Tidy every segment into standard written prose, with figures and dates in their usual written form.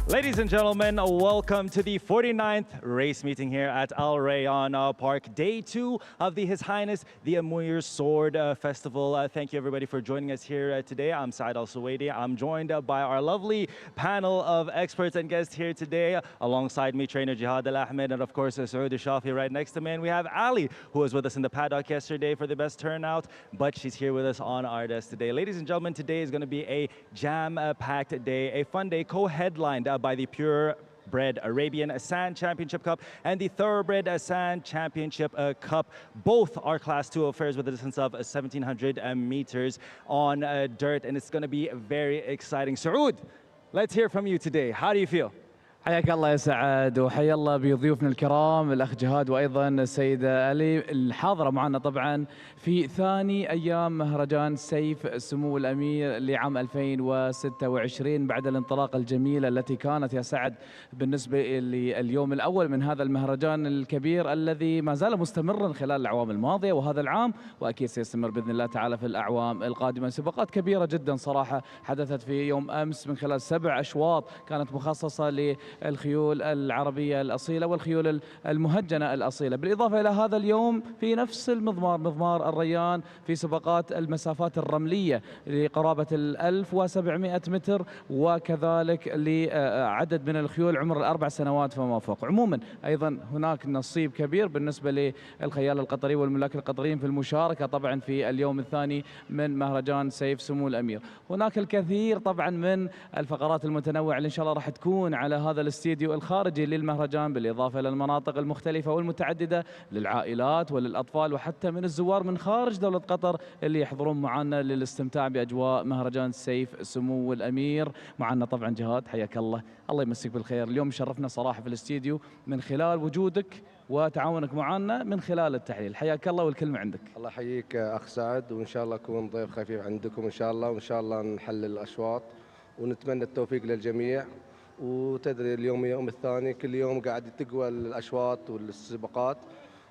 Ladies and gentlemen, welcome to the 49th race meeting here at Al Rayyan Park, day 2 of the His Highness the Amir Sword Festival. Thank you everybody for joining us here today. I'm Saad Al Suwaidi. I'm joined by our lovely panel of experts and guests here today. Alongside me, trainer Jihad Al Ahmed, and of course Saud Al Shafi right next to me. And we have Ali, who was with us in the paddock yesterday for the best turnout, but she's here with us on our desk today. Ladies and gentlemen, today is going to be a jam-packed day, a fun day, co-headlined by the Purebred Arabian Sand Championship Cup and the Thoroughbred Sand Championship Cup. Both are Class 2 affairs with a distance of 1,700 meters on dirt, and it's going to be very exciting. Saud, let's hear from you today. How do you feel? حياك الله يا سعد وحيا الله بضيوفنا الكرام الاخ جهاد وايضا السيده علي الحاضره معنا طبعا في ثاني ايام مهرجان سيف سمو الامير لعام 2026 بعد الانطلاقه الجميله التي كانت يا سعد بالنسبه لليوم الاول من هذا المهرجان الكبير الذي ما زال مستمرا خلال الاعوام الماضيه وهذا العام واكيد سيستمر باذن الله تعالى في الاعوام القادمه. سباقات كبيره جدا صراحه حدثت في يوم امس من خلال 7 اشواط كانت مخصصه الخيول العربية الأصيلة والخيول المهجنة الأصيلة، بالإضافة إلى هذا اليوم في نفس المضمار مضمار الريان في سباقات المسافات الرملية لقرابة 1700 متر، وكذلك لعدد من الخيول عمر ال4 سنوات فما فوق. عموما أيضا هناك نصيب كبير بالنسبة للخيال القطري والملاك القطريين في المشاركة طبعا في اليوم الثاني من مهرجان سيف سمو الأمير. هناك الكثير طبعا من الفقرات المتنوعة اللي إن شاء الله راح تكون على هذا الاستديو الخارجي للمهرجان، بالإضافة إلى المناطق المختلفة والمتعددة للعائلات وللأطفال وحتى من الزوار من خارج دولة قطر اللي يحضرون معنا للاستمتاع بأجواء مهرجان سيف سمو الأمير. معنا طبعا جهاد، حياك الله، الله يمسك بالخير. اليوم شرفنا صراحة في الاستديو من خلال وجودك وتعاونك معنا من خلال التحليل. حياك الله والكلمة عندك. الله يحييك أخ سعد، وإن شاء الله أكون ضيف خفيف عندكم إن شاء الله، وإن شاء الله نحلل الأشواط ونتمنى التوفيق للجميع. وتدري اليوم يوم الثاني، كل يوم قاعد تقوى الاشواط والسباقات،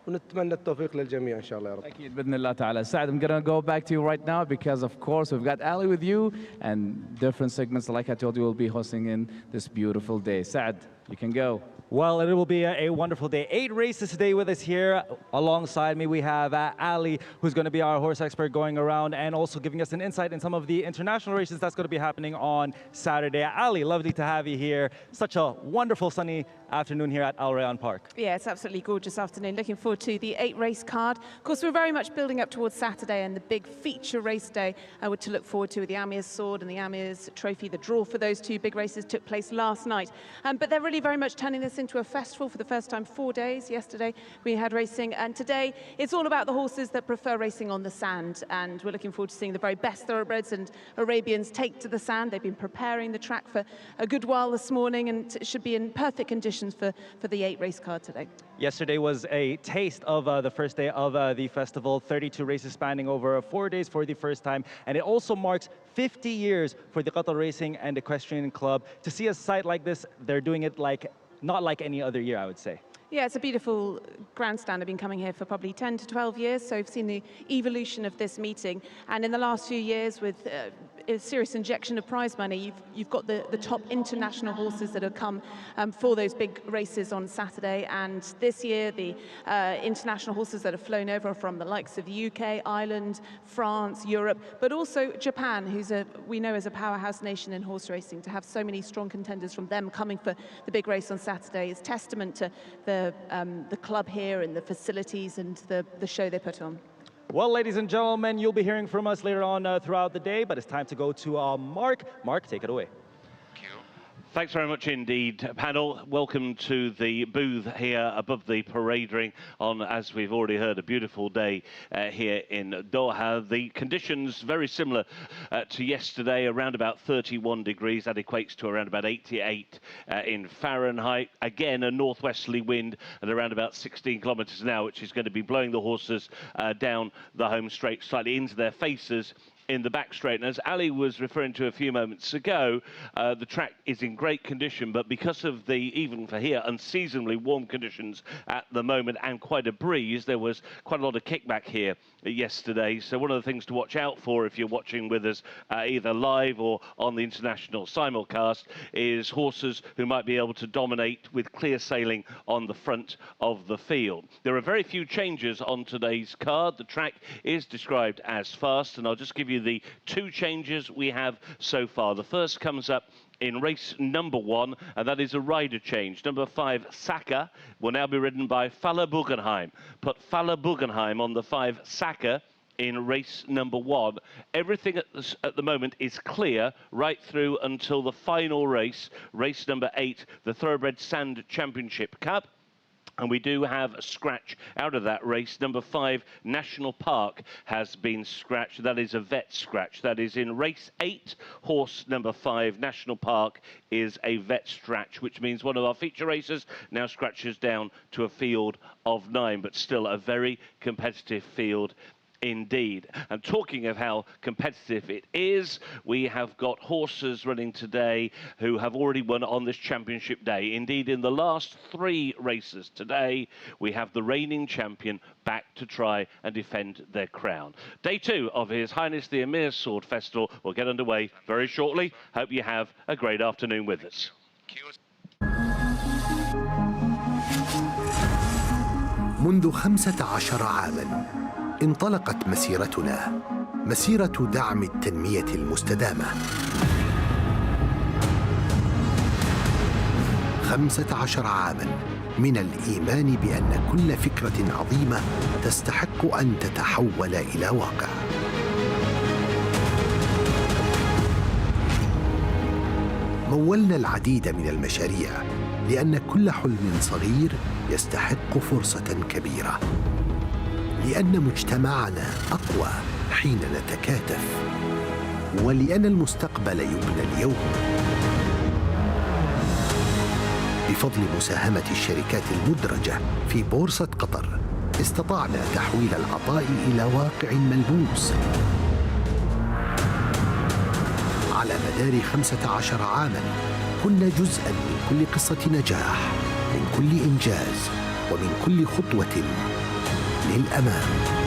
ونتمنى التوفيق للجميع ان شاء الله يا رب. اكيد باذن الله تعالى. سعد, I'm gonna go back to you right now because of course we've got Ali with you and different segments like I told you we'll be hosting in this beautiful day. Sa'ad, you can go. Well, it will be a wonderful day. 8 races today with us here. Alongside me, we have Ali, who's going to be our horse expert going around and also giving us an insight in some of the international races that's going to be happening on Saturday. Ali, lovely to have you here. Such a wonderful sunny afternoon here at Al Rayyan Park. Yeah, it's absolutely gorgeous afternoon. Looking forward to the 8 race card. Of course, we're very much building up towards Saturday and the big feature race day to look forward to with the Amir's Sword and the Amir's Trophy. The draw for those 2 big races took place last night. But they're really very much turning this into a festival for the first time. 4 days. Yesterday we had racing, and today it's all about the horses that prefer racing on the sand, and we're looking forward to seeing the very best thoroughbreds and Arabians take to the sand. They've been preparing the track for a good while this morning, and it should be in perfect conditions for the 8 race card today. Yesterday was a taste of the first day of the festival. 32 races spanning over 4 days for the first time, and it also marks 50 years for the Qatar Racing and Equestrian Club. To see a site like this, they're doing it not like any other year, I would say. Yeah, it's a beautiful grandstand. I've been coming here for probably 10 to 12 years, so I've seen the evolution of this meeting. And in the last few years, with a serious injection of prize money, you've got the top international horses that have come for those big races on Saturday. And this year, the international horses that have flown over from the likes of the UK, Ireland, France, Europe, but also Japan, who's we know as a powerhouse nation in horse racing. To have so many strong contenders from them coming for the big race on Saturday is testament to the club here and the facilities and the show they put on. Well, ladies and gentlemen, you'll be hearing from us later on throughout the day, but it's time to go to Mark. Mark, take it away. Thanks very much indeed, panel. Welcome to the booth here above the parade ring on, as we've already heard, a beautiful day here in Doha. The conditions very similar to yesterday, around about 31 degrees. That equates to around about 88 in Fahrenheit. Again, a northwesterly wind at around about 16 kilometers an hour, which is going to be blowing the horses down the home straight slightly into their faces in the back straight. And as Ali was referring to a few moments ago, the track is in great condition, but because of the, even for here, unseasonably warm conditions at the moment and quite a breeze, there was quite a lot of kickback here yesterday. So one of the things to watch out for if you're watching with us either live or on the international simulcast is horses who might be able to dominate with clear sailing on the front of the field. There are very few changes on today's card. The track is described as fast, and I'll just give you the 2 changes we have so far. The first comes up in race number 1, and that is a rider change. Number 5, Saka, will now be ridden by Fala Bugenheim. Put Fala Bugenheim on the 5, Saka, in race number 1. Everything at the moment is clear right through until the final race, race number 8, the Thoroughbred Sand Championship Cup. And we do have a scratch out of that race. Number 5, National Park, has been scratched. That is a vet scratch. That is in race 8, horse number 5, National Park, is a vet scratch, which means one of our feature racers now scratches down to a field of 9, but still a very competitive field indeed. And talking of how competitive it is, we have got horses running today who have already won on this championship day. Indeed, in the last 3 races today, we have the reigning champion back to try and defend their crown. Day 2 of His Highness the Amir Sword Festival will get underway very shortly. Hope you have a great afternoon with us. منذ 15 عاماً انطلقت مسيرتنا، مسيرة دعم التنمية المستدامة. 15 عاماً من الإيمان بأن كل فكرة عظيمة تستحق أن تتحول إلى واقع. مولنا العديد من المشاريع لأن كل حلم صغير يستحق فرصة كبيرة، لأن مجتمعنا أقوى حين نتكاتف، ولأن المستقبل يبنى اليوم. بفضل مساهمة الشركات المدرجة في بورصة قطر، استطعنا تحويل العطاء إلى واقع ملموس. على مدار 15 عاماً كنا جزءاً من كل قصة نجاح، من كل إنجاز، ومن كل خطوة للأمام.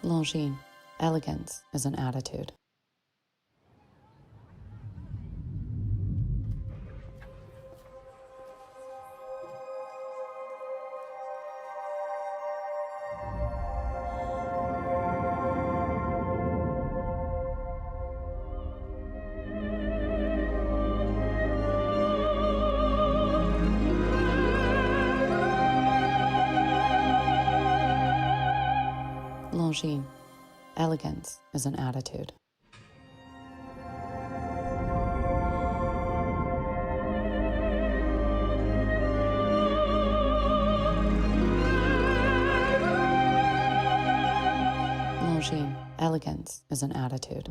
Longines, elegance is an attitude. Longines, elegance is an attitude. Longines, elegance is an attitude.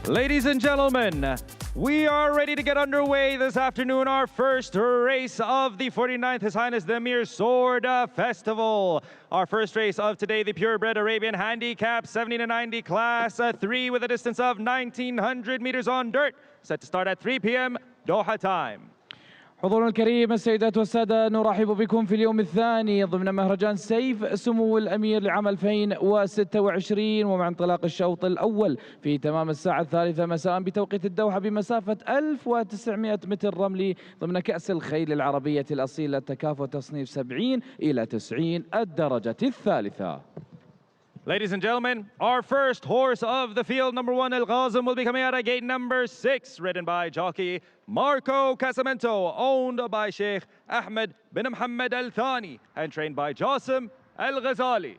Ladies and gentlemen, we are ready to get underway this afternoon. Our first race of the 49th His Highness the Amir Sword Festival. Our first race of today, the Purebred Arabian Handicap 70 to 90 Class 3 with a distance of 1,900 meters on dirt. Set to start at 3 p.m. Doha time. حضورنا الكريم السيدات والسادة، نرحب بكم في اليوم الثاني ضمن مهرجان سيف سمو الأمير لعام 2026، ومع انطلاق الشوط الأول في تمام الساعة 3 مساء بتوقيت الدوحة بمسافة 1900 متر رملي ضمن كأس الخيل العربية الأصيلة تكافؤ تصنيف 70 إلى 90 الدرجة الثالثة. Ladies and gentlemen, our first horse of the field, number 1, El Ghazim, will be coming out at gate number 6, ridden by jockey Marco Casamento, owned by Sheikh Ahmed bin Mohammed Al Thani, and trained by Jassim Al Ghazali.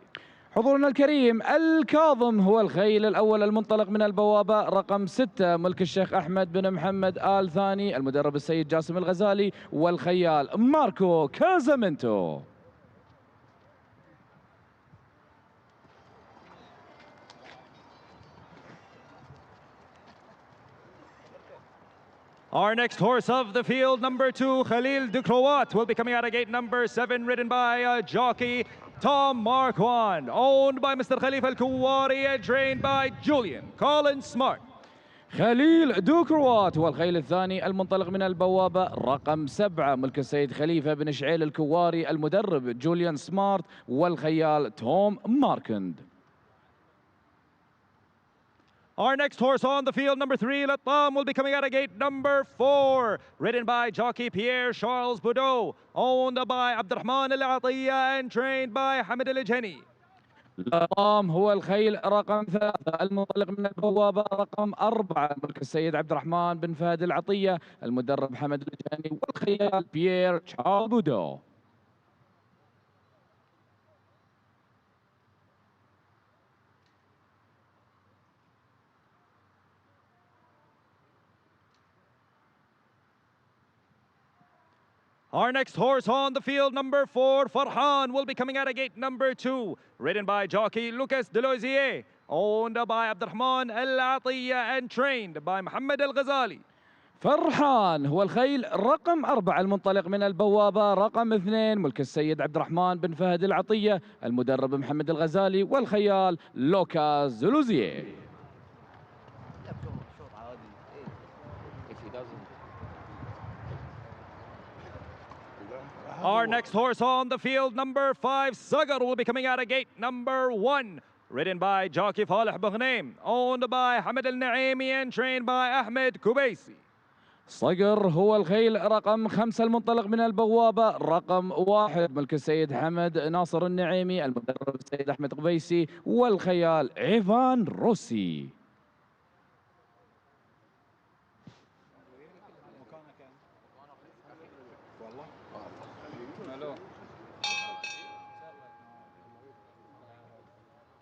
حضورنا الكريم، الكاظم هو الخيل الأول المنطلق من البوابة رقم 6، ملك الشيخ أحمد بن محمد آل ثاني، المدرب السيد جاسم الغزالي، والخيال ماركو كازامنتو. Our next horse of the field, number 2, Khalil de Croat, will be coming out of gate number 7, ridden by jockey Tom Marquand, owned by Mr. Khalifa Al-Kuwari and trained by Julian Colin Smart. خليل دو كروات هو الخيل الثاني المنطلق من البوابة رقم 7، ملك السيد خليفة بن شعيل الكواري، المدرب جوليان سمارت، والخيال توم ماركند. Our next horse on the field, number 3, Latam, will be coming out of gate number 4, ridden by jockey Pierre Charles Boudreau, owned by Abdurrahman Al Atiyya and trained by Hamid Al Jani. لطام هو الخيل رقم 3 المنطلق من البوابة رقم 4، ملك السيد عبد الرحمن بن فهد العطية، المدرب حمد الجاني، والخيال بيير تشارل بودو. Our next horse on the field, number 4, Farhan, will be coming out of gate number 2, ridden by jockey Lucas Delozier, owned by Abdurrahman Al Atiyya and trained by Muhammad Al Ghazali. فرحان هو الخيل رقم 4 المنطلق من البوابة رقم 2، ملك السيد عبد الرحمن بن فهد العطية، المدرب محمد الغزالي، والخيال لوكاس زلوزيه. Our next horse on the field, number 5, Sagar, will be coming out of gate number 1, ridden by jockey Faleh Bugnaim, owned by Hamid Al Naimi and trained by Ahmed Kubaisi. صقر هو الخيل رقم 5 المنطلق من البوابة رقم 1، ملك السيد حمد ناصر النعيمي، المدرب السيد أحمد قبيسي، والخيال إيفان روسي.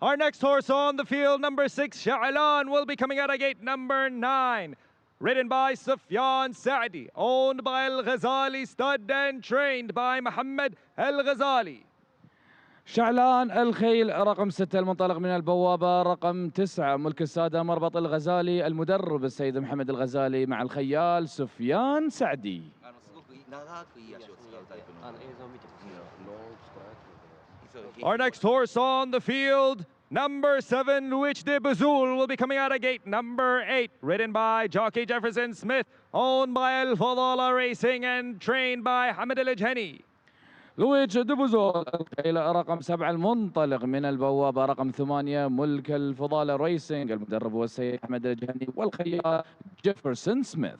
Our next horse on the field, number 6, Sha'alan, will be coming out of gate number 9, ridden by Sufyan Saadi, owned by Al Ghazali Stud and trained by Muhammad Al Ghazali. شعلان الخيل رقم 6 المنطلق من البوابة رقم 9، ملك السادة مربط الغزالي، المدرب السيد محمد الغزالي، مع الخيال سفيان سعدي. Our next horse on the field, number 7, Luich de Bazul, will be coming out of gate number 8, ridden by jockey Jefferson Smith, owned by Al Fadala Racing and trained by Hamid Al Jani. لويتش دبوزول الخيل رقم 7 المنطلق من البوابة رقم 8، ملك الفضالة ريسينج، المدرب هو السيد أحمد الجهني، والخيال جيفرسون سميث.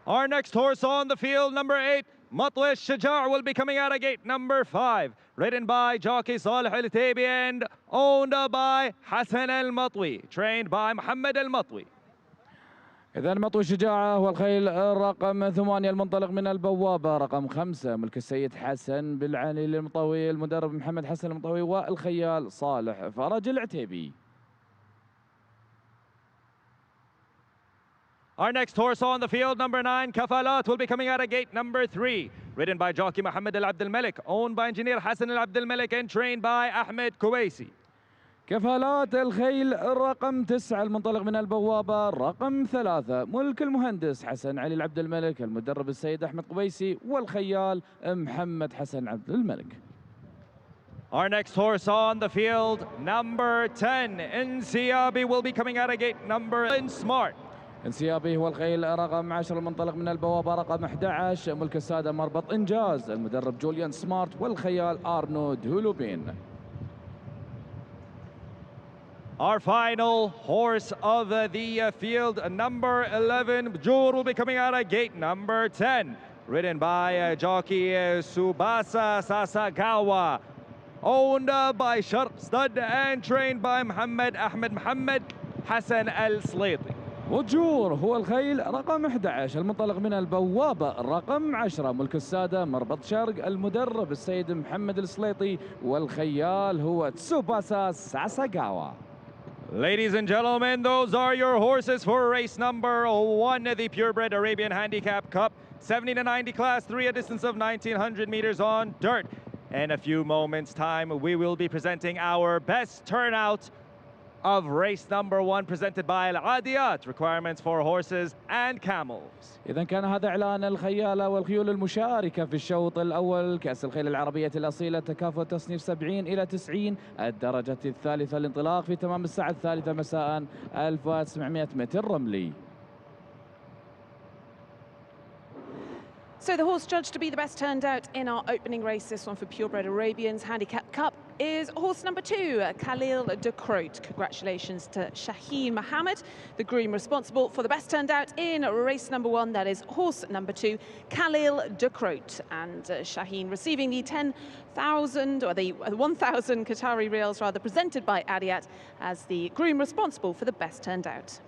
Our next horse on the field, number 8, Matwish Shajar, will be coming out of gate number 5, ridden by jockey Salih Al Taybi and owned by Hassan Al Matwi, trained by Muhammad Al Matwi. إذا مطوي شجاعة هو الخيل رقم 8 المنطلق من البوابة رقم 5، ملك السيد حسن بالعلي المطوي، المدرب محمد حسن المطوي، والخيال صالح فرج العتيبي. Our next horse on the field, number 9, Kafalat, will be coming out of gate number 3. Ridden by jockey Mohammed Al Abdel Malik, owned by engineer Hassan Al Abdel Malik, and trained by Ahmed Kuwaisi. كفالات الخيل رقم 9 المنطلق من البوابة رقم 3 ملك المهندس حسن علي العبد الملك، المدرب السيد أحمد قبيسي، والخيال محمد حسن عبد الملك. Our next horse on the field, number 10, Insiabi, will be coming out of gate number Smart. انسيابي هو الخيل رقم 10 المنطلق من البوابة رقم 11 ملك السادة مربط إنجاز، المدرب جوليان سمارت، والخيال أرنود هولوبين. Our final horse of the field, number 11, Jur, will be coming out of gate number 10. Ridden by jockey Subasa Sasagawa, owned by Sharq Stud, and trained by Mohammed Ahmed Mohammed Hassan Al Slaiti. وجور هو الخيل رقم 11 المنطلق من البوابة رقم 10 ملك السادة مربط شرق، المدرب السيد محمد السليطي، والخيال هو تسوباسا ساساغاوا. Ladies and gentlemen, those are your horses for race number 1, the Purebred Arabian Handicap Cup, 70 to 90 class 3, a distance of 1900 meters on dirt. In a few moments' time, we will be presenting our best turnout of race number 1, presented by Al-Adiyat, requirements for horses and camels. إذا كان هذا إعلان الخيالة والخيول المشاركة في الشوط الأول كأس الخيل العربية الأصيلة، تكافؤ تصنيف 70 إلى 90، الدرجة الثالثة الانطلاق في تمام الساعة 3 مساء، 1700 متر رملي. So the horse judged to be the best turned out in our opening race, this one for Purebred Arabians Handicap Cup, is horse number 2, Khalil de Croat. Congratulations to Shaheen Mohammed, the groom responsible for the best turned out in race number 1. That is horse number 2, Khalil de Croat. And Shaheen receiving the 10,000 or the 1,000 Qatari Riyals rather, presented by Adiyat as the groom responsible for the best turned out.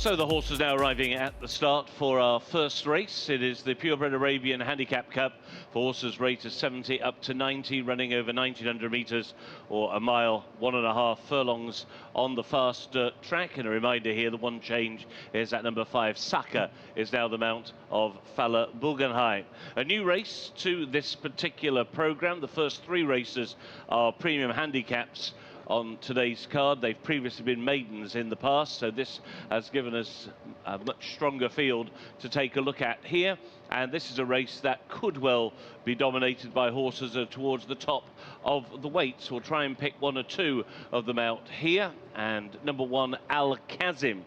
So the horses now arriving at the start for our first race. It is the Purebred Arabian Handicap Cup for horses rated 70 up to 90, running over 1900 meters or a mile, 1.5 furlongs on the fast track. And a reminder here, the one change is that number 5, Saka, is now the mount of Fala Bulgenheim. A new race to this particular program. The first 3 races are premium handicaps on today's card. They've previously been maidens in the past, so this has given us a much stronger field to take a look at here. And this is a race that could well be dominated by horses towards the top of the weights. We'll try and pick 1 or 2 of them out here. And number 1, Al Kazim,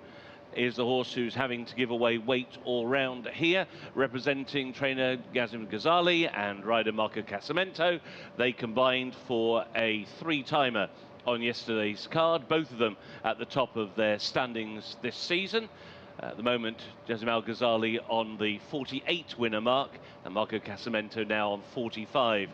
is the horse who's having to give away weight all round here, representing trainer Gazim Ghazali and rider Marco Casamento. They combined for a 3-timer on yesterday's card, both of them at the top of their standings this season. At the moment, Gazim Al-Ghazali on the 48 winner mark, and Marco Casamento now on 45.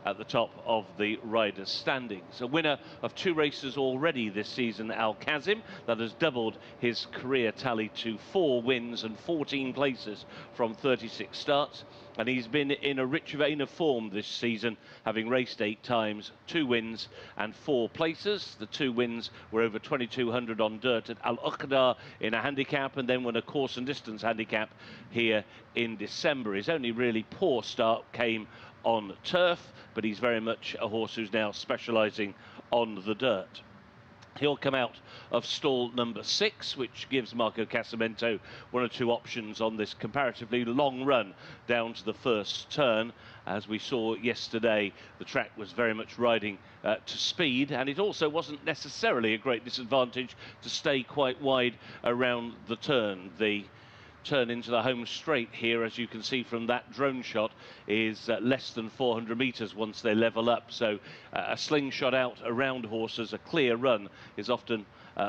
at the top of the riders' standings. A winner of 2 races already this season, Al Kazim, that has doubled his career tally to 4 wins and 14 places from 36 starts. And he's been in a rich vein of form this season, having raced 8 times, 2 wins and 4 places. The 2 wins were over 2,200 on dirt at Al Uqda in a handicap, and then won a course and distance handicap here in December. His only really poor start came on turf, but he's very much a horse who's now specialising on the dirt. He'll come out of stall number 6, which gives Marco Casamento 1 or 2 options on this comparatively long run down to the first turn. As we saw yesterday, the track was very much riding to speed, and it also wasn't necessarily a great disadvantage to stay quite wide around the turn. The turn into the home straight here, as you can see from that drone shot, is less than 400 meters once they level up. So a slingshot out around horses, a clear run, is often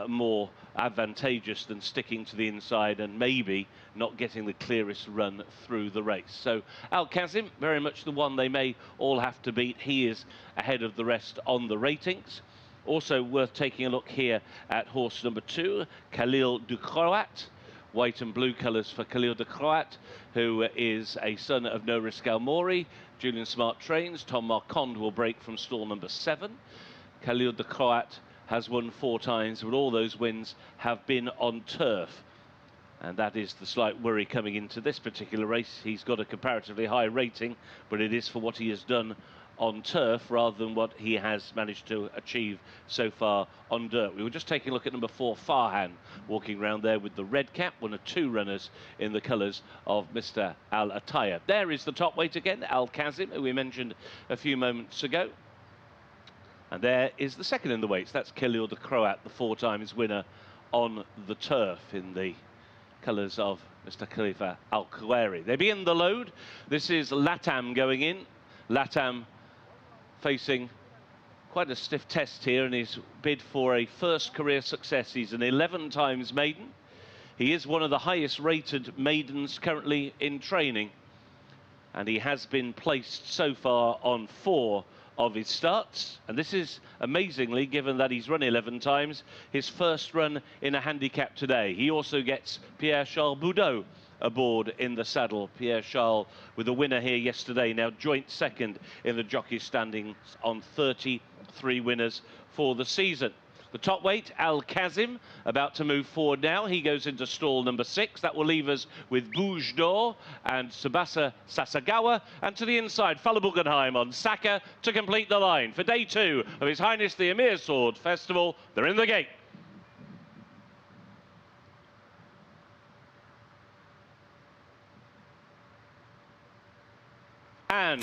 more advantageous than sticking to the inside and maybe not getting the clearest run through the race. So Al Kazim, very much the one they may all have to beat. He is ahead of the rest on the ratings. Also worth taking a look here at horse number 2, Khalil du Croat. White and blue colours for Khalil de Croat, who is a son of No Risk Al Mori. Julian Smart trains. Tom Marquand will break from stall number 7. Khalil de Croat has won 4 times, but all those wins have been on turf. And that is the slight worry coming into this particular race. He's got a comparatively high rating, but it is for what he has done on turf rather than what he has managed to achieve so far on dirt. We were just taking a look at number 4, Farhan, walking around there with the red cap, one of 2 runners in the colours of Mr. Al Attaya. There is the top weight again, Al Kazim, who we mentioned a few moments ago. And there is the second in the weights. That's Khalil de Croat, the 4 times winner on the turf in the colours of Mr. Khalifa Al Khoury. They begin the load. This is Latam going in. Latam facing quite a stiff test here in his bid for a first career success. He's an 11 times maiden. He is one of the highest rated maidens currently in training, and he has been placed so far on 4 of his starts, and this is amazingly, given that he's run 11 times, his first run in a handicap today. He also gets Pierre-Charles Boudot aboard in the saddle. Pierre-Charles with a winner here yesterday, now joint second in the jockey standings on 33 winners for the season. The top weight, Al Kazim, about to move forward now. He goes into stall number 6. That will leave us with Bouge d'Or and Tsubasa Sasagawa. And to the inside, Fala Bugenheim on Saka to complete the line. For day 2 of His Highness the Amir Sword Festival, they're in the gate. And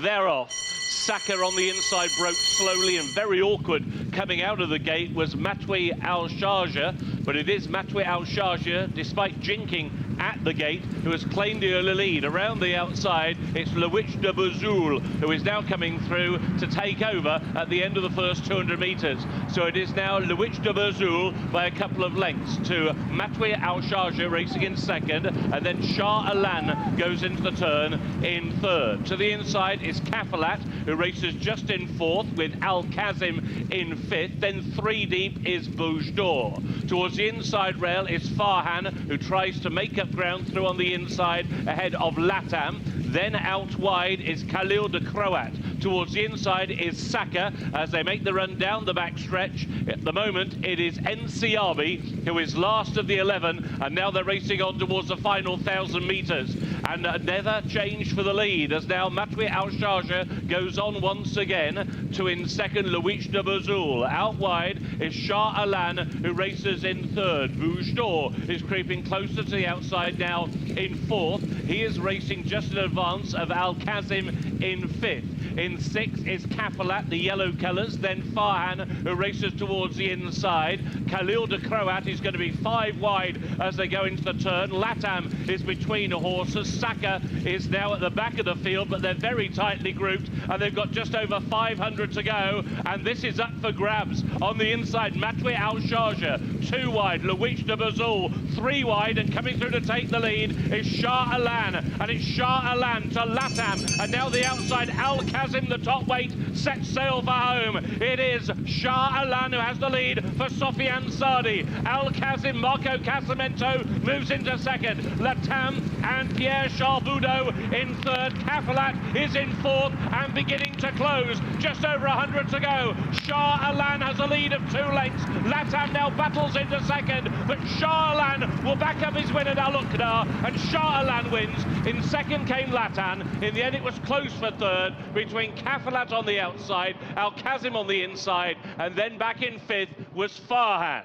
they're off. Saka on the inside broke slowly and very awkward. Coming out of the gate was Matwi Al Sharjah, but it is Matwi Al Sharjah, despite jinking at the gate, who has claimed the early lead. Around the outside, it's Lewich de Bozoul, who is now coming through to take over at the end of the first 200 metres. So it is now Lewich de Bozoul by a couple of lengths to Matwi Al Sharjah racing in second, and then Shah Alan goes into the turn in third. To the inside is Kafalat, who races just in 4th with Al Kazim in 5th. Then 3 deep is Bouge d'Or. Towards the inside rail is Farhan, who tries to make up ground through on the inside ahead of Latam. Then out wide is Khalil de Croat. Towards the inside is Saka as they make the run down the back stretch. At the moment, it is NCRB, who is last of the 11, and now they're racing on towards the final 1,000 metres. And another change for the lead as now Matwi Al Sharjah goes on once again to in second Lewich de Bozoul. Out wide is Shah Alan, who races in third. Bouge d'Or is creeping closer to the outside now in 4th. He is racing just in advance of Al Kazim in 5th. In 6th is Kafalat, the yellow colours. Then Farhan, who races towards the inside. Khalil de Croat is going to be 5 wide as they go into the turn. Latam is between horses. Saka is now at the back of the field, but they're very tightly grouped, and they've got just over 500 to go, and this is up for grabs. On the inside, Matwi Al Sharjah, 2 wide. Lewich de Bozoul, 3 wide, and coming through to take the lead is Shah Alan, and it's Shah Alan to Latam, and now the outside Al Kazim, the top weight, sets sail for home. It is Shah Alan who has the lead for Sofiane Sardi. Al Kazim, Marco Casamento moves into second. Latam and Pierre Charvudo in third. Kafalat is in fourth and beginning to close. Just over 100 to go. Shah Alan has a lead of 2 lengths. Latam now battles into second, but Shah Alan will back up his win at Al Uqda, and Shah Alan wins. In second came Latam. In the end, it was close for third between Kafalat on the outside, Al Kazim on the inside, and then back in fifth was Farhan.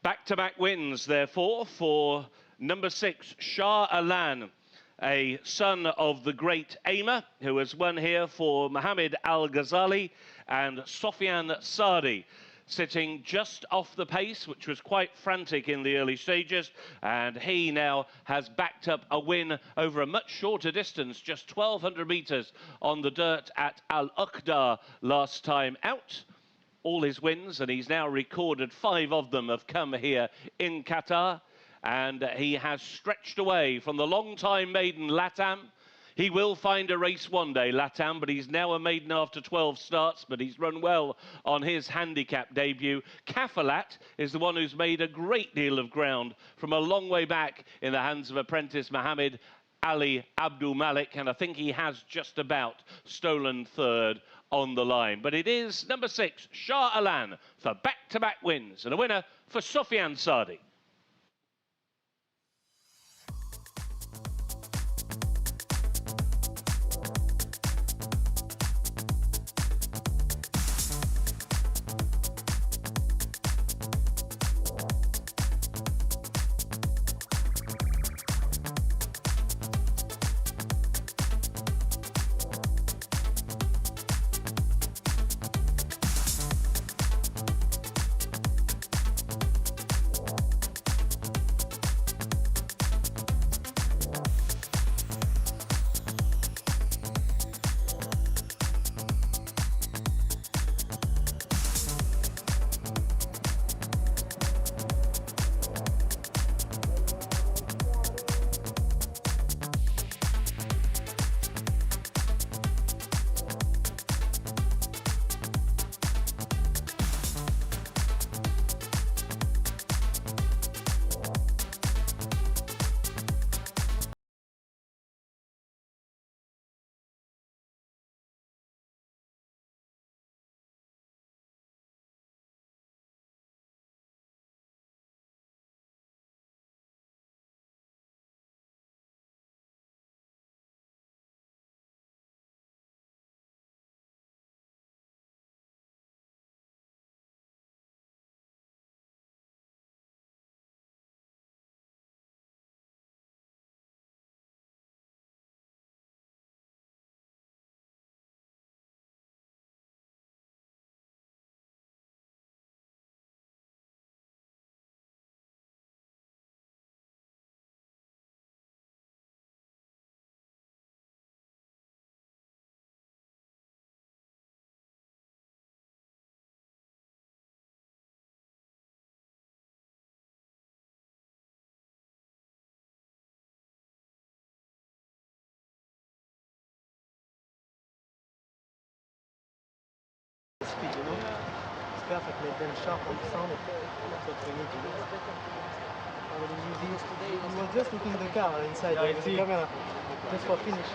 Back-to-back wins, therefore, for number 6, Shah Alan, a son of the great Amir, who has won here for Mohammed Al Ghazali, and Sofiane Sardi, sitting just off the pace, which was quite frantic in the early stages, and he now has backed up a win over a much shorter distance, just 1,200 meters on the dirt at Al Uqda last time out. All his wins, and he's now recorded 5 of them, have come here in Qatar, and he has stretched away from the long-time maiden Latam. He will find a race one day, Latam, but he's now a maiden after 12 starts, but he's run well on his handicap debut. Kafalat is the one who's made a great deal of ground from a long way back in the hands of apprentice Mohammed Ali Abdul Malik, and I think he has just about stolen third on the line. But it is number 6, Shah Alan, for back-to-back wins, and a winner for Sofiane Sardi. Speed, you know? It's perfect, like then sharp on the sound. That's what we need, you know? We were just looking at the car inside, yeah, with the camera, just for finish.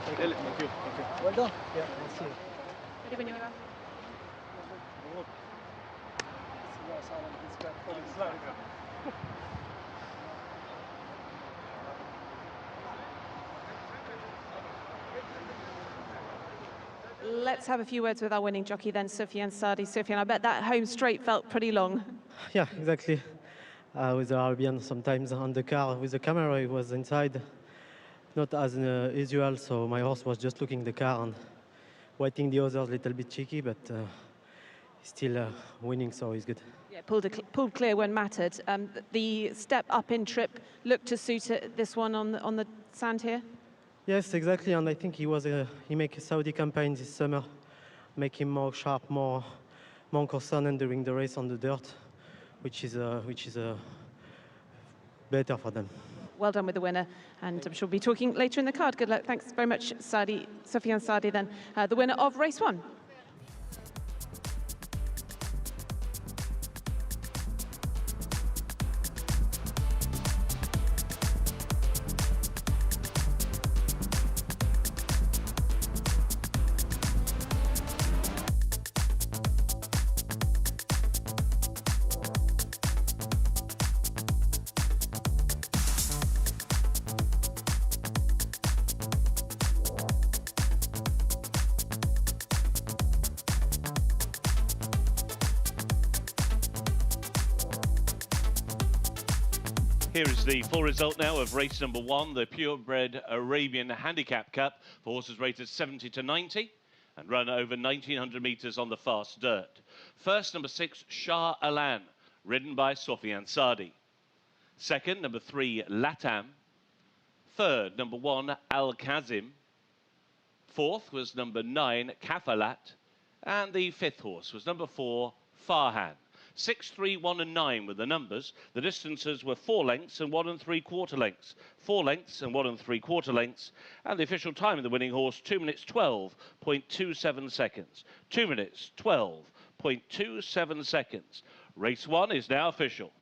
Thank you. Well done. Yeah, we'll see you. Ready when you are. Let's have a few words with our winning jockey then, Sofiane Sardi. Sofiane, I bet that home straight felt pretty long. Yeah, exactly. With the Arabian, sometimes on the car, with the camera, it was inside, not as usual, so my horse was just looking the car and waiting the others a little bit cheeky, but still winning, so he's good. Yeah, pulled clear when mattered. The step up in trip looked to suit this one on the sand here? Yes, exactly, and I think he make a Saudi campaign this summer, make him more sharp, more concerned during the race on the dirt. which is better for them. Well done with the winner, and I'm sure we'll be talking later in the card. Good luck. Thanks very much, Sofiane Sadi, then the winner of race 1. Here is the full result now of race number 1, the Purebred Arabian Handicap Cup for horses rated 70 to 90 and run over 1,900 metres on the fast dirt. First, number 6, Shah Alan, ridden by Sofiane Sadi. Second, number 3, Latam. Third, number 1, Al Kazim. Fourth was number 9, Kafalat. And the fifth horse was number 4, Farhan. 6, 3, 1 and 9 were the numbers. The distances were 4 lengths and 1 3/4 lengths. 4 lengths and 1 3/4 lengths. And the official time of the winning horse, 2 minutes 12.27 seconds. 2 minutes 12.27 seconds. Race 1 is now official.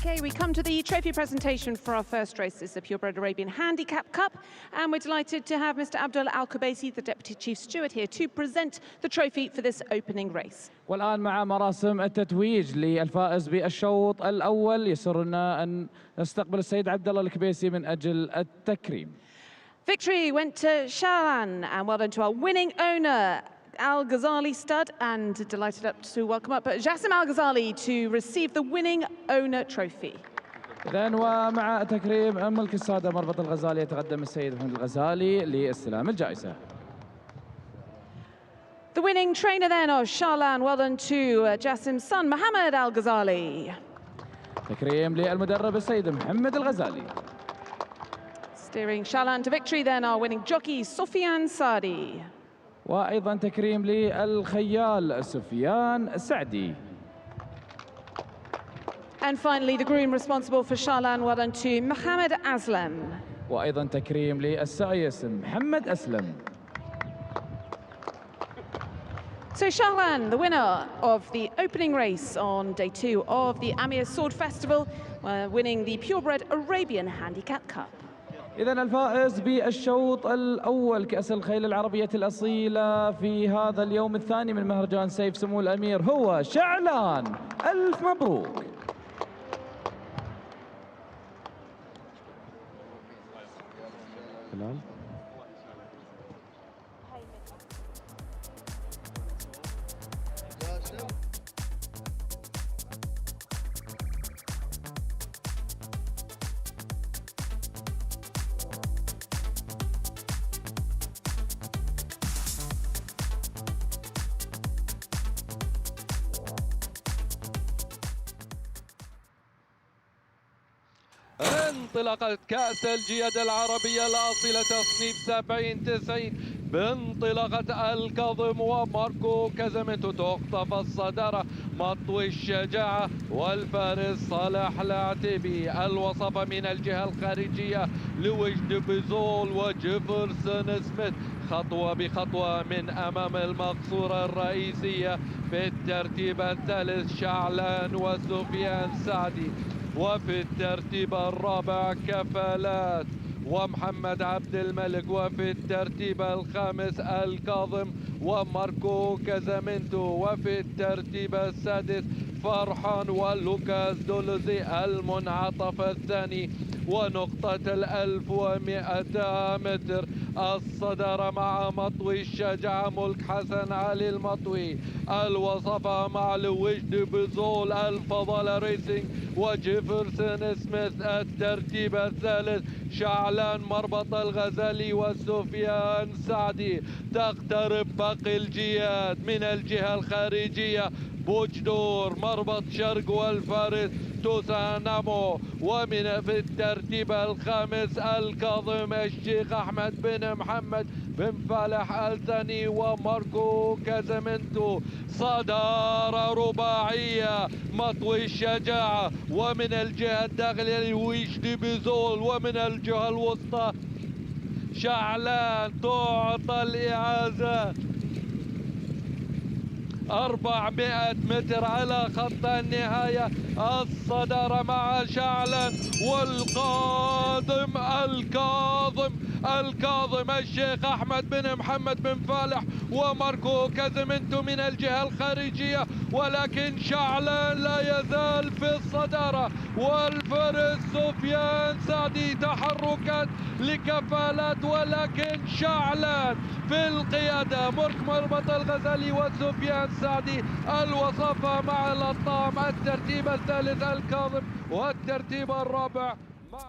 Okay, we come to the trophy presentation for our first race. This is the Purebred Arabian Handicap Cup, and we're delighted to have Mr. Abdullah Al-Kubaisi, the Deputy Chief Steward, here to present the trophy for this opening race. والآن مع مراسم التتويج للفائز بالشوط الأول يسرنا أن نستقبل السيد عبد الله الكبيسي من أجل التكريم. Victory went to Shalan, and well done to our winning owner, Al Ghazali stud, and delighted to welcome up Jassim Al Ghazali to receive the winning owner trophy. إذن ومع تكريم ملك السادة مربط الغزالي يتقدم السيد محمد الغزالي لاستلام الجائزة. The winning trainer then of Shalan, well done to Jassim's son, Mohammed Al Ghazali. تكريم للمدرب السيد محمد الغزالي. Steering Shalan to victory then our winning jockey, Sufyan Sadi. وأيضا تكريم للخيال سفيان سعدي. And finally, the groom responsible for Shalan, well done to Mohammed Aslam. وأيضا تكريم للسايس محمد أسلم. So Shalan, the winner of the opening race on day 2 of the Amir Sword Festival, winning the Purebred Arabian Handicap Cup. إذن الفائز بالشوط الأول كأس الخيل العربية الأصيلة في هذا اليوم الثاني من مهرجان سيف سمو الأمير هو شعلان. ألف مبروك. انطلقت كأس الجيادة العربية الأصيلة تصنيف 70-90 بانطلاقة الكاظم وماركو كازامينتو تخطف الصدارة مطوي الشجاعة والفارس صالح العتيبي. الوصفة من الجهة الخارجية لوجد بيزول وجيفرسون سميث خطوة بخطوة من أمام المقصورة الرئيسية. في الترتيب الثالث شعلان وسفيان سعدي، وفي الترتيب الرابع كفالات ومحمد عبد الملك، وفي الترتيب الخامس الكاظم وماركو كازامينتو، وفي الترتيب السادس فرحان ولوكاس دولوزي المنعطف الثاني. ونقطة 1100 متر الصدارة مع مطوي الشجاعة ملك حسن علي المطوي. الوصفة مع لوجد بزول الفضالة ريسينج وجيفرسون سميث. الترتيب الثالث شعلان مربط الغزالي وسفيان سعدي. تقترب باقي الجياد من الجهة الخارجية بوجدور مربط شرق والفارس توسانامو. ومن في الترتيب الخامس الكاظم الشيخ أحمد بن محمد بن فالح الثاني وماركو كازامينتو. صدارة رباعية مطوي الشجاعة، ومن الجهة الداخلية ويشدي بزول، ومن الجهة الوسطى شعلان تعطى الإعازة 400 متر على خط النهاية. الصدارة مع شعلان والقادم الكاظم الشيخ أحمد بن محمد بن فالح وماركو كازامينتو من الجهة الخارجية، ولكن شعلان لا يزال في الصدارة. والفرس سفيان سعدي تحركات لكفالات، ولكن شعلان في القيادة. مربط الغزالي وسفيان سعدي. الوصفة مع الأطام. الترتيب الثالث الكاظم والترتيب الرابع مع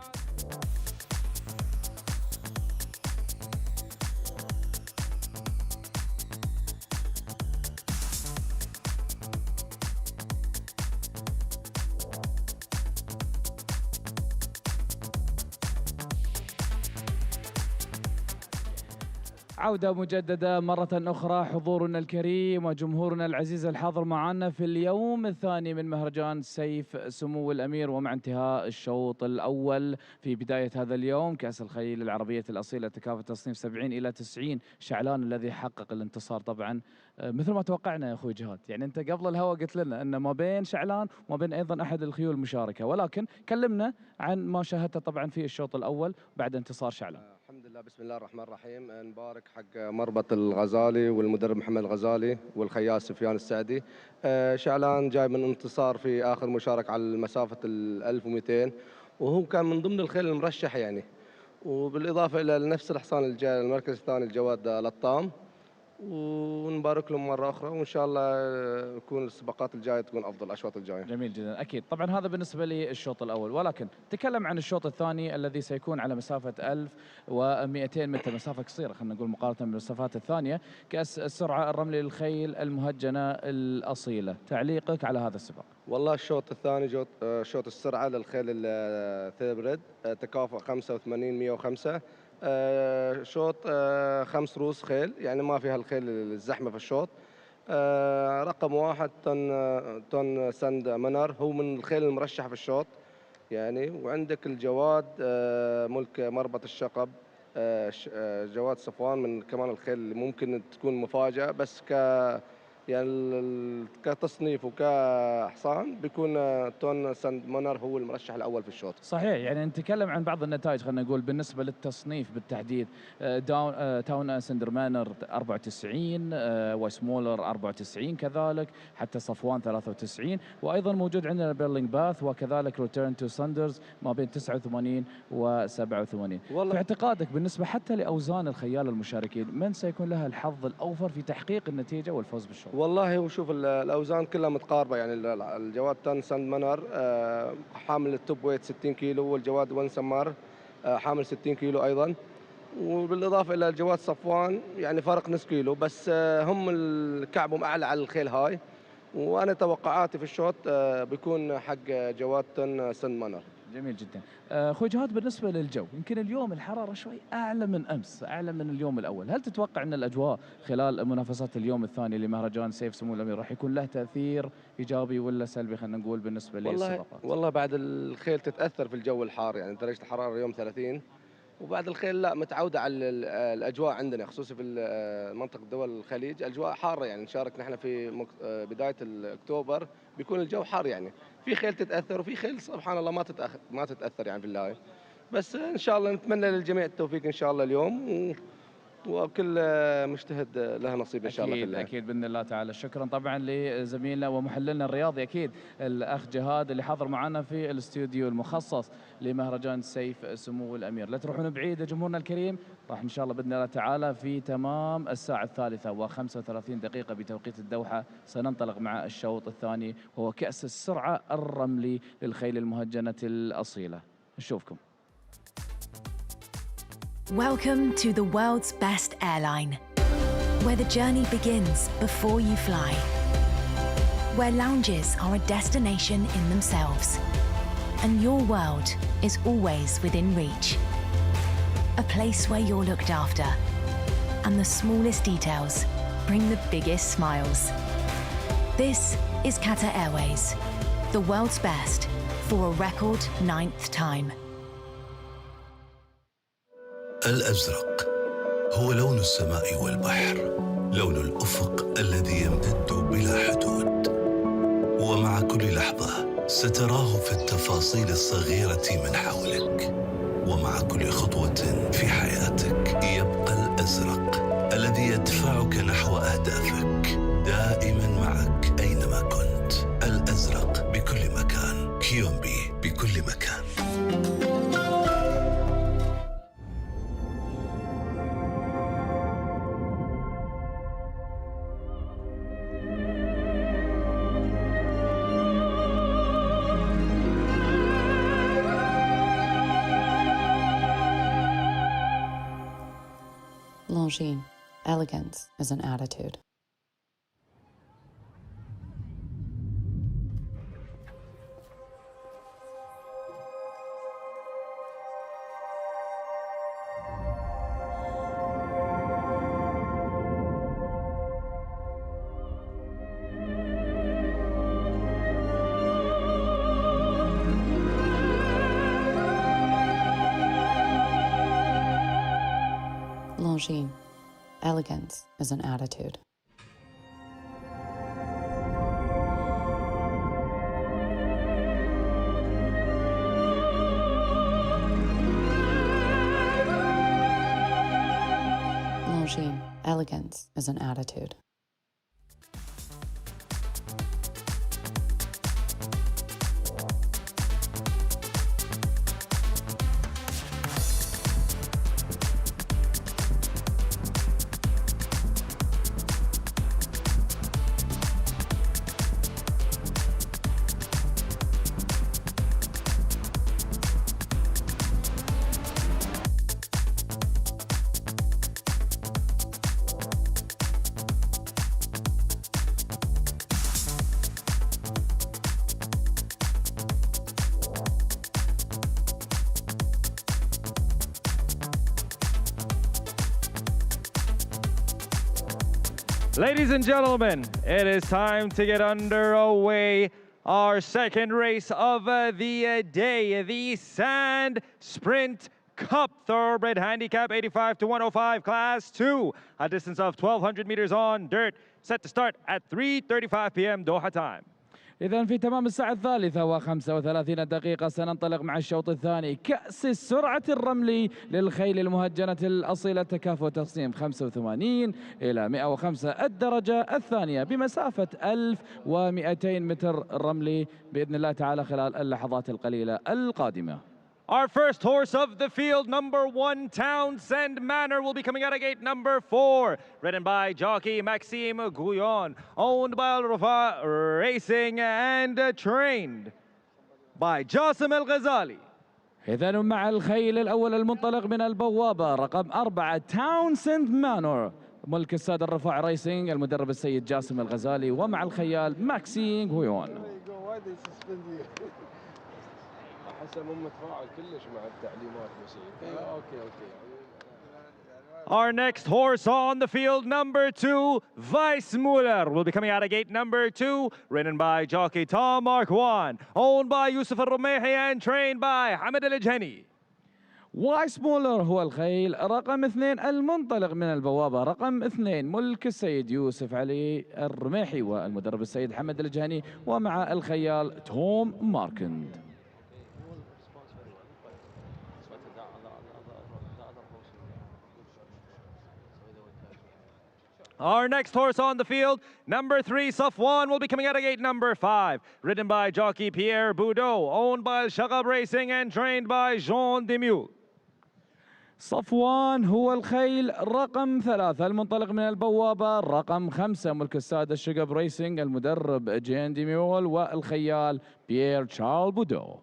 عودة مجددة مرة أخرى، حضورنا الكريم وجمهورنا العزيز الحاضر معنا في اليوم الثاني من مهرجان سيف سمو الأمير، ومع انتهاء الشوط الأول في بداية هذا اليوم كأس الخيل العربية الأصيلة تكافؤ تصنيف 70 إلى 90. شعلان الذي حقق الانتصار طبعا مثل ما توقعنا يا أخوي جهاد. يعني أنت قبل الهواء قلت لنا أن ما بين شعلان وما بين أيضا أحد الخيول المشاركة، ولكن كلمنا عن ما شاهدته طبعا في الشوط الأول بعد انتصار شعلان. الحمد لله، بسم الله الرحمن الرحيم. نبارك حق مربط الغزالي والمدرب محمد الغزالي والخياس سفيان السعدي. شعلان جاي من انتصار في آخر مشاركة على مسافة 1200، وهو كان من ضمن الخيل المرشح يعني. وبالإضافة إلى نفس الحصان الجاي المركز الثاني الجواد لطام، ونبارك لهم مرة أخرى، وإن شاء الله يكون السباقات الجاية تكون أفضل الأشواط الجاية. جميل جدا، أكيد. طبعا هذا بالنسبة للشوط الأول، ولكن تكلم عن الشوط الثاني الذي سيكون على مسافة 1200 متر، مسافة قصيرة خلينا نقول مقارنة بالمسافات الثانية. كأس السرعة الرملي للخيل المهجنة الأصيلة، تعليقك على هذا السباق؟ والله الشوط الثاني شوط السرعة للخيل الثيربريد، تكافؤ 85-105. شوط 5 روس خيل، يعني ما فيها الخيل الزحمة في الشوط. رقم 1 طن سند منر، هو من الخيل المرشح في الشوط يعني. وعندك الجواد ملك مربط الشقب، جواد صفوان من كمان الخيل اللي ممكن تكون مفاجأة، بس يعني كتصنيف وكحصان بيكون تون ساند مونر هو المرشح الاول في الشوط. صحيح، يعني نتكلم عن بعض النتائج خلينا نقول بالنسبه للتصنيف بالتحديد. تاون سندر مانر 94، وسمولر 94 كذلك، حتى صفوان 93، وايضا موجود عندنا بيرلينج باث، وكذلك ريتيرن تو ساندرز ما بين 89 و 87. في اعتقادك بالنسبه حتى لاوزان الخيال المشاركين، من سيكون لها الحظ الاوفر في تحقيق النتيجه والفوز بالشوط؟ والله وشوف الاوزان كلها متقاربه يعني. الجواد تن ساند منر حامل التوب ويت 60 كيلو، والجواد ون سمار حامل 60 كيلو ايضا. وبالاضافه الى الجواد صفوان يعني فرق نص كيلو بس، هم كعبهم اعلى على الخيل هاي. وانا توقعاتي في الشوط بيكون حق جواد تن ساند منر. جميل جدا. اخوي جهاد، بالنسبه للجو يمكن اليوم الحراره شوي اعلى من امس، اعلى من اليوم الاول، هل تتوقع ان الاجواء خلال منافسات اليوم الثاني لمهرجان سيف سمو الامير راح يكون له تاثير ايجابي ولا سلبي خلينا نقول بالنسبه للسباقات؟ والله بعد الخيل تتاثر في الجو الحار يعني، درجه الحراره اليوم 30، وبعد الخيل لا متعوده على الاجواء عندنا خصوصا في منطقه دول الخليج، اجواء حاره يعني. نشارك نحن في بدايه اكتوبر بيكون الجو حار يعني، في خيل تتاثر وفي خيل سبحان الله ما تتاثر يعني بالله. بس ان شاء الله نتمنى للجميع التوفيق ان شاء الله اليوم، وكل مجتهد له نصيب ان شاء الله في الله. اكيد باذن الله تعالى. شكرا طبعا لزميلنا ومحللنا الرياضي اكيد الاخ جهاد اللي حاضر معنا في الاستوديو المخصص لمهرجان سيف سمو الامير. لا تروحون بعيد يا جمهورنا الكريم، راح ان شاء الله باذن الله تعالى في تمام الساعه 3:35 بتوقيت الدوحه سننطلق مع الشوط الثاني، وهو كاس السرعه الرملي للخيل المهجنه الاصيله. نشوفكم. Welcome to the world's best airline, where the journey begins before you fly, where lounges are a destination in themselves, and your world is always within reach. A place where you're looked after, and the smallest details bring the biggest smiles. This is Qatar Airways, the world's best for a record 9th time. الأزرق هو لون السماء والبحر، لون الأفق الذي يمتد بلا حدود، ومع كل لحظة ستراه في التفاصيل الصغيرة من حولك، ومع كل خطوة في حياتك يبقى الأزرق الذي يدفعك نحو أهدافك، دائما معك أينما كنت. الأزرق بكل مكان، كيومبي بكل مكان. Longines, elegance is an attitude. Longines. Elegance is an attitude. Longines. Elegance is an attitude. Ladies and gentlemen, it is time to get underway. Our second race of the day, the Sand Sprint Cup Thoroughbred Handicap 85 to 105 Class 2, a distance of 1,200 meters on dirt, set to start at 3:35 p.m. Doha time. إذا في تمام الساعة 3:35 سننطلق مع الشوط الثاني كأس السرعة الرملي للخيل المهجنة الأصيلة تكافؤ تقسيم 85 إلى 105 الدرجة الثانية بمسافة 1200 متر رملي بإذن الله تعالى خلال اللحظات القليلة القادمة. Our first horse of the field, number 1, Townsend Manor, will be coming out of gate number 4, ridden by jockey Maxime Gouillon, owned by Al Rafa Racing and trained by Jassim El Ghazali. إذا مع الخيل الأول المنطلق من البوابة رقم 4 تاونسند مانور ملك السادة الرفاع ريسينج المدرب السيد جاسم الغزالي ومع الخيال ماكسيم غويون. حسن متفاعل كلش مع التعليمات موسيقى. اوكي. Our next horse on the field, number 2, Weissmuller, will be coming out of gate number 2, ridden by jockey Tom Marquand, owned by Yusuf Al-Rumehi and trained by Hamid Al-Ijhani. وايسمولر هو الخيل رقم 2 المنطلق من البوابة رقم 2 ملك السيد يوسف علي الرميحي والمدرب السيد حمد الجهني ومع الخيال توم ماركند. Our next horse on the field, number 3, Safwan, will be coming out of gate number 5, ridden by jockey Pierre Boudot, owned by Shagab Racing and trained by Jean Demule. صفوان هو الخيل رقم 3 المنطلق من البوابة رقم 5 ملك السادة الشقب ريسينج المدرب جين ديميول والخيال بيير تشارل بودو.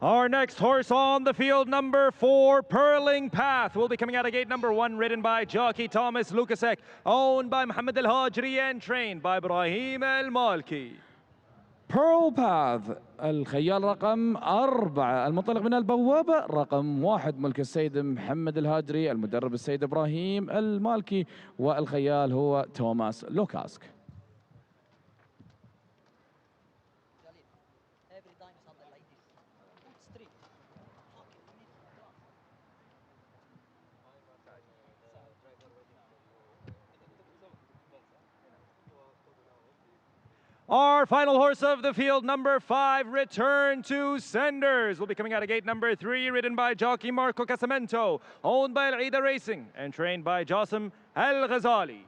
Our next horse on the field, number 4, Purling Path, will be coming out of gate number 1, ridden by jockey Thomas Lukasek, owned by Mohammed Al-Hajri and trained by Ibrahim Al-Malki. Pearl Path الخيال رقم 4 المنطلق من البوابة رقم 1 ملك السيد محمد الهاجري المدرب السيد إبراهيم المالكي والخيال هو توماس لوكاسك. Our final horse of the field, number 5, Return to Senders, will be coming out of gate number 3, ridden by jockey Marco Casamento, owned by Al-Aida Racing and trained by Jassim Al-Ghazali.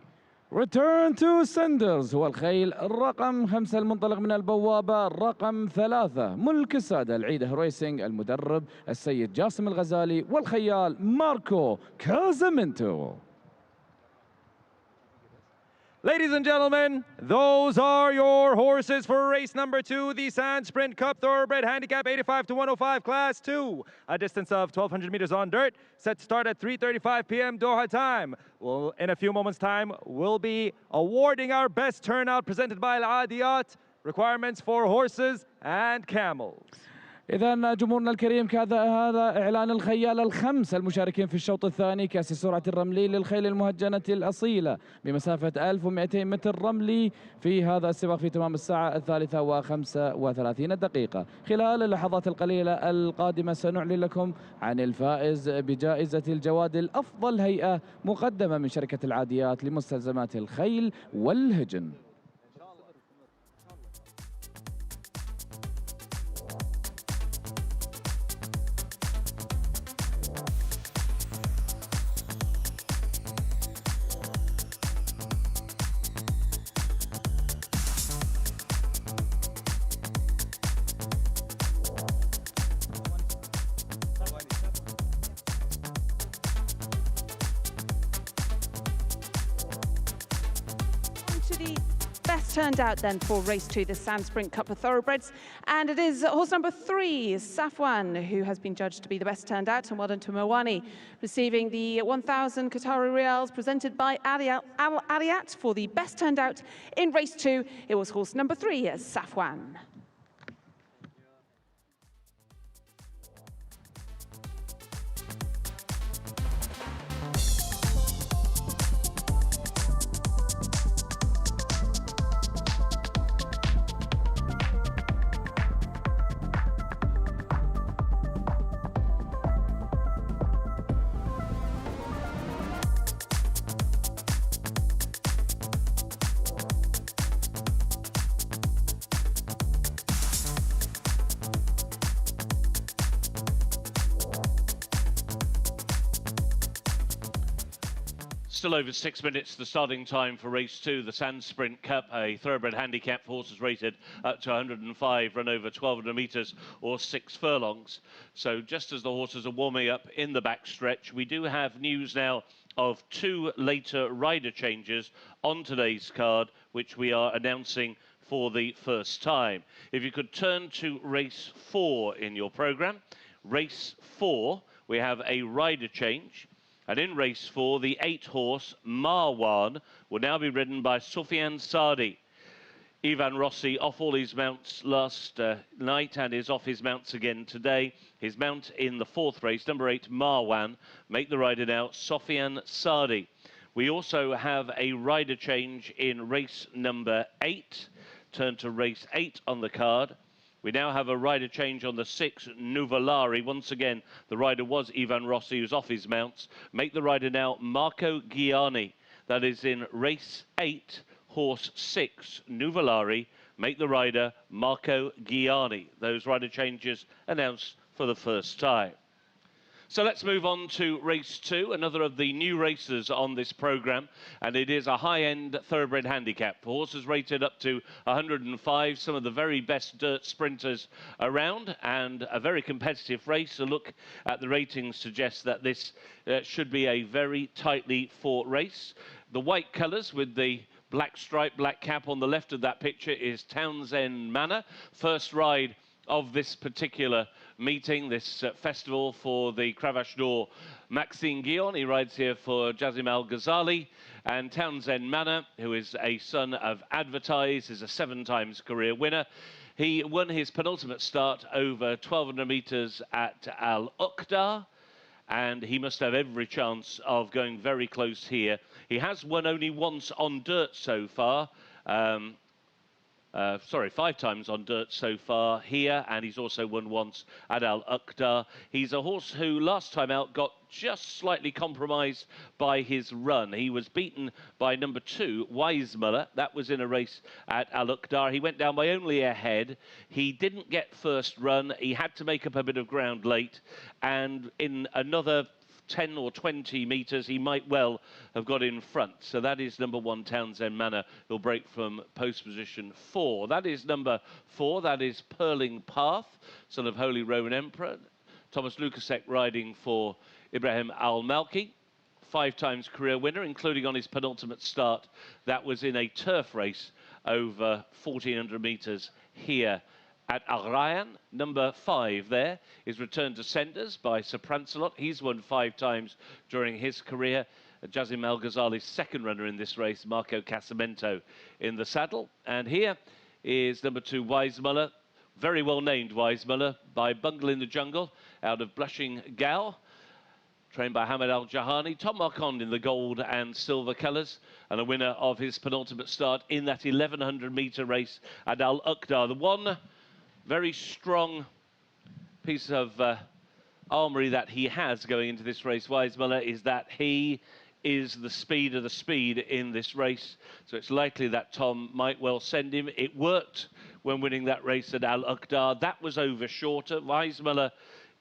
Return to Senders هو الخيل رقم 5 المنطلق من البوابة رقم 3 ملك السادة العيدة ريسينج المدرب السيد جاسم الغزالي والخيال ماركو كازامنتو. Ladies and gentlemen, those are your horses for race number 2, the Sand Sprint Cup Thoroughbred Handicap 85 to 105 Class 2. A distance of 1,200 meters on dirt, set to start at 3:35 p.m. Doha time. Well, in a few moments' time, we'll be awarding our best turnout presented by Al-Adiyat, requirements for horses and camels. إذا جمهورنا الكريم هذا إعلان الخيال الخمسة المشاركين في الشوط الثاني كأس السرعة الرملي للخيل المهجنة الأصيلة بمسافة 1200 متر رملي في هذا السباق في تمام الساعة 3:35 خلال اللحظات القليلة القادمة سنعلن لكم عن الفائز بجائزة الجواد الأفضل هيئة مقدمة من شركة العاديات لمستلزمات الخيل والهجن. Turned out then for race 2, the Sand Sprint Cup of Thoroughbreds, and it is horse number 3, Safwan, who has been judged to be the best turned out, and well done to Mawani, receiving the 1,000 Qatari Riyals presented by Al Ariyat for the best turned out in race 2. It was horse number 3, Safwan. Still over 6 minutes, the starting time for race 2, the Sand Sprint Cup, a thoroughbred handicap for horses rated up to 105, run over 1,200 metres or 6 furlongs. So just as the horses are warming up in the back stretch, we do have news now of 2 later rider changes on today's card, which we are announcing for the first time. If you could turn to race 4 in your programme. Race 4, we have a rider change. And in race 4, the 8-horse Marwan will now be ridden by Sufyan Sadi. Ivan Rossi off all his mounts last night and is off his mounts again today. His mount in the 4th race, number 8 Marwan, make the rider now Sufyan Sadi. We also have a rider change in race number 8. Turn to race 8 on the card. We now have a rider change on the 6, Nuvolari. Once again, the rider was Ivan Rossi, who's off his mounts. Make the rider now Marco Gianni. That is in race 8, horse 6, Nuvolari. Make the rider Marco Gianni. Those rider changes announced for the first time. So let's move on to race 2, another of the new races on this programme, and it is a high-end thoroughbred handicap for horses rated up to 105, some of the very best dirt sprinters around, and a very competitive race. A look at the ratings suggests that this should be a very tightly fought race. The white colours with the black stripe, black cap on the left of that picture is Townsend Manor, first ride of this particular meeting, this festival for the Cravache d'Or. Maxime Guillon, he rides here for Jazim Al Ghazali, and Townsend Manor, who is a son of Advertise, is a 7 times career winner. He won his penultimate start over 1,200 metres at Al Uqda, and he must have every chance of going very close here. He has won only once on dirt so far. 5 times on dirt so far here, and he's also won once at Al Uqda. He's a horse who last time out got just slightly compromised by his run. He was beaten by number 2, Weissmuller. That was in a race at Al Uqda. He went down by only a head. He didn't get first run. He had to make up a bit of ground late, and in another 10 or 20 metres, he might well have got in front. So that is number 1, Townsend Manor. He'll break from post position 4. That is number 4. That is Purling Path, son of Holy Roman Emperor. Thomas Lukasek riding for Ibrahim Al-Malki. 5 times career winner, including on his penultimate start. That was in a turf race over 1,400 metres here at Al-Rayyan. Number 5 there is Return to Senders by Sir Prancelot. He's won 5 times during his career. Jazim Al Ghazali's second runner in this race, Marco Casamento, in the saddle. And here is number 2, Weissmuller. very well named Weissmuller by Bungle in the Jungle out of Blushing Gal, trained by Hamad Al-Jahani. Tom Marquand in the gold and silver colours, and a winner of his penultimate start in that 1100-metre race at Al-Uqda. The one very strong piece of armoury that he has going into this race, Weissmuller, is that he is the speed of the speed in this race. So it's likely that Tom might well send him. It worked when winning that race at Al-Uqda. That was over shorter. Weissmuller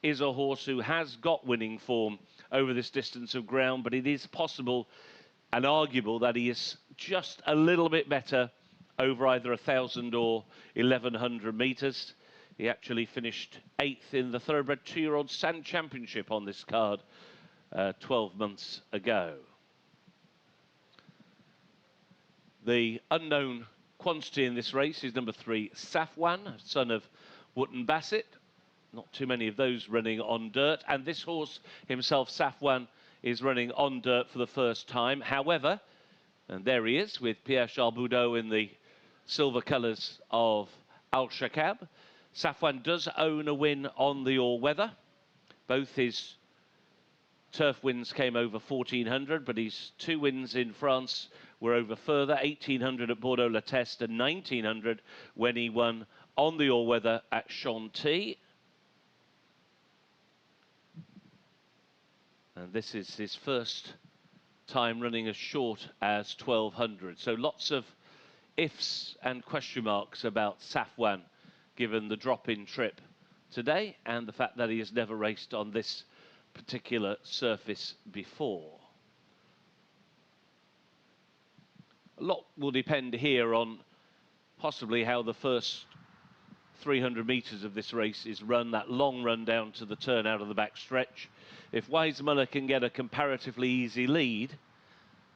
is a horse who has got winning form over this distance of ground, but it is possible and arguable that he is just a little bit better over either 1,000 or 1,100 metres. He actually finished 8th in the Thoroughbred 2-year-old Sand Championship on this card 12 months ago. The unknown quantity in this race is number 3, Safwan, son of Wootton Bassett. Not too many of those running on dirt, and this horse himself, Safwan, is running on dirt for the first time. However, and there he is with Pierre-Charles Boudot in the silver colours of Al Shakab. Safwan does own a win on the all-weather. Both his turf wins came over 1,400, but his 2 wins in France were over further, 1,800 at Bordeaux-Le Test and 1,900 when he won on the all-weather at Chantilly. And this is his first time running as short as 1,200. So lots of ifs and question marks about Safwan, given the drop-in trip today and the fact that he has never raced on this particular surface before. A lot will depend here on possibly how the first 300 metres of this race is run, that long run down to the turn out of the back stretch. If Weissmuller can get a comparatively easy lead,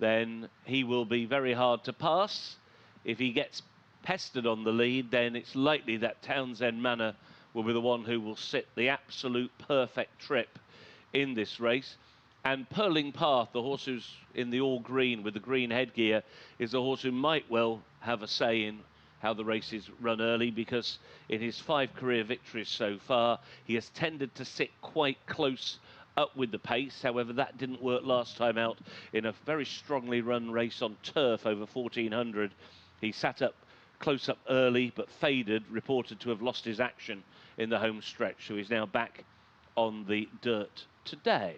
then he will be very hard to pass. If he gets pestered on the lead, then it's likely that Townsend Manor will be the one who will sit the absolute perfect trip in this race. And Purling Path, the horse who's in the all green with the green headgear, is a horse who might well have a say in how the race is run early, because in his 5 career victories so far, he has tended to sit quite close up with the pace. However, that didn't work last time out in a very strongly run race on turf over 1,400. He sat up close up early, but faded, reported to have lost his action in the home stretch. So he's now back on the dirt today.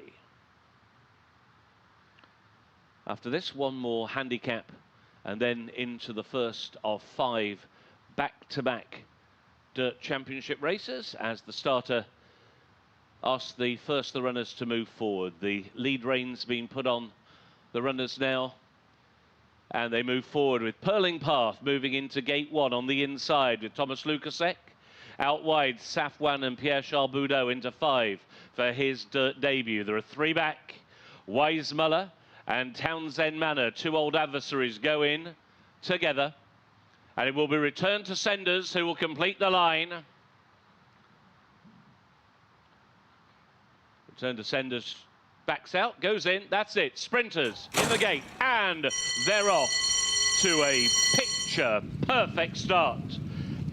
After this, one more handicap, and then into the first of 5 back-to-back dirt championship races, as the starter asks the runners to move forward. The lead reins being put on the runners now, and they move forward with Purling Path moving into gate 1 on the inside with Thomas Lukasek. Out wide, Safwan and Pierre-Charles Boudot into 5 for his dirt debut. There are 3 back. Weissmuller and Townsend Manor, 2 old adversaries, go in together, and it will be returned to Senders, who will complete the line. Return to Senders, backs out, goes in, that's it. Sprinters in the gate, and they're off to a picture-perfect start.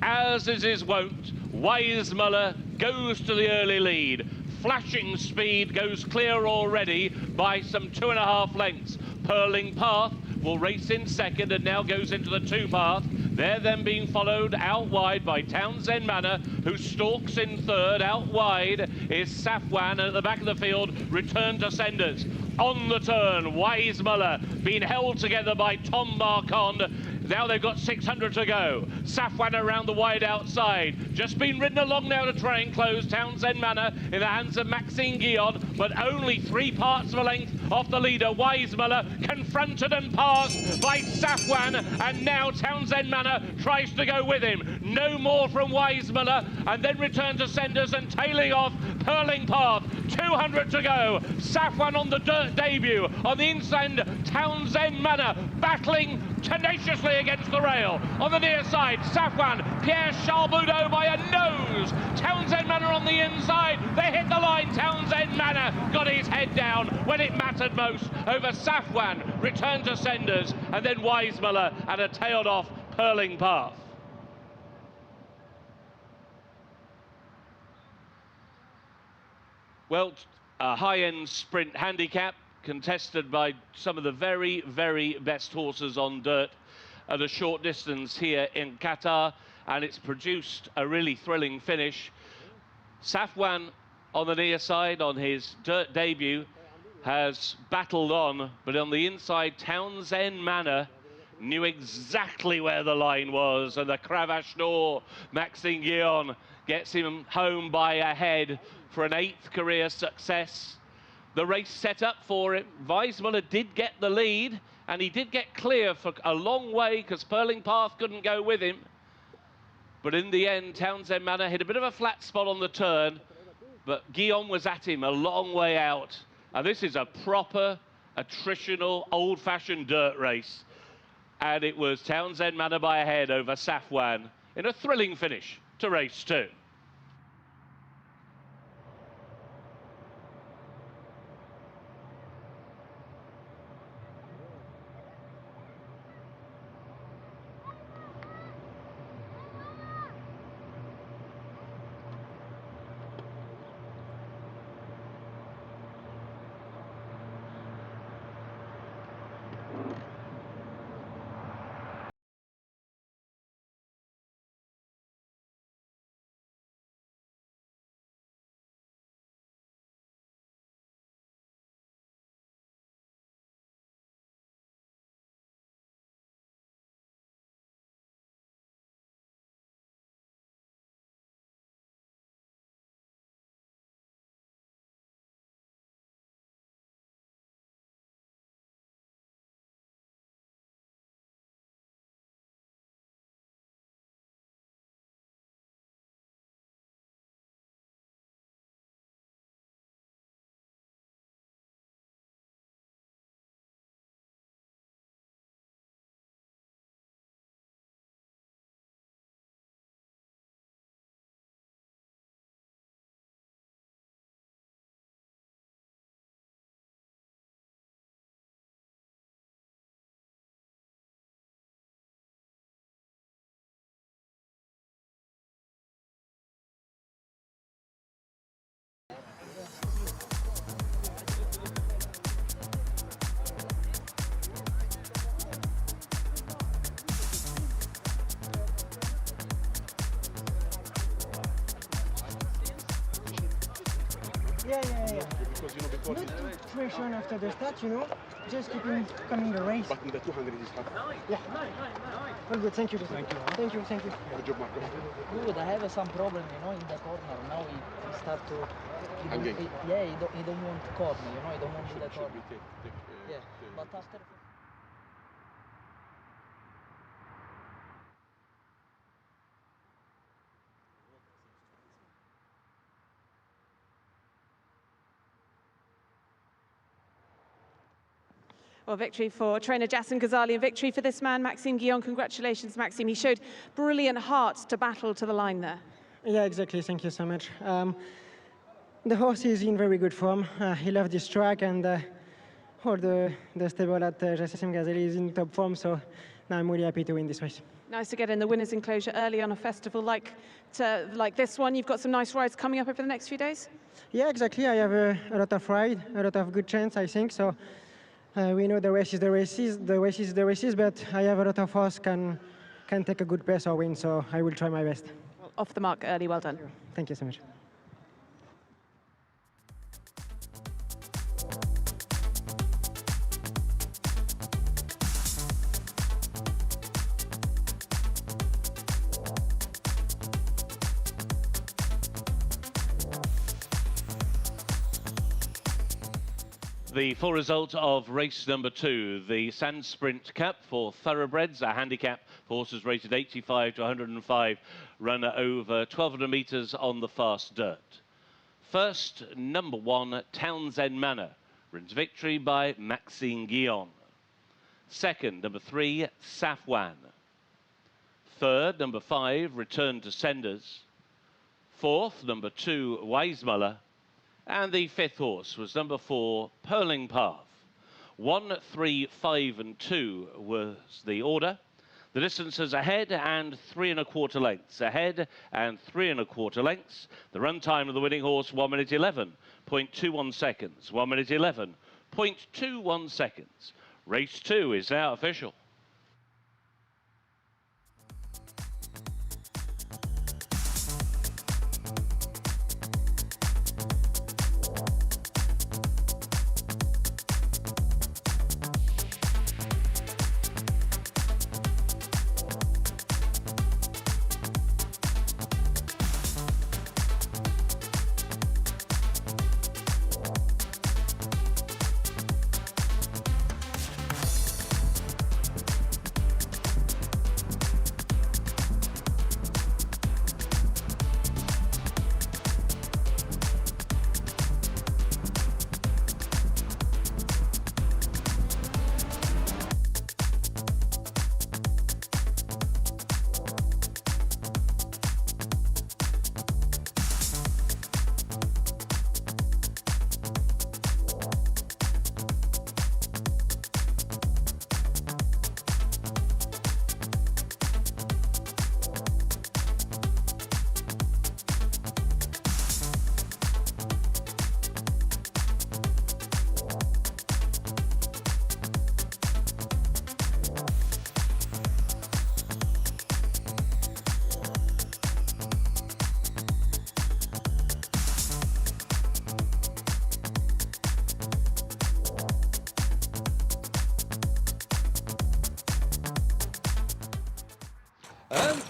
As is his wont, Weissmuller goes to the early lead. Flashing speed, goes clear already by some 2.5 lengths. Purling Path will race in second and now goes into the 2 path. They're then being followed out wide by Townsend Manor, who stalks in third. Out wide is Safwan, and at the back of the field, Return to Senders. On the turn, Weissmuller being held together by Tom Marquand. Now they've got 600 to go. Safwan around the wide outside. Just been ridden along now to try and close Townsend Manor in the hands of Maxime Guillon, but only 3 parts of a length off the leader. Weissmuller confronted and passed by Safwan, and now Townsend Manor tries to go with him. No more from Weissmuller, and then Return to Senders and tailing off Purling Path. 200 to go. Safwan on the dirt debut. On the inside, Townsend Manor battling tenaciously against the rail. On the near side, Safwan, Pierre-Charles Boudot by a nose. Townsend Manor on the inside. They hit the line. Townsend Manor got his head down when it mattered most over Safwan. Return to Senders, and then Weissmuller and a tailed off Purling Path. Well, a high-end sprint handicap contested by some of the very, very best horses on dirt at a short distance here in Qatar, and it's produced a really thrilling finish. Safwan on the near side on his dirt debut has battled on, but on the inside, Townsend Manor knew exactly where the line was, and the Cravache d'Or, Maxime Guillon, gets him home by a head for an 8th career success. The race set up for him. Weissmuller did get the lead, and he did get clear for a long way because Pearling Path couldn't go with him. But in the end, Townsend Manor hit a bit of a flat spot on the turn, but Guillon was at him a long way out. And this is a proper, attritional, old-fashioned dirt race. And it was Townsend Manor by a head over Safwan in a thrilling finish to race 2. Yeah. Not too pressure after the start, just keep him coming the race. But in the 200 he's happy. Yeah. Well, good, thank you. Thank you. Good job, Marco. Good, I have some problem, in the corner. Now he start to... He don't want corner, he don't want the corner. Yeah, but after... Well, victory for trainer Jassim Ghazali and victory for this man, Maxime Guillon. Congratulations, Maxime. He showed brilliant heart to battle to the line there. Yeah, exactly. Thank you so much. The horse is in very good form. He loved this track, and all the stable at Jassim Ghazali is in top form, so now I'm really happy to win this race. Nice to get in the winner's enclosure early on a festival like this one. You've got some nice rides coming up over the next few days? Yeah, exactly. I have a lot of ride, a lot of good chance, I think. So we know the race is the races, but I have a lot of horse can take a good pace or win, so I will try my best. Well, off the mark early, well done. Thank you so much. The full result of race number 2, the Sand Sprint Cup for Thoroughbreds, a handicap for horses rated 85 to 105, run over 1,200 metres on the fast dirt. First, number 1, Townsend Manor, wins victory by Maxime Guillon. Second, number 3, Safwan. Third, number 5, Return to Senders. Fourth, number 2, Weissmuller. And the 5th horse was number 4, Pearling Path. 1, 3, 5 and 2 was the order. The distances ahead and 3 1/4 lengths. Ahead and 3 1/4 lengths. The run time of the winning horse, 1 minute 11. 0.21 seconds. 1 minute 11.21 seconds. Race 2 is now official.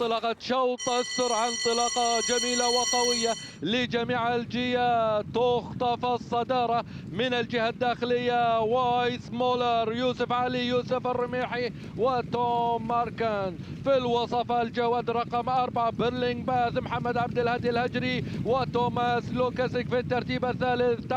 انطلقت شوط السرعة، انطلاقة جميلة وقوية لجميع الجهات. تخطف الصدارة من الجهة الداخلية وايس مولر، يوسف علي، يوسف الرميحي وتوم ماركان. في الوسط الجواد رقم 4 بيرلينغ باث، محمد عبد الهادي الهجري وتوماس لوكاسيك. في الترتيب الثالث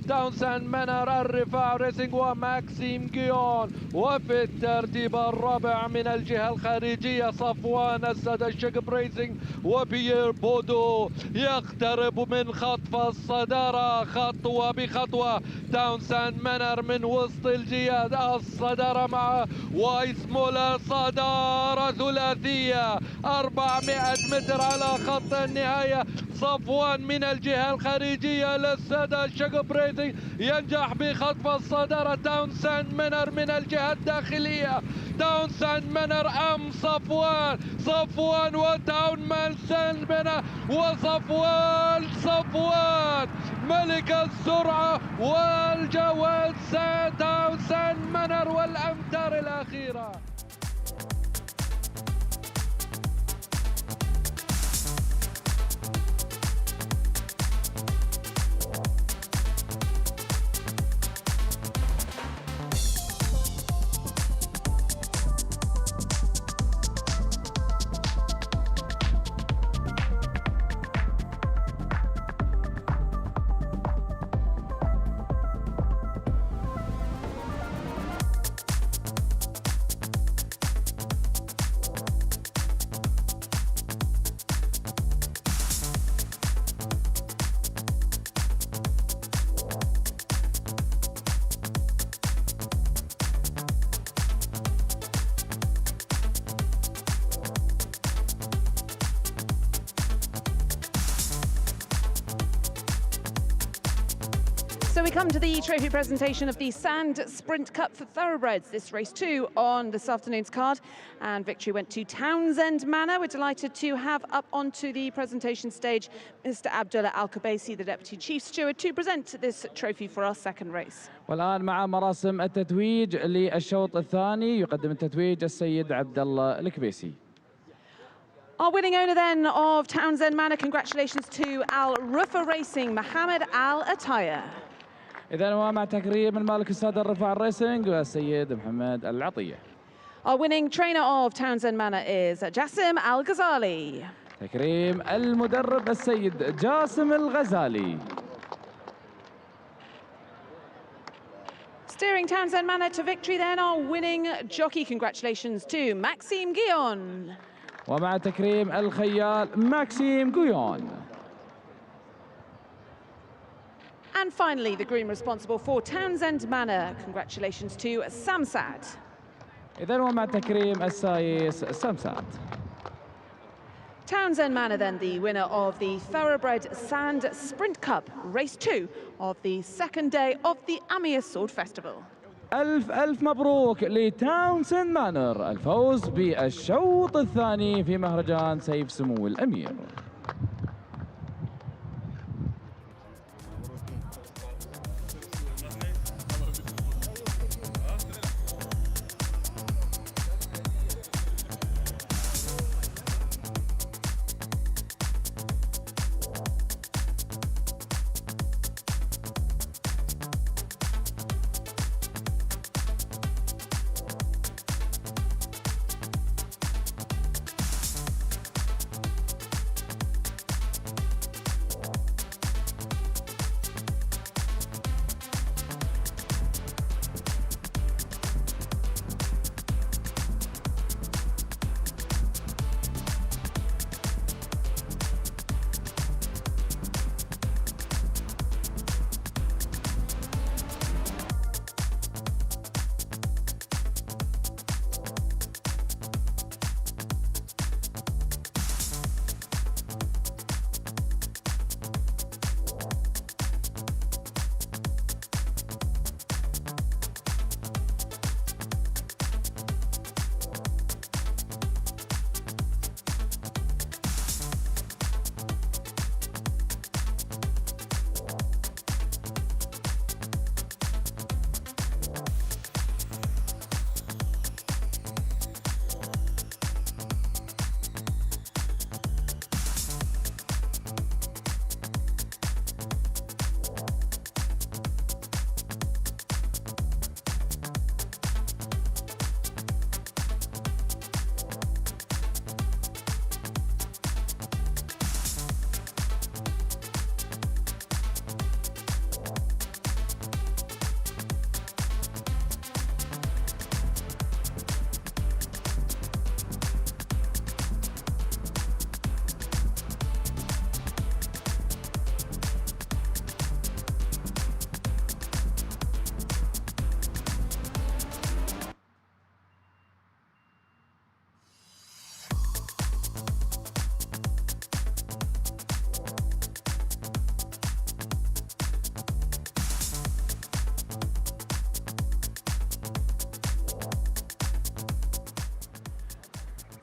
تاونساند مانر الرفاع ريسينج وماكسيم جيون. وفي الترتيب الرابع من الجهة الخارجية صفوان السادة الشقب ريسينج وبيير بودو. يقترب من خطف الصدارة خطوة بخطوة تاونساند مانر من وسط الجياد. الصدارة مع وايس مولر، صدارة ثلاثية 400 متر على خط النهاية. صفوان من الجهة الخارجية للسادة الشقب ريسينج ينجح بخطف الصدارة. تاونساند مانر من الجهة الداخلية، تاونساند مانر أم صفوان وتاونساند مانر وصفوان. صفوان ملك السرعة والجواد تاونساند مانر والأمتار الأخيرة. So we come to the trophy presentation of the Sand Sprint Cup for Thoroughbreds. This race 2 on this afternoon's card, and victory went to Townsend Manor. We're delighted to have up onto the presentation stage Mr. Abdullah Al-Kabaisi, the Deputy Chief Steward, to present this trophy for our second race. والآن مع مراسم التتويج للشوط الثاني يقدم التتويج السيد عبد الله الكبيسي. Our winning owner then of Townsend Manor, congratulations to Al Rufa Racing, Mohammed Al Attaya. إذا ومع تكريم المالك السادة الرفاع الريسنج والسيد محمد العطية. Our winning trainer of Townsend Manor is Jassim Al Ghazali. تكريم المدرب السيد جاسم الغزالي. Steering Townsend Manor to victory then, our winning jockey, congratulations to Maxime Guillon. ومع تكريم الخيال ماكسيم جويون. And finally, the groom responsible for Townsend Manor, congratulations to Samsat. إذن ومع تكريم السايس سمسات. Townsend Manor then, the winner of the Thoroughbred Sand Sprint Cup, race 2 of the second day of the Amir Sword Festival. ألف مبروك لتاونسند مانر الفوز بالشوط الثاني في مهرجان سيف سمو الأمير.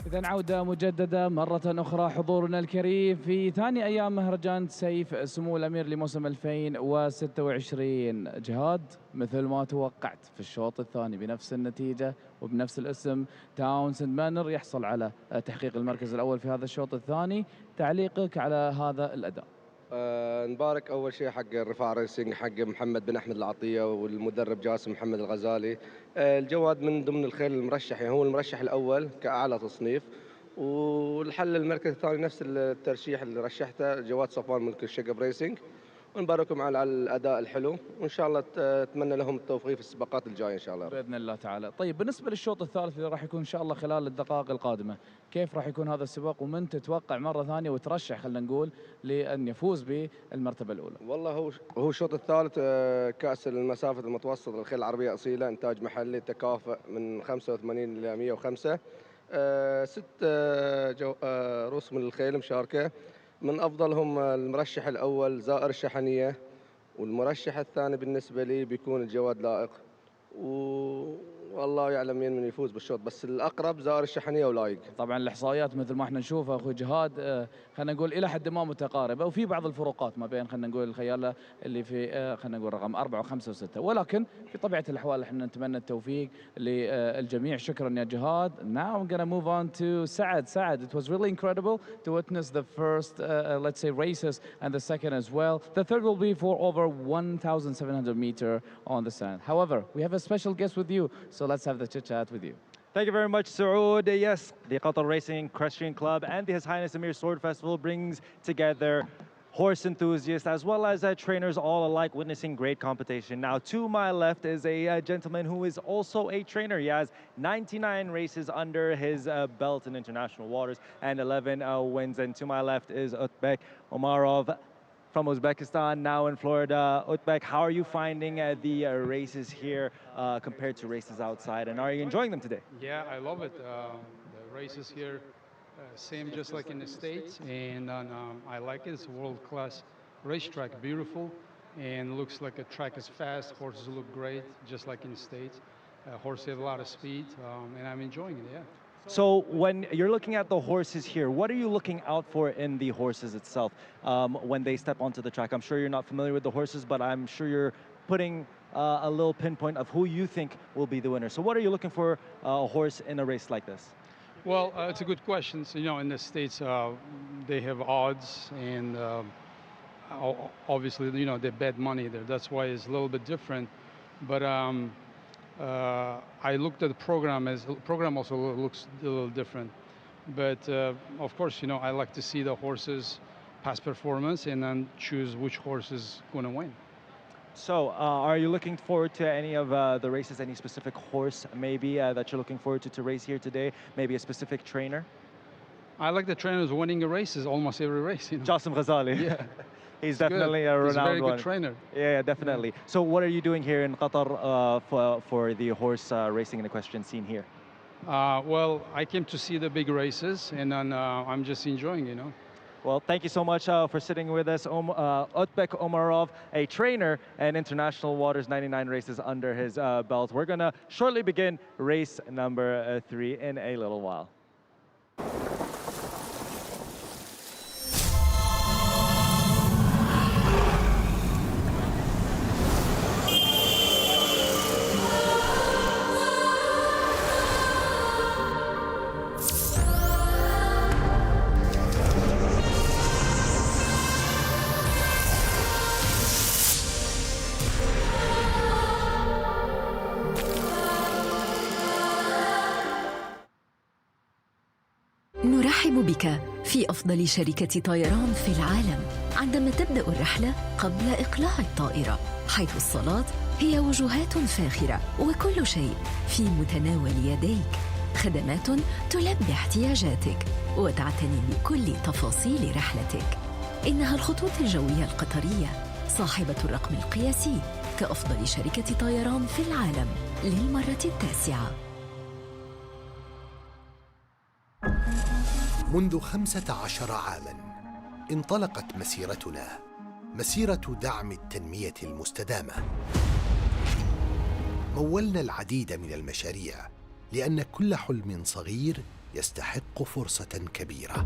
إذا عودة مجددة مرة أخرى حضورنا الكريم في ثاني أيام مهرجان سيف سمو الأمير لموسم 2026. جهاد، مثل ما توقعت في الشوط الثاني بنفس النتيجة وبنفس الاسم، تاونسند مانر يحصل على تحقيق المركز الأول في هذا الشوط الثاني. تعليقك على هذا الأداء؟ نبارك اول شيء حق الرفاع ريسنج، حق محمد بن احمد العطيه والمدرب جاسم محمد الغزالي. الجواد من ضمن الخيل المرشح، يعني هو المرشح الاول كاعلى تصنيف، والحل المركز الثاني نفس الترشيح اللي رشحته جواد صفوان ملك الشقب ريسنج. ونباركهم على الاداء الحلو، وان شاء الله اتمنى لهم التوفيق في السباقات الجايه ان شاء الله باذن الله تعالى. طيب بالنسبه للشوط الثالث اللي راح يكون ان شاء الله خلال الدقائق القادمه، كيف راح يكون هذا السباق ومن تتوقع مره ثانيه وترشح خلينا نقول لان يفوز بالمرتبه الاولى؟ والله هو الشوط الثالث كاس المسافه المتوسطه للخيل العربيه اصيله، انتاج محلي تكافؤ من 85 الى 105. 6 رؤوس من الخيل مشاركه، من افضلهم المرشح الاول زائر الشحنيه، والمرشح الثاني بالنسبه لي بيكون الجواد لائق، والله يعلم مين من يفوز بالشوط، بس الاقرب زائر الشحنيه ولايق. طبعا الاحصائيات مثل ما احنا نشوفها اخوي جهاد خلينا نقول الى حد ما متقاربه، وفي بعض الفروقات ما بين خلينا نقول الخياله اللي في خلينا نقول رقم 4 و5 و6، ولكن في طبيعه الاحوال احنا نتمنى التوفيق للجميع. شكرا يا جهاد. Now I'm gonna move on to Saad. Saad, it was really incredible to witness the first let's say races and the second as well. The third will be for over 1,700 meter on the sand. However, we have a special guest with you, so let's have the chit chat with you. Thank you very much, Saud. Yes, the Qatar Racing Equestrian Club and the His Highness Amir Sword Festival brings together horse enthusiasts as well as trainers all alike, witnessing great competition. Now, to my left is a gentleman who is also a trainer. He has 99 races under his belt in international waters and 11 wins. And to my left is Utbek Omarov from Uzbekistan, now in Florida. Utbek, how are you finding the races here compared to races outside, and are you enjoying them today? Yeah, I love it. The races here Same just like in the States, and I like it. It's a world-class racetrack, beautiful, and looks like a track is fast. Horses look great, just like in the States. Horses have a lot of speed, and I'm enjoying it, yeah. So when you're looking at the horses here, what are you looking out for in the horses itself when they step onto the track? I'm sure you're not familiar with the horses, but I'm sure you're putting a little pinpoint of who you think will be the winner. So what are you looking for a horse in a race like this? Well, it's a good question. So, you know, in the States, they have odds, and obviously, you know, they bet money there. That's why it's a little bit different. But I looked at the program. The program also looks a little different. But of course, you know, I like to see the horses' past performance and then choose which horse is going to win. So are you looking forward to any of the races, any specific horse maybe that you're looking forward to race here today? Maybe a specific trainer? I like the trainers winning the races, almost every race. You know? Jassim Ghazali. Yeah. He's definitely a renowned He's a very one. good trainer. Yeah, definitely. Yeah. So what are you doing here in Qatar for the horse racing and equestrian scene here? Well, I came to see the big races, and then I'm just enjoying, you know. Well, thank you so much for sitting with us. Utbek Omarov, a trainer and international waters 99 races under his belt. We're going to shortly begin race number 3 in a little while. نرحب بك في أفضل شركة طيران في العالم عندما تبدأ الرحلة قبل إقلاع الطائرة، حيث الصالات هي وجهات فاخرة وكل شيء في متناول يديك، خدمات تلبي احتياجاتك وتعتني بكل تفاصيل رحلتك. إنها الخطوط الجوية القطرية صاحبة الرقم القياسي كأفضل شركة طيران في العالم للمرة التاسعة. منذ 15 عاماً انطلقت مسيرتنا، مسيرة دعم التنمية المستدامة. مولنا العديد من المشاريع لأن كل حلم صغير يستحق فرصة كبيرة.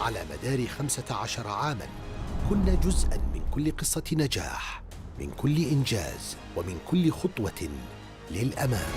على مدار 15 عاماً كنا جزءاً من كل قصة نجاح، من كل إنجاز ومن كل خطوة للأمام.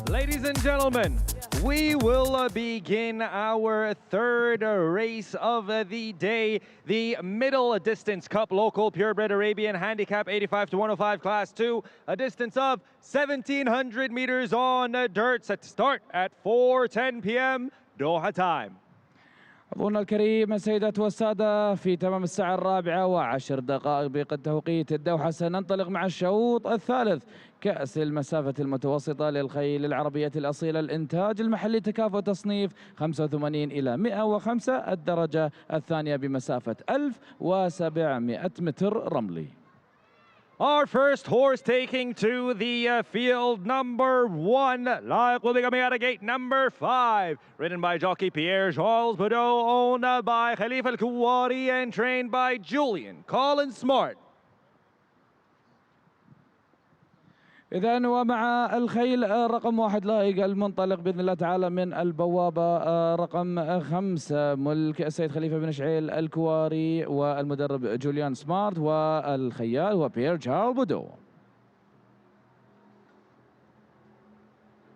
Ladies and gentlemen, we will begin our third race of the day, the Middle Distance Cup Local Purebred Arabian Handicap 85 to 105 Class 2, a distance of 1,700 meters on dirt, set to start at 4:10 p.m. Doha time. حضورنا الكريم السيدات والسادة، في تمام الساعة 4:10 بتوقيت الدوحة سننطلق مع الشوط الثالث كأس المسافة المتوسطة للخيل العربية الأصيلة، الإنتاج المحلي، تكافؤ تصنيف 85 إلى 105، الدرجة الثانية بمسافة 1700 متر رملي. Our first horse taking to the field, number 1, Laiq, will be coming out of gate number 5, ridden by jockey Pierre-Charles Boudot, owned by Khalifa Al-Kuwari and trained by Julian Colin Smart. إذا ومع الخيل رقم 1 لائق المنطلق بإذن الله تعالى من البوابة رقم 5 ملك السيد خليفة بن شعيل الكواري والمدرب جوليان سمارت والخيال هو بيير شارل بودو.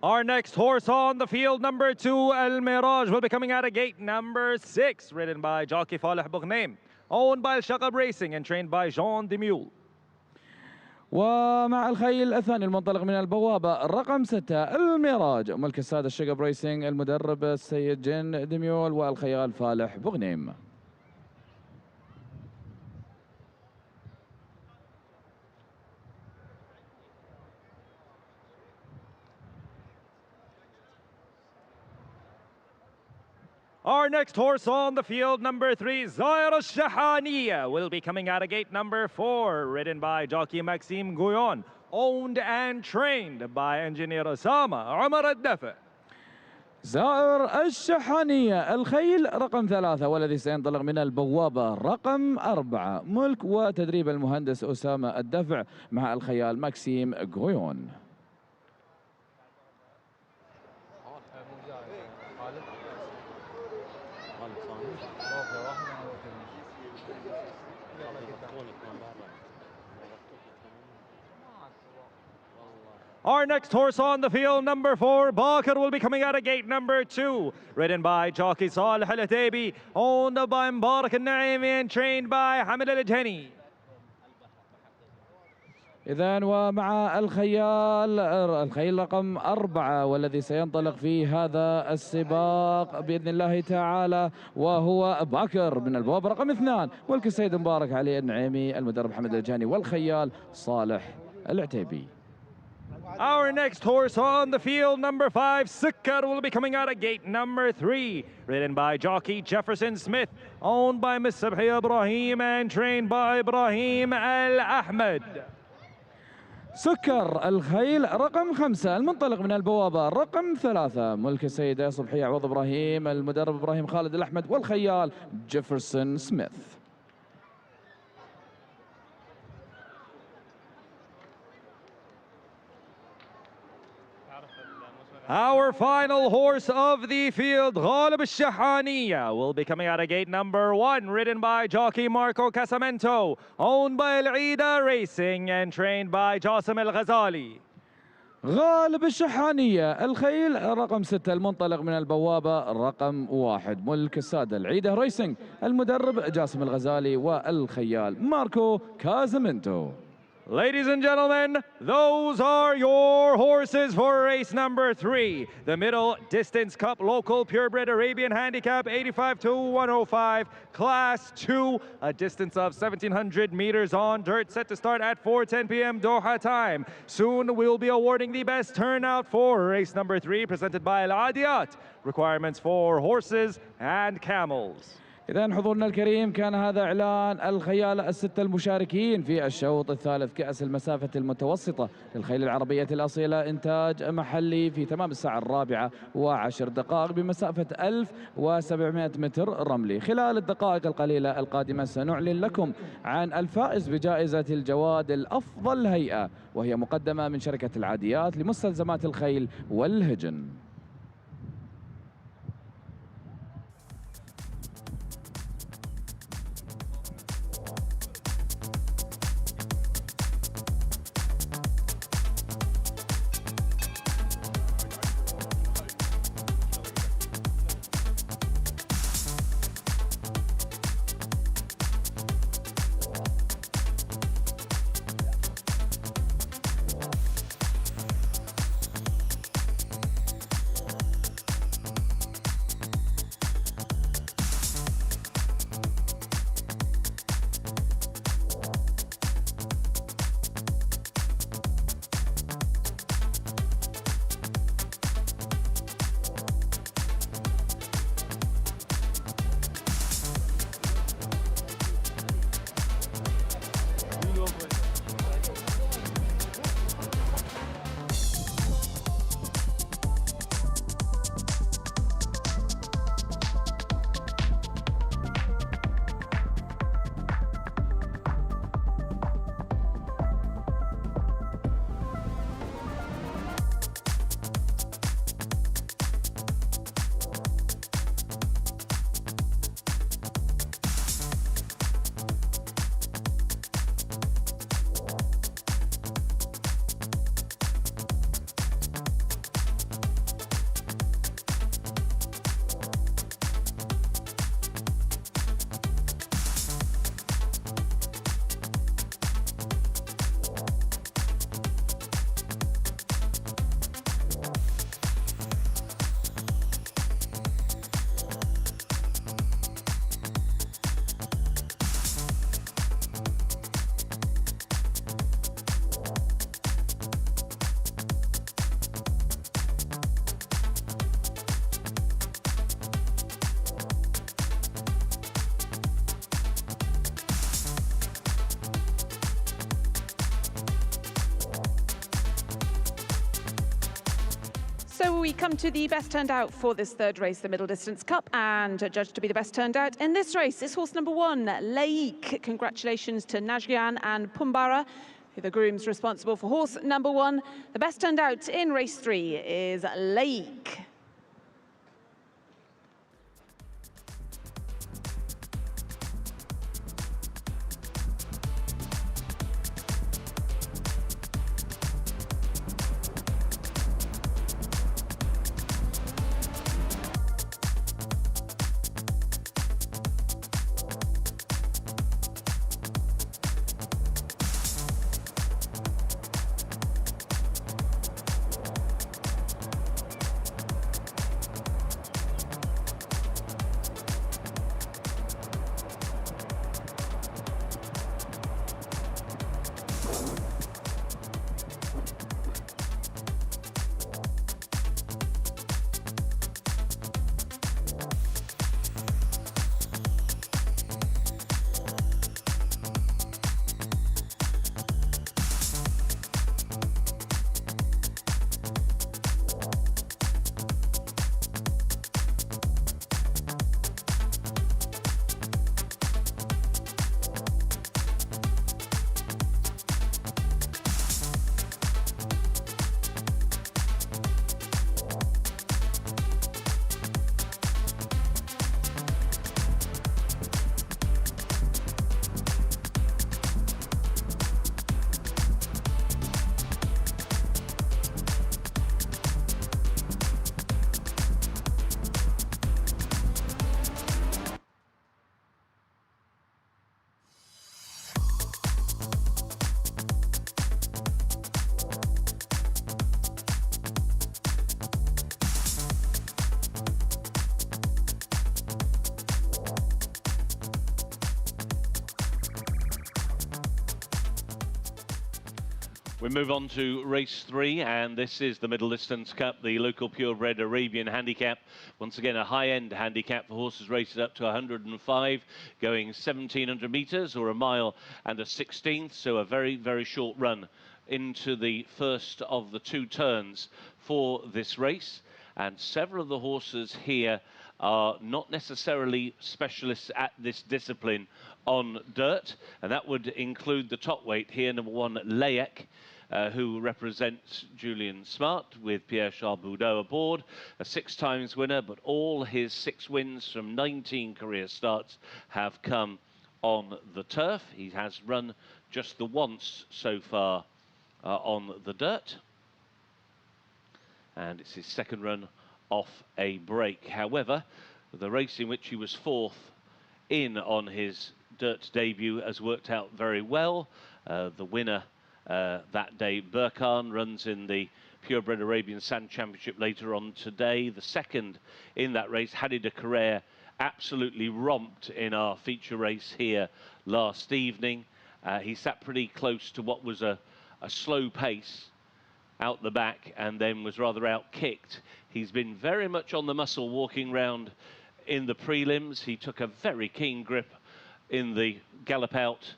Our next horse on the field, number 2, El Mirage, will be coming out of gate number 6, ridden by jockey Faleh Bougnaim, owned by Shaqab Racing and trained by Jean Demule. ومع الخيل الثاني المنطلق من البوابة رقم 6 الميراج ملك السادة الشقب ريسينج المدرب السيد جن دميول والخيال فالح بوغنيم. Our next horse on the field, number 3, Zaira Shahaniya, will be coming out of gate number 4, ridden by jockey Maxime Gouillon, owned and trained by engineer Osama Omar Al-Dafa. زائر الشحانية الخيل رقم 3 والذي سينطلق من البوابة رقم 4 ملك وتدريب المهندس أسامة الدفع مع الخيال ماكسيم غويون. Our next horse on the field, number 4, Bakr, will be coming out of gate number 2, ridden by jockey Saleh Al-Ataibi, owned by Mbarak Al-Naimi and trained by Hamid Al-Jani. إذن ومع الخيل رقم 4 والذي سينطلق في هذا السباق بإذن الله تعالى وهو باكر من البوابة رقم 2 ملك السيد مبارك علي النعيمي المدرب حمد الجاني والخيال صالح العتيبي. Our next horse on the field, number 5, Sikkar, will be coming out of gate number 3, ridden by jockey Jefferson Smith, owned by Miss Sabhi Ibrahim and trained by Ibrahim Al-Ahmed. سكر الخيل رقم 5 المنطلق من البوابة رقم 3 ملك السيدة صبحية عوض إبراهيم المدرب إبراهيم خالد الأحمد والخيال جيفرسون سميث. Our final horse of the field, Ghalib Al-Shahaniya, will be coming out of gate number 1, ridden by jockey Marco Casamento, owned by Al-Aida Racing and trained by Jassim Al-Ghazali. غالب الشحانية الخيل رقم 6 المنطلق من البوابة رقم 1 ملك السادة العيدة ريسينج المدرب جاسم الغزالي والخيال ماركو كازامنتو. Ladies and gentlemen, those are your horses for race number 3, the Middle Distance Cup Local Purebred Arabian Handicap 85 to 105, Class 2, a distance of 1,700 meters on dirt, set to start at 4:10 p.m. Doha time. Soon we'll be awarding the best turnout for race number 3, presented by Al Adiyat. Requirements for horses and camels. إذن حضورنا الكريم كان هذا إعلان الخيال الستة المشاركين في الشوط الثالث كأس المسافة المتوسطة للخيل العربية الأصيلة إنتاج محلي في تمام الساعة 4:10 بمسافة 1700 متر رملي. خلال الدقائق القليلة القادمة سنعلن لكم عن الفائز بجائزة الجواد الأفضل هيئة وهي مقدمة من شركة العاديات لمستلزمات الخيل والهجن. So we come to the best turned out for this third race, the Middle Distance Cup, and judged to be the best turned out in this race is horse number 1, Laik. Congratulations to Najrian and Pumbara, who are the grooms responsible for horse number 1. The best turned out in race 3 is Laik. We move on to race 3, and this is the Middle Distance Cup, the local Purebred Arabian handicap. Once again, a high-end handicap for horses rated up to 105, going 1,700 metres or a mile and a 16th, so a very, very short run into the first of the 2 turns for this race. And several of the horses here are not necessarily specialists at this discipline on dirt, and that would include the top weight here, number 1, Laik, who represents Julian Smart with Pierre Charles Boudot aboard, a 6 times winner, but all his 6 wins from 19 career starts have come on the turf. He has run just the once so far on the dirt, and it's his 2nd run off a break. However, the race in which he was 4th in on his dirt debut has worked out very well. The winner that day, Burkhan, runs in the Purebred Arabian Sand Championship later on today. The 2nd in that race, Hadid Carrere, absolutely romped in our feature race here last evening. He sat pretty close to what was a slow pace out the back and then was rather out-kicked. He's been very much on the muscle walking round in the prelims. He took a very keen grip in the gallop out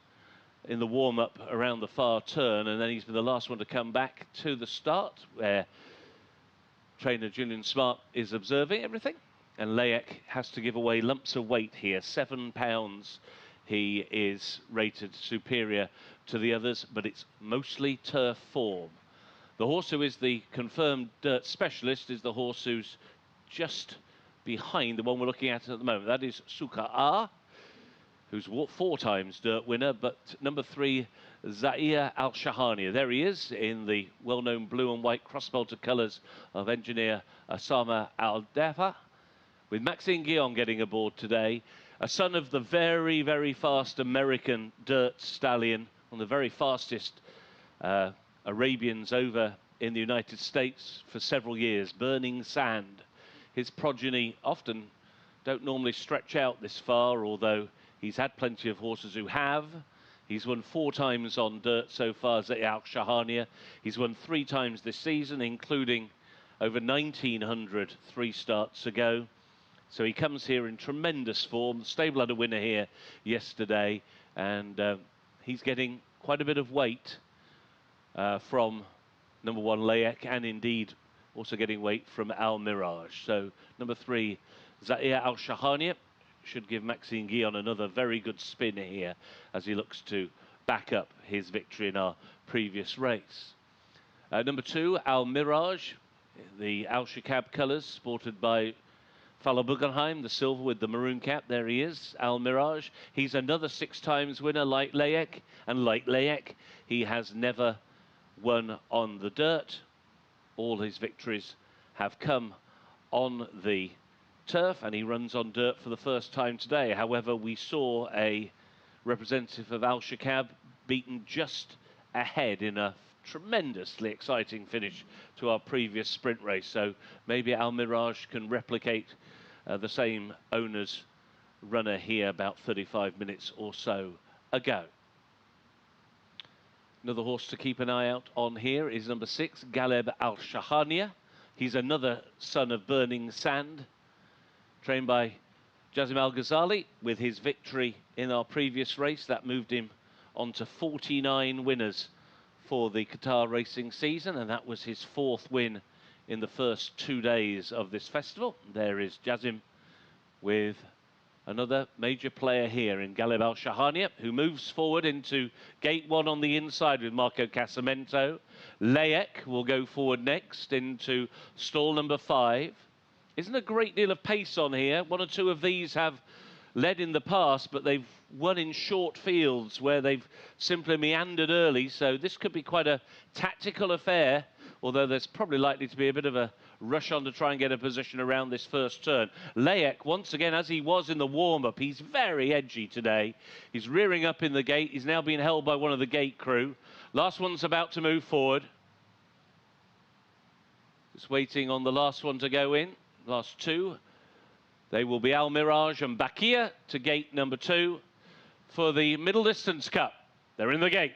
in the warm-up around the far turn, and then he's been the last one to come back to the start, where trainer Julian Smart is observing everything, and Laik has to give away lumps of weight here. 7 pounds he is rated superior to the others, but it's mostly turf form. The horse who is the confirmed dirt specialist is the horse who's just behind the one we're looking at the moment. That is Suka'a, who's 4 times dirt winner, but number 3, Zaia Al-Shahania. There he is in the well-known blue and white cross-belted colours of engineer Osama Al-Dafa, with Maxime Guillon getting aboard today, a son of the very, very fast American dirt stallion, one of the very fastest Arabians over in the United States for several years, Burning Sand. His progeny often don't normally stretch out this far, although he's had plenty of horses who have. He's won 4 times on dirt so far, Zaia Shahania. He's won 3 times this season, including over 1,900 3 starts ago. So he comes here in tremendous form. The stable had a winner here yesterday, and he's getting quite a bit of weight from number 1 Laik, and indeed also getting weight from Al Mirage. So number 3, Zahir Al Shahania, should give Maxime Guillon another very good spin here as he looks to back up his victory in our previous race. Number 2, Al Mirage, the Al Shakab colours sported by Fala Bugenheim, the silver with the maroon cap. There he is, Al Mirage. He's another 6 times winner like Layek, and like Layek, he has never won on the dirt. All his victories have come on the turf, and he runs on dirt for the first time today. However, we saw a representative of Al Shakab beaten just ahead in a tremendously exciting finish to our previous sprint race. So maybe Al Mirage can replicate the same owner's runner here about 35 minutes or so ago. Another horse to keep an eye out on here is number 6, Galeb Al Shahania. He's another son of Burning Sand, trained by Jazim Al Ghazali. With his victory in our previous race, that moved him on to 49 winners for the Qatar racing season, and that was his 4th win in the first 2 days of this festival. There is Jazim with another major player here in Galeb Al Shahania, who moves forward into gate 1 on the inside with Marco Casamento. Layek will go forward next into stall number 5. Isn't a great deal of pace on here. 1 or 2 of these have led in the past, but they've won in short fields where they've simply meandered early. So this could be quite a tactical affair, although there's probably likely to be a bit of a rush on to try and get a position around this first turn. Layek, once again, as he was in the warm-up, he's very edgy today. He's rearing up in the gate. He's now being held by one of the gate crew. Last one's about to move forward. Just waiting on the last one to go in. Last 2. They will be Al Mirage and Bakir to gate number 2 for the Middle Distance Cup. They're in the gate.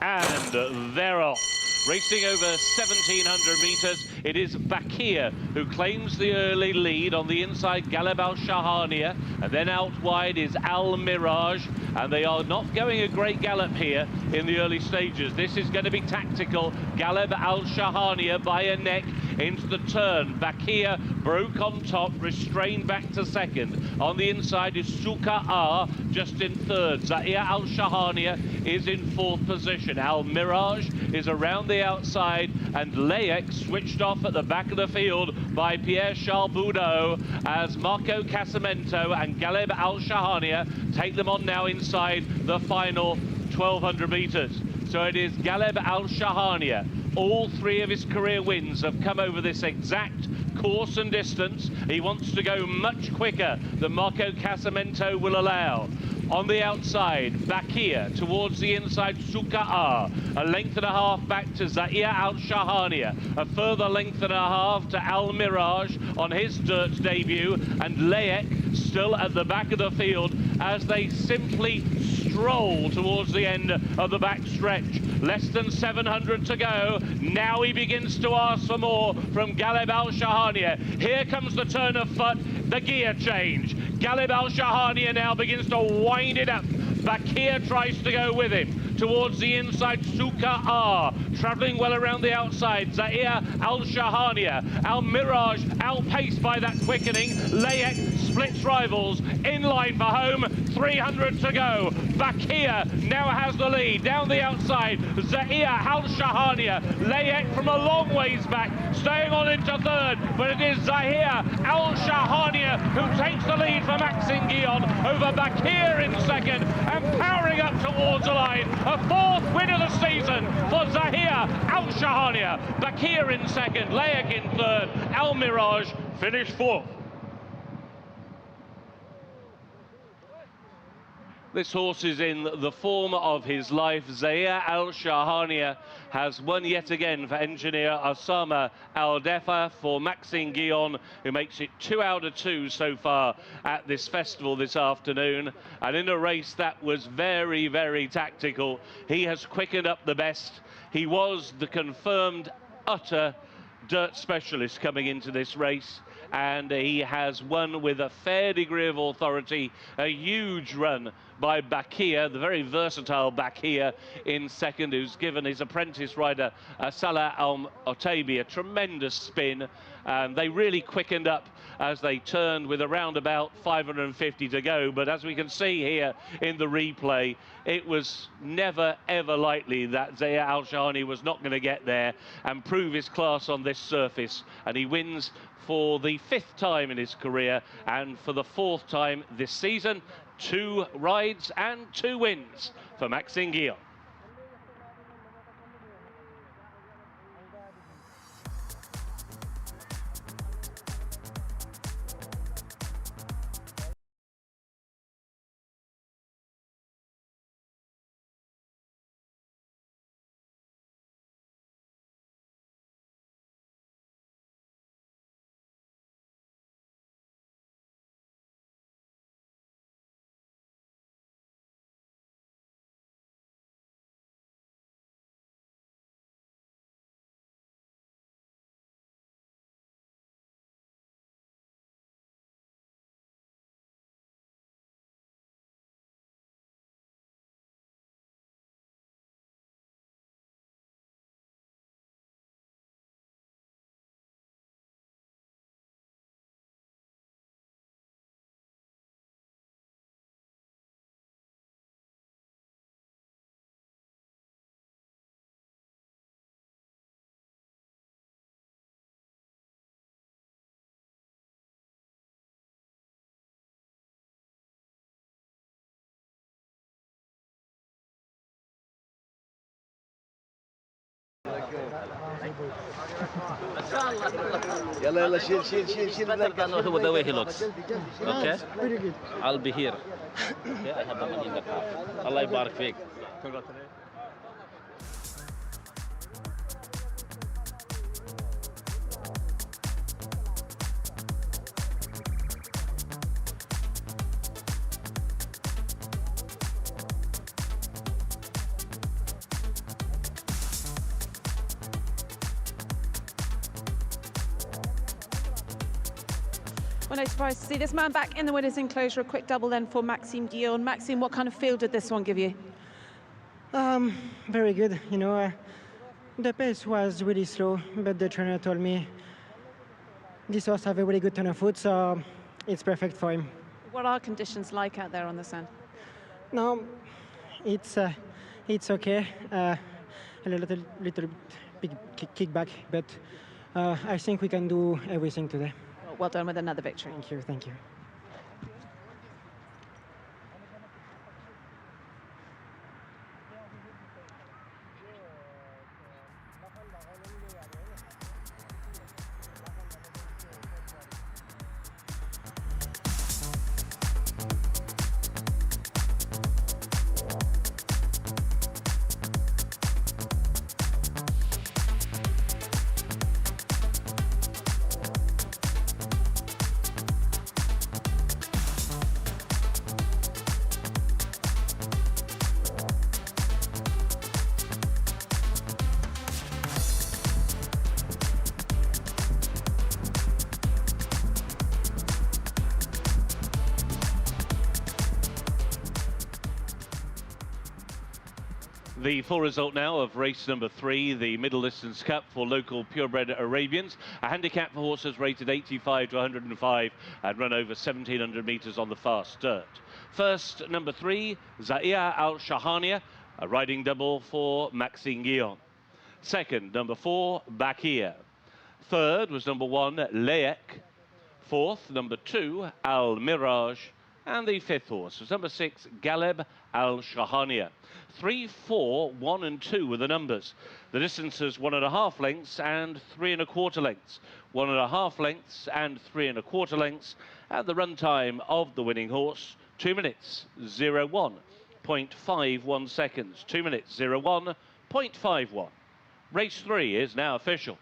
And they're off. Racing over 1,700 metres, it is Bakir who claims the early lead on the inside, Galeb Al Shahania, and then out wide is Al Mirage, and they are not going a great gallop here in the early stages. This is going to be tactical. Galeb Al Shahania by a neck into the turn. Bakir broke on top, restrained back to 2nd. On the inside is Suka R, just in 3rd. Zahir Al Shahania is in 4th position. Al Mirage is around the outside, and Layek switched off at the back of the field by Pierre-Charles Boudot as Marco Casamento and Galeb Al Shahania take them on now inside the final 1,200 metres. So it is Galeb Al Shahania. All 3 of his career wins have come over this exact course and distance. He wants to go much quicker than Marco Casamento will allow. On the outside, Bakir towards the inside, Suka'a. A length and a half back to Zahir Al Shahania. A further length and a half to Al Mirage on his dirt debut. And Layek still at the back of the field as they simply stroll towards the end of the back stretch. Less than 700 to go. Now he begins to ask for more from Galeb Al Shahania. Here comes the turn of foot, the gear change. Galeb Al Shahania now begins to wind it up. Bakir tries to go with him. Towards the inside, Suka R, travelling well around the outside. Zahir Al Shahania. Al Mirage outpaced by that quickening. Layek splits rivals. In line for home, 300 to go. Bakir now has the lead. Down the outside, Zahir Al Shahania. Layek from a long ways back, staying on into 3rd, but it is Zahir Al Shahania who takes the lead for Maxime Guillon over Bakir in 2nd and powering up towards the line. A 4th win of the season for Zahir Al Shahania. Bakir in 2nd, Layek in 3rd, Al Mirage finished 4th. This horse is in the form of his life. Zahir Al Shahania has won yet again for engineer Osama Al Defa for Maxime Guillon, who makes it 2 out of 2 so far at this festival this afternoon. And in a race that was very, very tactical, he has quickened up the best. He was the confirmed utter dirt specialist coming into this race, and he has won with a fair degree of authority. A huge run by Bakir, the very versatile Bakir, in second, who's given his apprentice rider Salah Al-Otaibi a tremendous spin. They really quickened up as they turned with around about 550 to go. But as we can see here in the replay, it was never, ever likely that Zaya Al-Shahani was not going to get there and prove his class on this surface. And he wins for the 5th time in his career and for the 4th time this season. 2 rides and 2 wins for Maxime Guillon. يلا يلا شيل شيل شيل شيل هو the way he looks. Okay? I'll be here. Okay, I have the money in the car. Allah يبارك فيك. Well, no surprise to see this man back in the winner's enclosure. A quick double then for Maxime Guillon. Maxime, what kind of feel did this one give you? Very good. You know, the pace was really slow, but the trainer told me this horse have a really good turn of foot, so it's perfect for him. What are conditions like out there on the sand? No, it's okay. A little bit kickback, but I think we can do everything today. Well done with another victory. Thank you, thank you. The full result now of race number 3, the Middle Distance Cup for local Purebred Arabians. A handicap for horses rated 85 to 105 and run over 1,700 metres on the fast dirt. First, number 3, Zaya Al-Shahania, a riding double for Maxime Guillon. Second, number 4, Bakir. Third was number 1, Laek. Fourth, number 2, Al Miraj. And the 5th horse was number 6, Galeb Al-Shahania. 3, 4, 1 and 2 were the numbers. The distances 1.5 lengths and 3 1/4 lengths. 1.5 lengths and 3 1/4 lengths. And the run time of the winning horse, 2 minutes 01.51 seconds. 2 minutes 01.51. Race 3 is now official.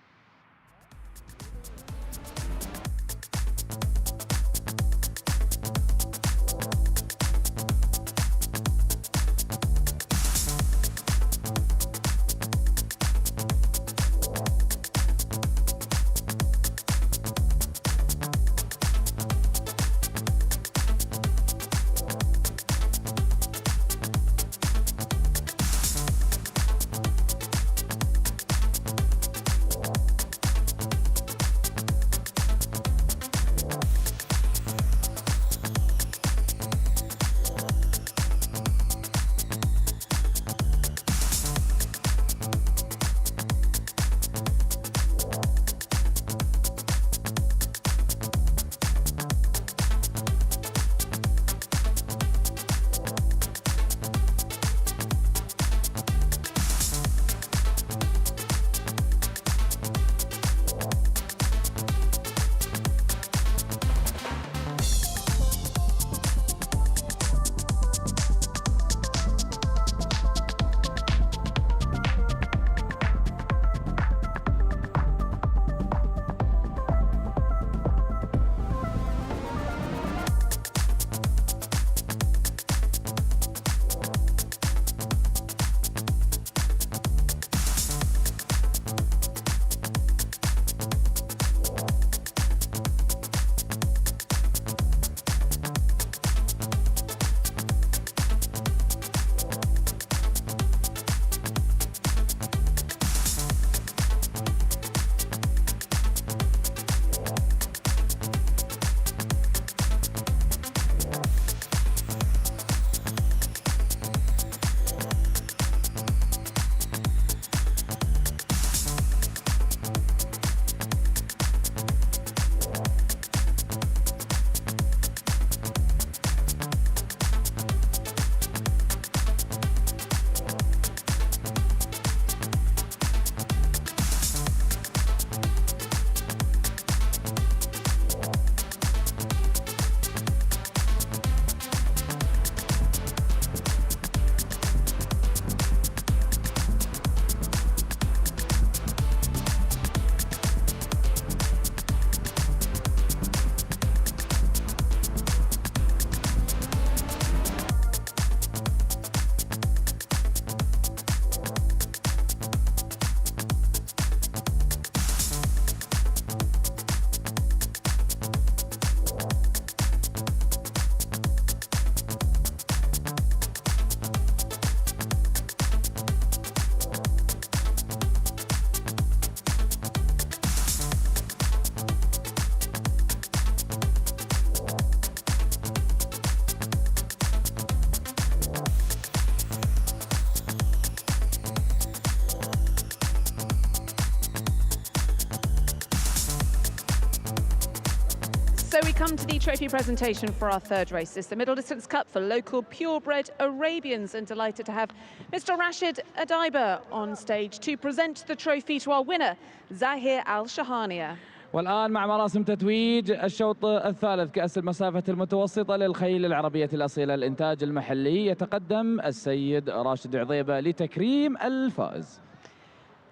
come to the trophy presentation for our third race. It's the Middle Distance Cup for local purebred Arabians, and delighted to have Mr. Rashid Adaiba on stage to present the trophy to our winner, Zahir Al-Shahania. والآن مع مراسم تتويج الشوط الثالث كأس المسافة المتوسطة للخيل العربية الأصيلة الإنتاج المحلي، يتقدم السيد راشد عضيبة لتكريم الفائز.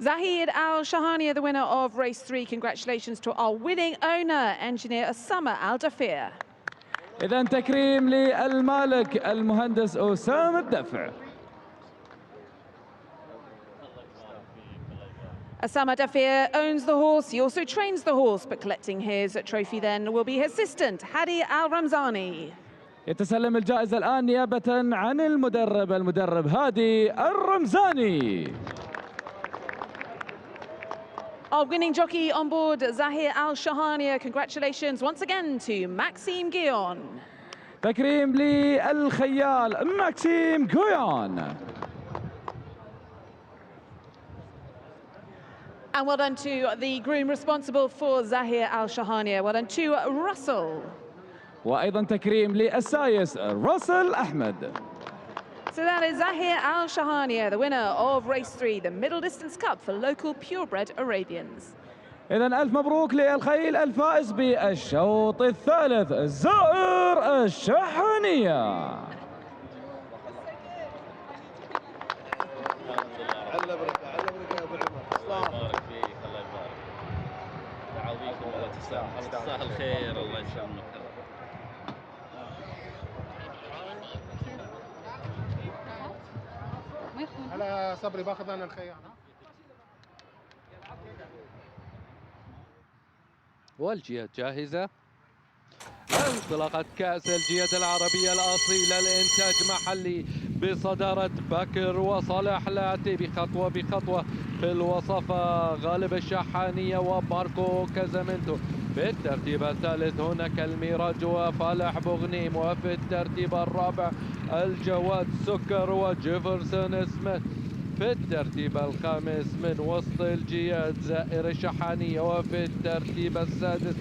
Zahir Al-Shahania, the winner of race 3. Congratulations to our winning owner, engineer Osama Al-Dafir. إذن تكريم للمالك المهندس أسامة الدفع. Osama Dafir owns the horse, he also trains the horse, but collecting his trophy then will be his assistant, Hadi Al-Ramzani. يتسلم الجائزة الآن نيابة عن المدرب هادي الرمزاني. Our winning jockey on board, Zahir Al-Shahania. Congratulations once again to Maxime Guyon. تكريم للخيال ماكسيم غويان. And well done to the groom responsible for Zahir Al-Shahania. Well done to Russell. وأيضا تكريم للسايس راسل أحمد. So that is Zahir Al-Shahania, the winner of race 3, the Middle Distance Cup for local purebred Arabians. إذن ألف مبروك للخيل الفائز بالشوط الثالث زائر الشحانية. الله يبارك فيك، الله يبارك. يعاويكم ولا تستاهل خير، الله يسلمك. هلا صبري باخذ انا الخيار. والجياد جاهزة. انطلقت كأس الجياد العربية الأصيلة لإنتاج محلي بصدارة بكر وصالح العتيبي خطوة بخطوة في الوصفة، غالب الشحانية وماركو كازامنتو. في الترتيب الثالث هناك الميراج وفالح بوغنيم، وفي الترتيب الرابع الجواد سكر وجيفرسون سميث. في الترتيب الخامس من وسط الجياد زائر الشحانية، وفي الترتيب السادس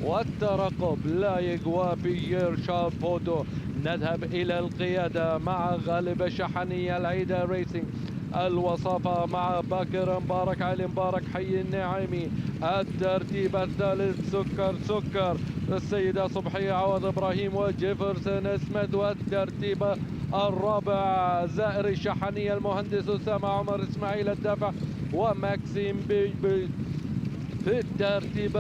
والترقب لايق وبيير شالبودو. نذهب إلى القيادة مع غالب الشحانية العيدة ريسينج، الوصفة مع باكر مبارك علي مبارك حي النعيمي. الترتيب الثالث سكر السيدة صبحية عوض إبراهيم وجيفرسون سميث. والترتيب الرابع زائر الشحانية المهندس أسامة عمر إسماعيل الدافع وماكسيم بي. في الترتيب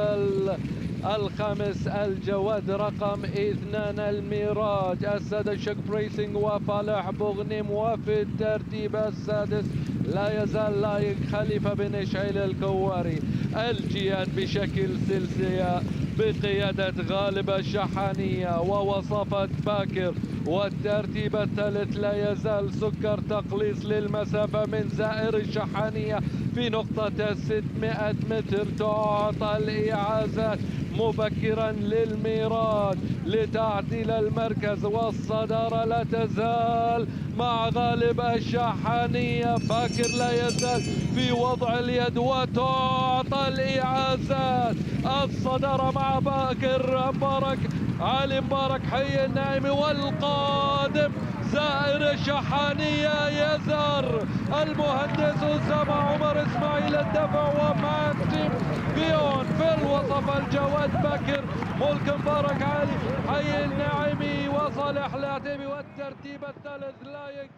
الخامس الجواد رقم 2 الميراج، السادة شك بريسينج وفالح بوغنيم. وفي الترتيب السادس لا يزال لايق خليفة بن إشعيل الكواري. الجياد بشكل سلسلة بقيادة غالب الشحانية ووصفة باكر. والترتيب الثالث لا يزال سكر تقليص للمسافة من زائر الشحانية في نقطة 600 متر. تعطى الإعازات مبكرا للميراج لتعديل المركز، والصدارة لا تزال مع غالب الشحانية. باكر لا يزال في وضع اليد وتعطى الإعازات. الصدارة مع باكر مبارك علي مبارك حي الناعمي، والقادم زائر الشحانية يزار المهندس أسامة عمر إسماعيل الدفع وماكسيم بيون. في الوصف الجواد بكر ملك مبارك علي حي الناعمي وصالح العتيبي. والترتيب الثالث لايق.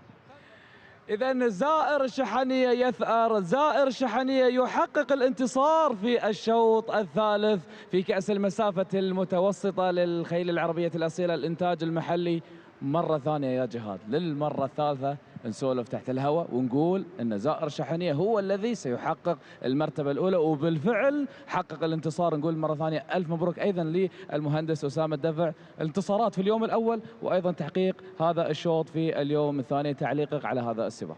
إذن زائر الشحانية يثأر، زائر الشحانية يحقق الانتصار في الشوط الثالث في كأس المسافة المتوسطة للخيل العربية الأصيلة الإنتاج المحلي. مرة ثانية يا جهاد، للمرة الثالثة نسولف تحت الهواء ونقول أن زائر الشحانية هو الذي سيحقق المرتبة الأولى، وبالفعل حقق الانتصار. نقول مرة ثانية ألف مبروك أيضا للمهندس أسامة الدفع، الانتصارات في اليوم الأول وأيضا تحقيق هذا الشوط في اليوم الثاني. تعليقك على هذا السباق؟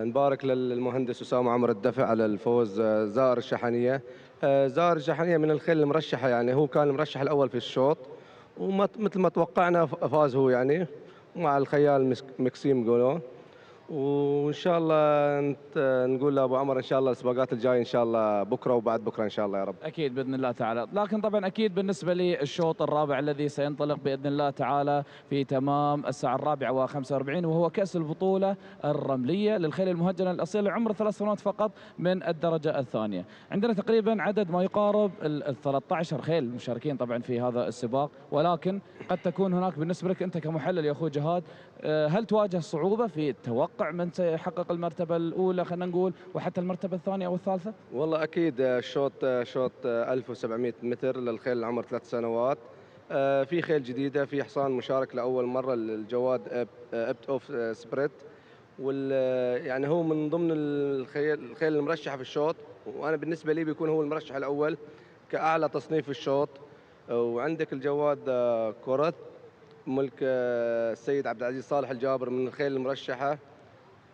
نبارك للمهندس أسامة عمر الدفع على الفوز. زائر الشحانية، زائر الشحانية من الخيل المرشحة، يعني هو كان المرشح الأول في الشوط ومثل ما توقعنا فاز هو يعني مع الخيال مكسيم جولون. وان شاء الله نقول لابو عمر ان شاء الله السباقات الجايه ان شاء الله بكره وبعد بكره ان شاء الله يا رب. اكيد باذن الله تعالى، لكن طبعا اكيد بالنسبه للشوط الرابع الذي سينطلق باذن الله تعالى في تمام الساعه 4:45 وهو كاس البطوله الرمليه للخيل المهجنه الاصيله عمر 3 سنوات فقط من الدرجه الثانيه. عندنا تقريبا عدد ما يقارب ال 13 خيل مشاركين طبعا في هذا السباق، ولكن قد تكون هناك بالنسبه لك انت كمحلل يا اخوي جهاد، هل تواجه صعوبه في التوقع من سيحقق المرتبه الاولى خلينا نقول وحتى المرتبه الثانيه او الثالثه؟ والله اكيد شوط 1700 متر للخيل العمر 3 سنوات. في خيل جديده، في حصان مشارك لاول مره الجواد ابت اوف سبريت، يعني هو من ضمن الخيل المرشحه في الشوط، وانا بالنسبه لي بيكون هو المرشح الاول كاعلى تصنيف في الشوط. وعندك الجواد كورت ملك السيد عبد العزيز صالح الجابر من الخيل المرشحه،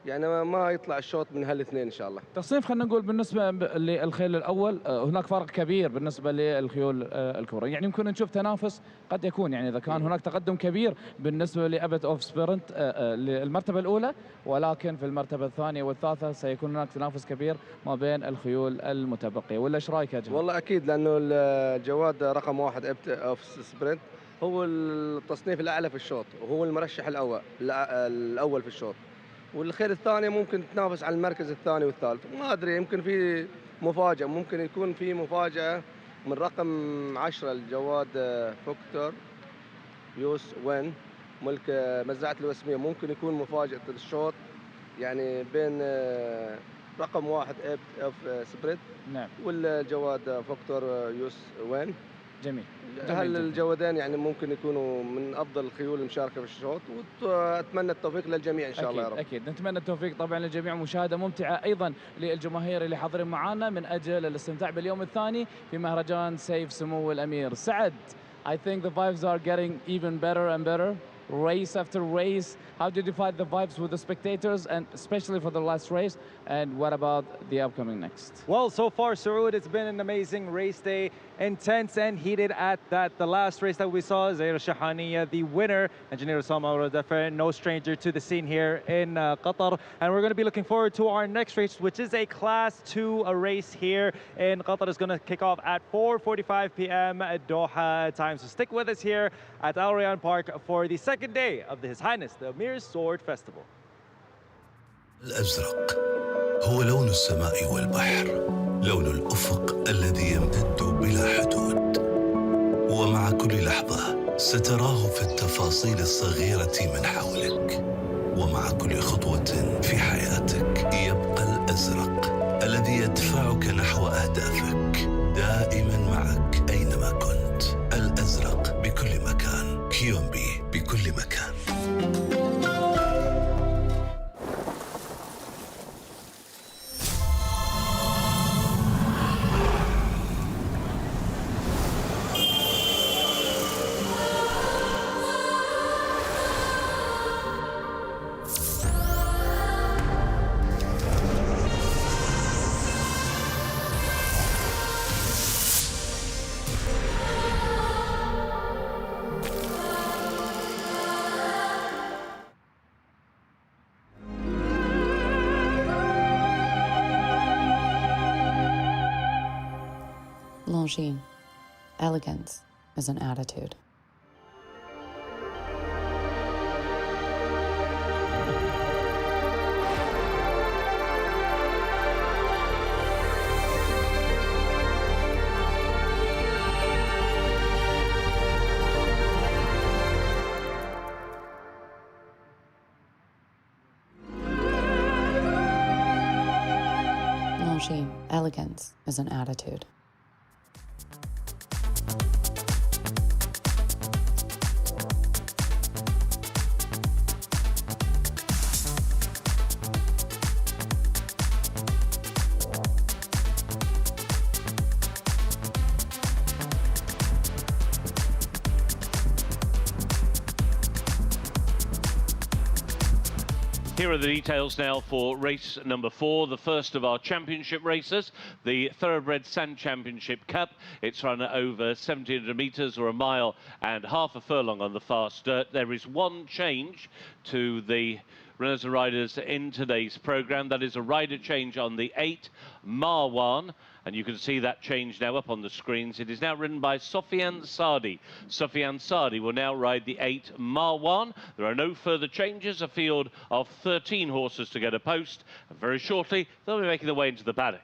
يعني ما يطلع الشوط من هالاثنين ان شاء الله. تصنيف خلينا نقول بالنسبه للخيل الاول هناك فرق كبير بالنسبه للخيول الكبرى، يعني يمكن نشوف تنافس قد يكون، يعني اذا كان هناك تقدم كبير بالنسبه لابت اوف سبيرنت للمرتبه الاولى، ولكن في المرتبه الثانيه والثالثه سيكون هناك تنافس كبير ما بين الخيول المتبقيه، ولا ايش رايك يا جماعه؟ والله اكيد، لانه الجواد رقم 1 ابت اوف سبيرنت هو التصنيف الاعلى في الشوط وهو المرشح الاول في الشوط، والخيل الثاني ممكن تنافس على المركز الثاني والثالث، ما ادري يمكن في مفاجاه، ممكن يكون في مفاجاه من رقم 10 الجواد فوكتور يوس وين ملك مزرعه الوسميه، ممكن يكون مفاجاه الشوط يعني بين رقم 1 اف سبريت نعم والجواد فوكتور يوس وين. جميل. هل الجوادين يعني ممكن يكونوا من افضل الخيول المشاركه في الشوط، واتمنى التوفيق للجميع ان شاء الله يا رب. اكيد نتمنى التوفيق طبعا للجميع، مشاهده ممتعه ايضا للجماهير اللي حاضرين معنا من اجل الاستمتاع باليوم الثاني في مهرجان سيف سمو الامير. سعد, I think the vibes are getting even better and better. Race after race, how did you find the vibes with the spectators and especially for the last race, and what about the upcoming next? Well, so far, Saroud, it's been an amazing race day, intense and heated at that. The last race that we saw, Zair Shahaniya, the winner, Engineer Osama Rodafer, no stranger to the scene here in Qatar, and we're going to be looking forward to our next race, which is a Class 2 race here in Qatar. It's going to kick off at 4:45 p.m. at Doha time, so stick with us here at Al Rayyan Park for the second day of His Highness the Amir Sword Festival. الأزرق هو لون السماء والبحر، لون الأفق الذي يمتد بلا حدود، ومع كل لحظة ستراه في التفاصيل الصغيرة من حولك، ومع كل خطوة في حياتك يبقى الأزرق الذي يدفعك نحو أهدافك، دائما معك أينما كنت. الأزرق بكل مكان، كيومبي بكل مكان. Longines, elegance is an attitude. Longines, elegance is an attitude. Here are the details now for race number 4, the first of our championship races, the Thoroughbred Sand Championship Cup. It's run over 1,700 metres or a mile and half a furlong on the fast dirt. There is one change to the runners and riders in today's programme. That is a rider change on the 8 Marwan. And you can see that change now up on the screens. It is now ridden by Sofian Sadi. Sofian Sadi will now ride the 8 Marwan. There are no further changes. A field of 13 horses to get a post. And very shortly, they'll be making their way into the paddock.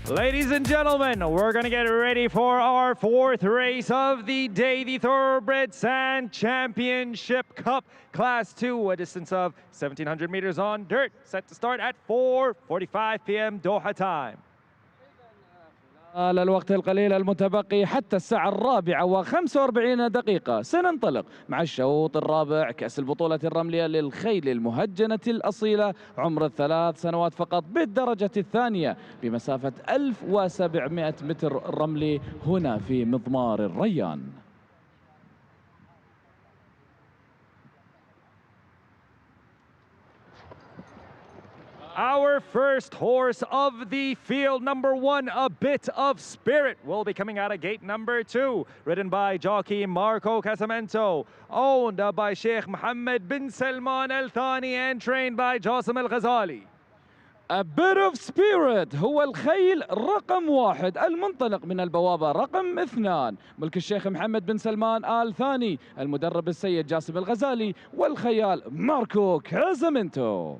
Ladies and gentlemen, we're going to get ready for our 4th race of the day, the Thoroughbred Sand Championship Cup Class 2, a distance of 1,700 meters on dirt, set to start at 4:45 p.m. Doha time. على الوقت القليل المتبقي حتى الساعة 4:45 دقيقة سننطلق مع الشوط الرابع كأس البطولة الرملية للخيل المهجنة الأصيلة عمر 3 سنوات فقط بالدرجة الثانية بمسافة 1700 متر رملي هنا في مضمار الريان. Our first horse of the field, number 1, A Bit of Spirit, will be coming out of gate number 2, ridden by jockey Marco Casamento, owned by Sheikh Mohammed bin Salman Al Thani and trained by Jassim Al Ghazali. A Bit of Spirit هو الخيل رقم 1 المنطلق من البوابة رقم 2 ملك الشيخ محمد بن سلمان آل ثاني، المدرب السيد جاسم الغزالي والخيال ماركو كازامينتو.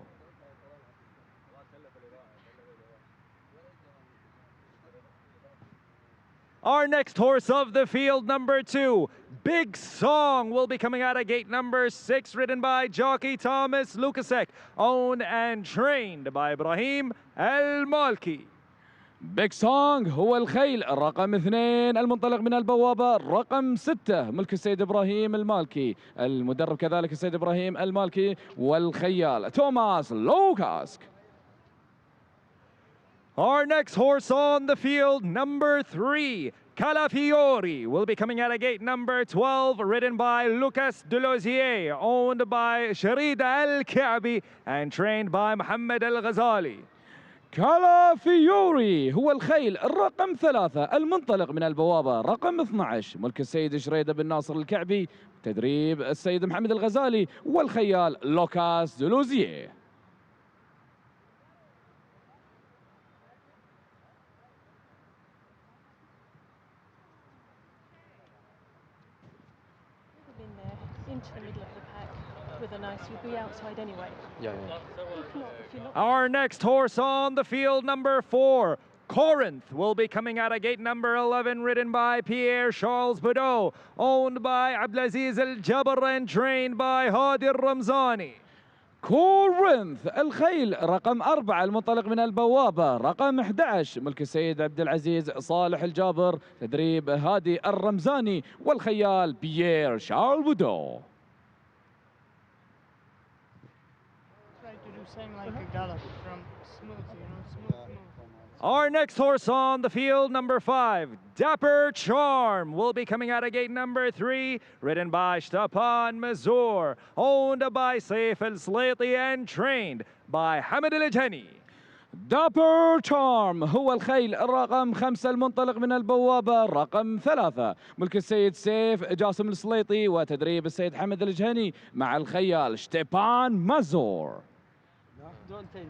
Our next horse of the field, number 2, Big Song, will be coming out of gate number 6, ridden by jockey Thomas Lukasek, owned and trained by Ibrahim Al Malki. Big Song هو الخيل رقم 2 المنطلق من البوابة رقم 6 ملك السيد إبراهيم المالكي، المدرب كذلك السيد إبراهيم المالكي والخيال توماس لوكاسك. Our next horse on the field, number 3, Calafiori, will be coming out of gate number 12, ridden by Lucas Delosier, owned by Sharida Al-Ka'bi and trained by Mohammed Al-Ghazali. كالافيوري هو الخيل الرقم 3 المنطلق من البوابة رقم 12 ملك السيد شريدة بن ناصر الكعبي، تدريب السيد محمد الغزالي والخيال لوكاس دلوزيه. Into the middle of the pack with a nice, you'll be outside anyway. Yeah. If you're not. Our next horse on the field, number 4, Corinth, will be coming out of gate number 11, ridden by Pierre Charles Boudot, owned by Abdelaziz Al Jabr and trained by Hadi Al Ramzani. كورنث الخيل رقم 4 المنطلق من البوابة رقم 11 ملك السيد عبد العزيز صالح الجابر، تدريب هادي الرمزاني والخيال بيير شارل بودو. Our next horse on the field, number 5, Dapper Charm, will be coming out of gate number 3, ridden by Stepan Mazur, owned by Saif Al-Slaiti and trained by Hamid Al-Ajani. دابر تشارم هو الخيل الرقم 5 المنطلق من البوابة رقم 3 ملك السيد سيف جاسم السليطي وتدريب السيد حمد الجهني مع الخيال شتيبان مازور. Don't tell me.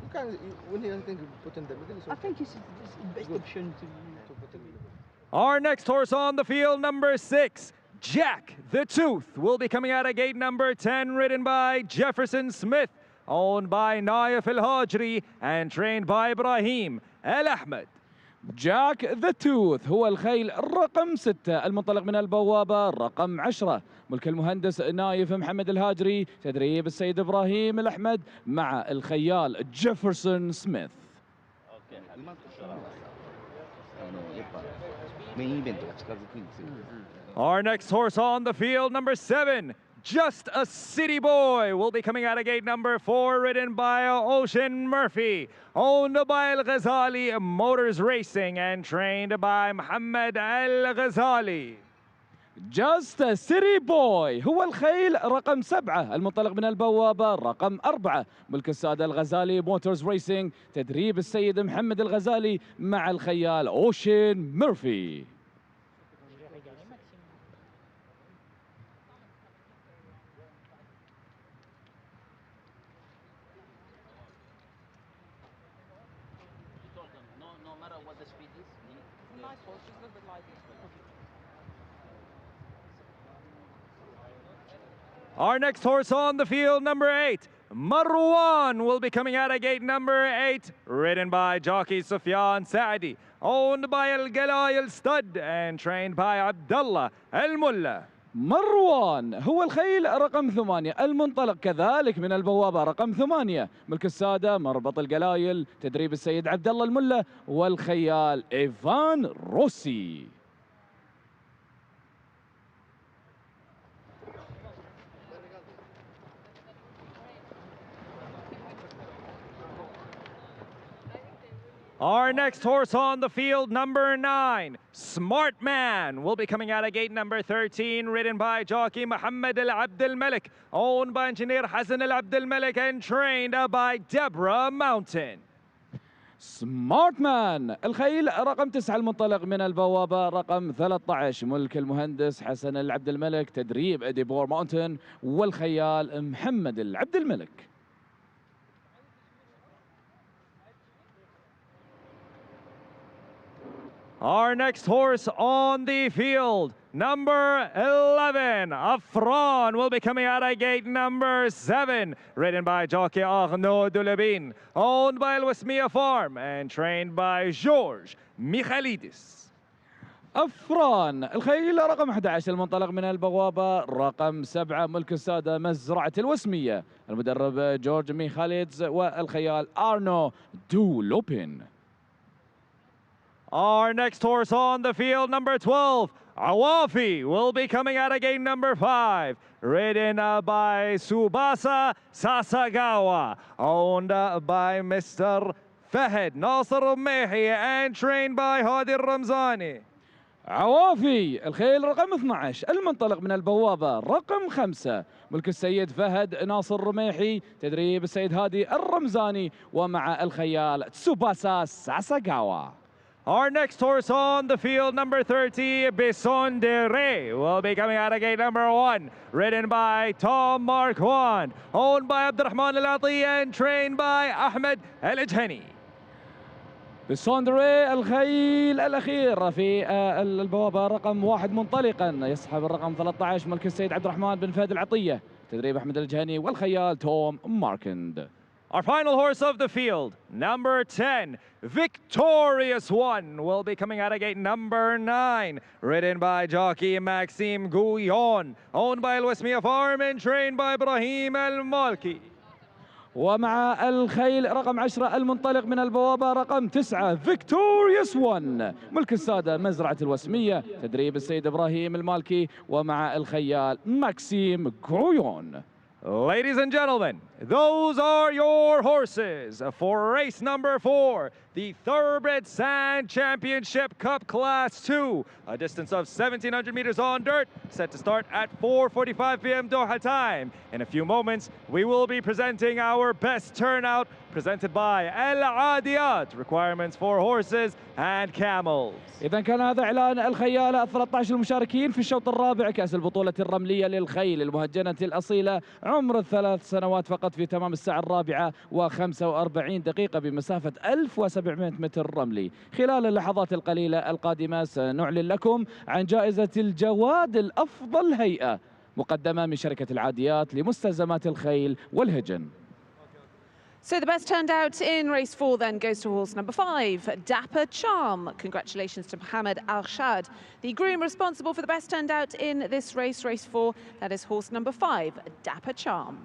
You can, when you think put in the middle, it's okay. I think it's the best option to put in the middle. Our next horse on the field, number 6, Jack the Tooth, will be coming out of gate number 10, ridden by Jefferson Smith, owned by Naif Al-Hajri and trained by Ibrahim Al-Ahmed. جاك ذا توث هو الخيل رقم 6 المنطلق من البوابة رقم 10 ملك المهندس نايف محمد الهاجري تدريب السيد إبراهيم الأحمد مع الخيال جيفرسون سميث. Our next horse on the field, number 7, Just a City Boy, will be coming out of gate number 4, ridden by Ocean Murphy, owned by Al Ghazali Motors Racing and trained by Muhammad Al Ghazali. Just a City Boy هو الخيل رقم 7 المنطلق من البوابة رقم 4 ملك السادة الغزالي موتورز ريسينج تدريب السيد محمد الغزالي مع الخيال أوشين ميرفي. Our next horse on the field, number 8, Marwan, will be coming out of gate number 8, ridden by jockey Sufyan Saadi, owned by Al Galayel Stud and trained by Abdullah Al Mulla. مروان هو الخيل رقم 8 المنطلق كذلك من البوابة رقم 8 ملك السادة مربط القلايل تدريب السيد عبد الله الملا والخيال إيفان روسي. Our next horse on the field, number 9, Smart Man, will be coming out of gate number 13, ridden by jockey Muhammad Al Abd Al Malik, owned by engineer Hassan Al Abd Al Malik and trained by Deborah Mountain. سمارت مان الخيل رقم 9 المنطلق من البوابة رقم 13 ملك المهندس حسن العبد الملك تدريب ديبور ماونتن والخيال محمد العبد الملك. Our next horse on the field, number 11, Afran, will be coming out of gate number 7, ridden by jockey Arnaud Dulabin, owned by Al Wasmiya Farm and trained by George Michalidis. أفران الخيل رقم 11 المنطلق من البوابة رقم 7 ملك السادة مزرعة الوسمية المدرب جورج ميخاليدز والخيال أرنو دولوبين. Our next horse on the field, number 12, Awafi, will be coming out of gate number 5, ridden by Subasa Sasagawa, owned by Mr. Fahed Nasser Mehi and trained by Hadi Ramzani. عوافي الخيل رقم 12 المنطلق من البوابة رقم 5 ملك السيد فهد ناصر الرميحي تدريب السيد هادي الرمزاني ومع الخيال تسوباسا ساساغاوا. Our next horse on the field, number 30, Bison de Rey, will be coming out of gate number 1, ridden by Tom Marquand, owned by Abdurrahman Al-Ati and trained by Ahmed Al-Ijhani. بسوندري الخيل الأخير في البوابة رقم 1 منطلقا يصحب الرقم 13 ملك السيد عبد الرحمن بن فهد العطية تدريب أحمد الجهني والخيال توم ماركند. Our final horse of the field, number 10, Victorious One, will be coming out of gate number 9, ridden by jockey Maxime Gouillon, owned by Al Wasmiya Farm and trained by Ibrahim Al-Malki. ومع الخيل رقم 10 المنطلق من البوابة رقم 9 فيكتوريوس 1 ملك السادة مزرعة الوسمية تدريب السيد إبراهيم المالكي ومع الخيال ماكسيم غويون. Ladies and gentlemen, those are your horses for race number 4, the Thoroughbred Sand Championship Cup Class 2, a distance of 1,700 meters on dirt, set to start at 4:45 p.m. Doha time. In a few moments, we will be presenting our best turnout, presented by Al Adiyat, requirements for horses and camels. إذا كان هذا إعلان الخيال 13 المشاركين في الشوط الرابع كأس البطولة الرملية للخيل المهجنة الأصيلة عمر 3 سنوات فقط لحظات في تمام الساعة 4:45 دقيقة بمسافة 1700 متر رملي. خلال اللحظات القليلة القادمة سنعلن لكم عن جائزة الجواد الأفضل هيئة مقدمة من شركة العاديات لمستلزمات الخيل والهجن. So the best turned out in race 4 then goes to horse number 5, Dapper Charm. Congratulations to Mohammed Al-Shad, the groom responsible for the best turned out in this race, race 4. That is horse number 5, Dapper Charm.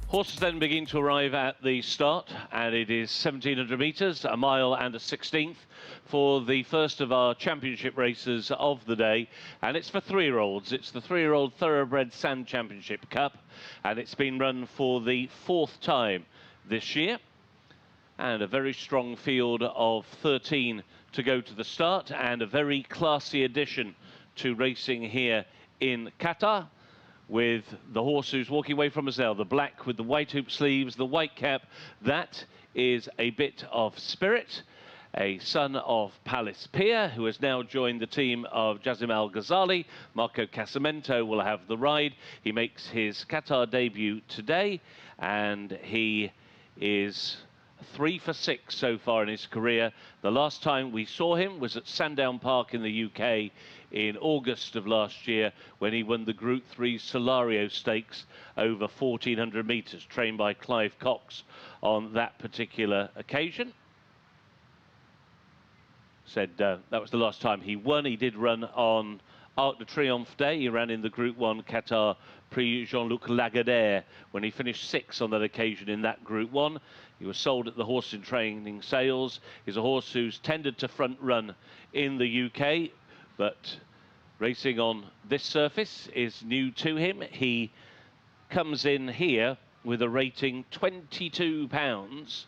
Horses then begin to arrive at the start, and it is 1,700 metres, a mile and a 16th for the first of our championship races of the day. And it's for 3-year-olds. It's the 3-year-old Thoroughbred Sand Championship Cup, and it's been run for the 4th time this year. And a very strong field of 13 to go to the start, and a very classy addition to racing here in Qatar, with the horse who's walking away from us now, the black with the white hoop sleeves, the white cap. That is a bit of Spirit, a son of Palace Pier, who has now joined the team of Jazim Al-Ghazali. Marco Casamento will have the ride. He makes his Qatar debut today, and he is 3 for 6 so far in his career. The last time we saw him was at Sandown Park in the UK in August of last year, when he won the Group 3 Solario Stakes over 1,400 metres, trained by Clive Cox on that particular occasion. Said that was the last time he won. He did run on Arc de Triomphe Day. He ran in the Group 1 Qatar Prix Jean-Luc Lagardère when he finished 6th on that occasion in that Group 1. He was sold at the Horse in Training sales. He's a horse who's tended to front run in the UK, but racing on this surface is new to him. He comes in here with a rating 22 pounds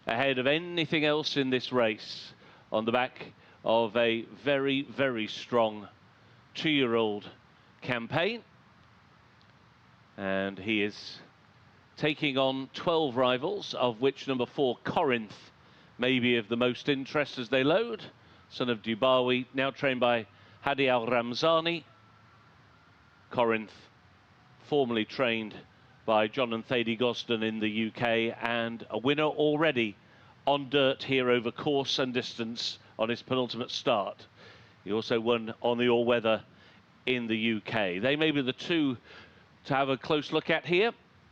ahead of anything else in this race, on the back of a very, very strong 2-year-old campaign. And he is taking on 12 rivals, of which number 4, Corinth, may be of the most interest as they load. Son of Dubawi, now trained by Hadi Al-Ramzani. Corinth, formerly trained by John and Thady Gosden in the UK, and a winner already on dirt here over course and distance on his penultimate start. He also won on the all-weather in the UK. They may be the two to have a close look at here.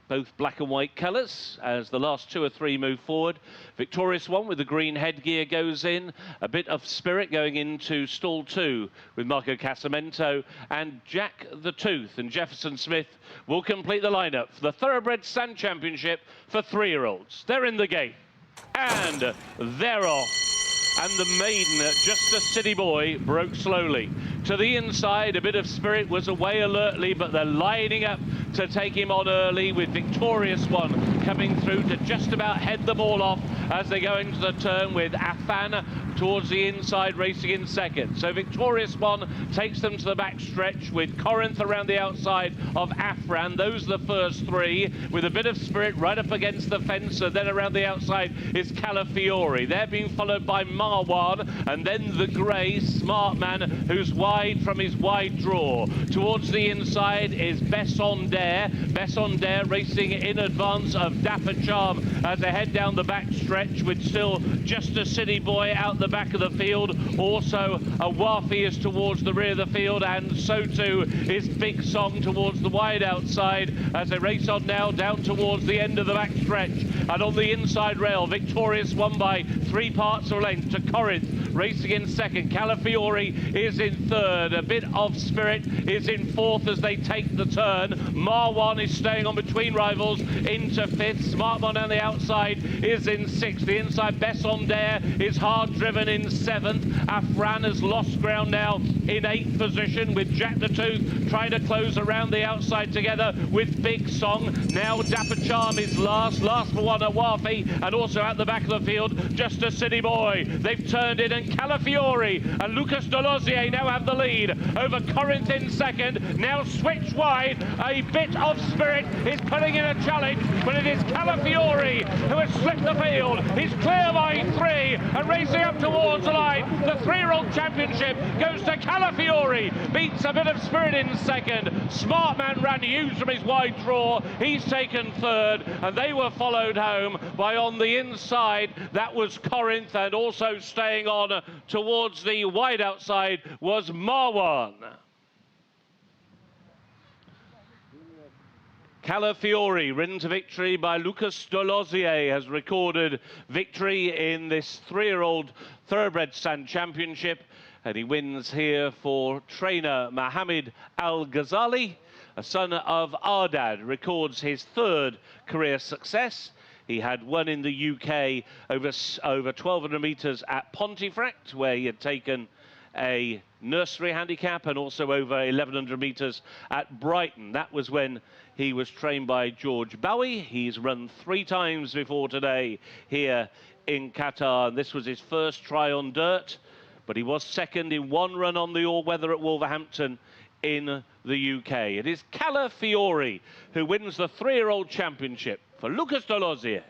Both black and white colours as the last 2 or 3 move forward. Victorious one with the green headgear goes in. A bit of Spirit going into stall 2 with Marco Casamento, and Jack the Tooth and Jefferson Smith will complete the lineup for the Thoroughbred Sand Championship for 3-year-olds. They're in the gate and they're off. And the maiden, Just a City Boy, broke slowly. To the inside, a bit of Spirit was away alertly, but they're lining up to take him on early, with Victorious One coming through to just about head them all off as they go into the turn, with Afan towards the inside racing in second. So Victorious One takes them to the back stretch, with Corinth around the outside of Afran. Those are the first three, with a bit of Spirit right up against the fence, and then around the outside is Calafiore. They're being followed by Marwan, and then the grey Smart Man, who's wide from his wide draw. Towards the inside is Bessondaire. Bessondaire racing in advance of Dapper Charm as they head down the back stretch, with still Just a City Boy out the back of the field. Also, Awafi is towards the rear of the field, and so too is Big Song towards the wide outside as they race on now down towards the end of the back stretch. And on the inside rail, Victorious One by 3 parts of a length to Corinth, racing in second. Calafiore is in third. A bit of Spirit is in fourth as they take the turn. Marwan is staying on between rivals into fifth. Smartman on the outside is in sixth. The inside Bessondaire is hard driven in seventh. Afran has lost ground now in eighth position, with Jack the Tooth trying to close around the outside together with Big Song. Now Dapper Charm is last for one Awafi, and also at the back of the field Just a City Boy. They've turned in, and Calafiore and Lucas Delosier now have the lead over Corinth in second. Now switch wide. A bit of Spirit is putting in a challenge, but it is Calafiore who has slipped the field. He's clear by 3 and racing up towards the line. The 3-year-old championship goes to Calafiore. Beats a bit of Spirit in second. Smart Man ran huge from his wide draw. He's taken third, and they were followed home by, on the inside, that was Corinth, and also staying on towards the wide outside was Marwan. Calafiore, ridden to victory by Lucas Delosier, has recorded victory in this 3-year-old Thoroughbred Stand Championship, and he wins here for trainer Mohammed Al-Ghazali, a son of Ardad, records his 3rd career success. He had won in the UK over 1,200 metres at Pontefract, where he had taken a nursery handicap, and also over 1,100 metres at Brighton. That was when he was trained by George Bowie. He's run 3 times before today here in Qatar. This was his first try on dirt, but he was second in 1 run on the all-weather at Wolverhampton in the UK. It is Calafiore who wins the 3-year-old championship for Lucas Delosier.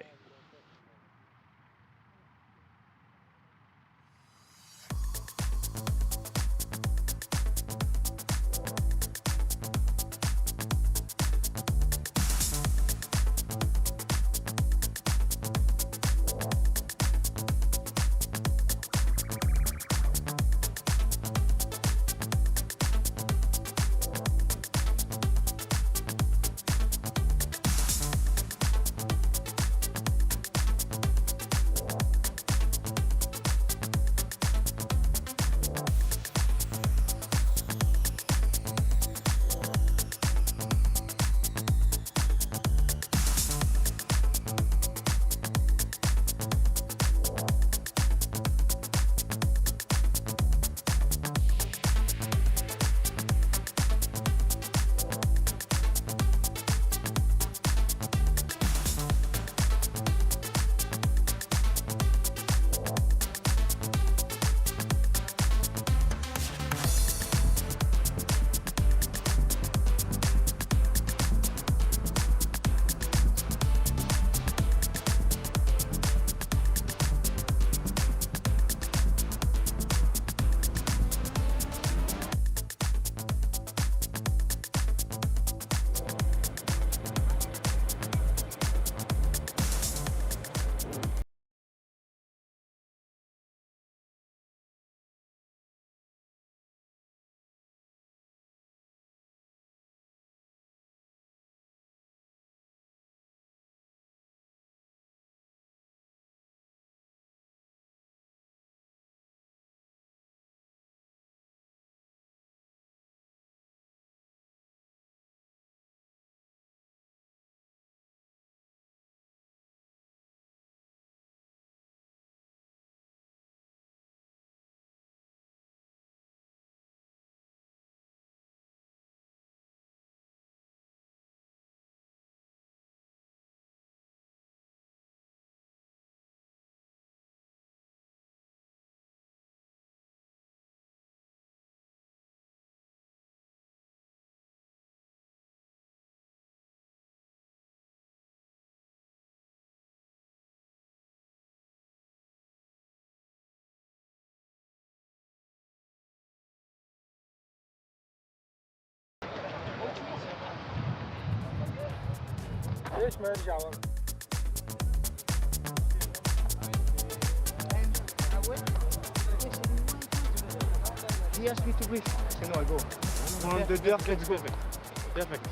He asked me to brief. I said, no, I go. On the dirt, let's go. Perfect.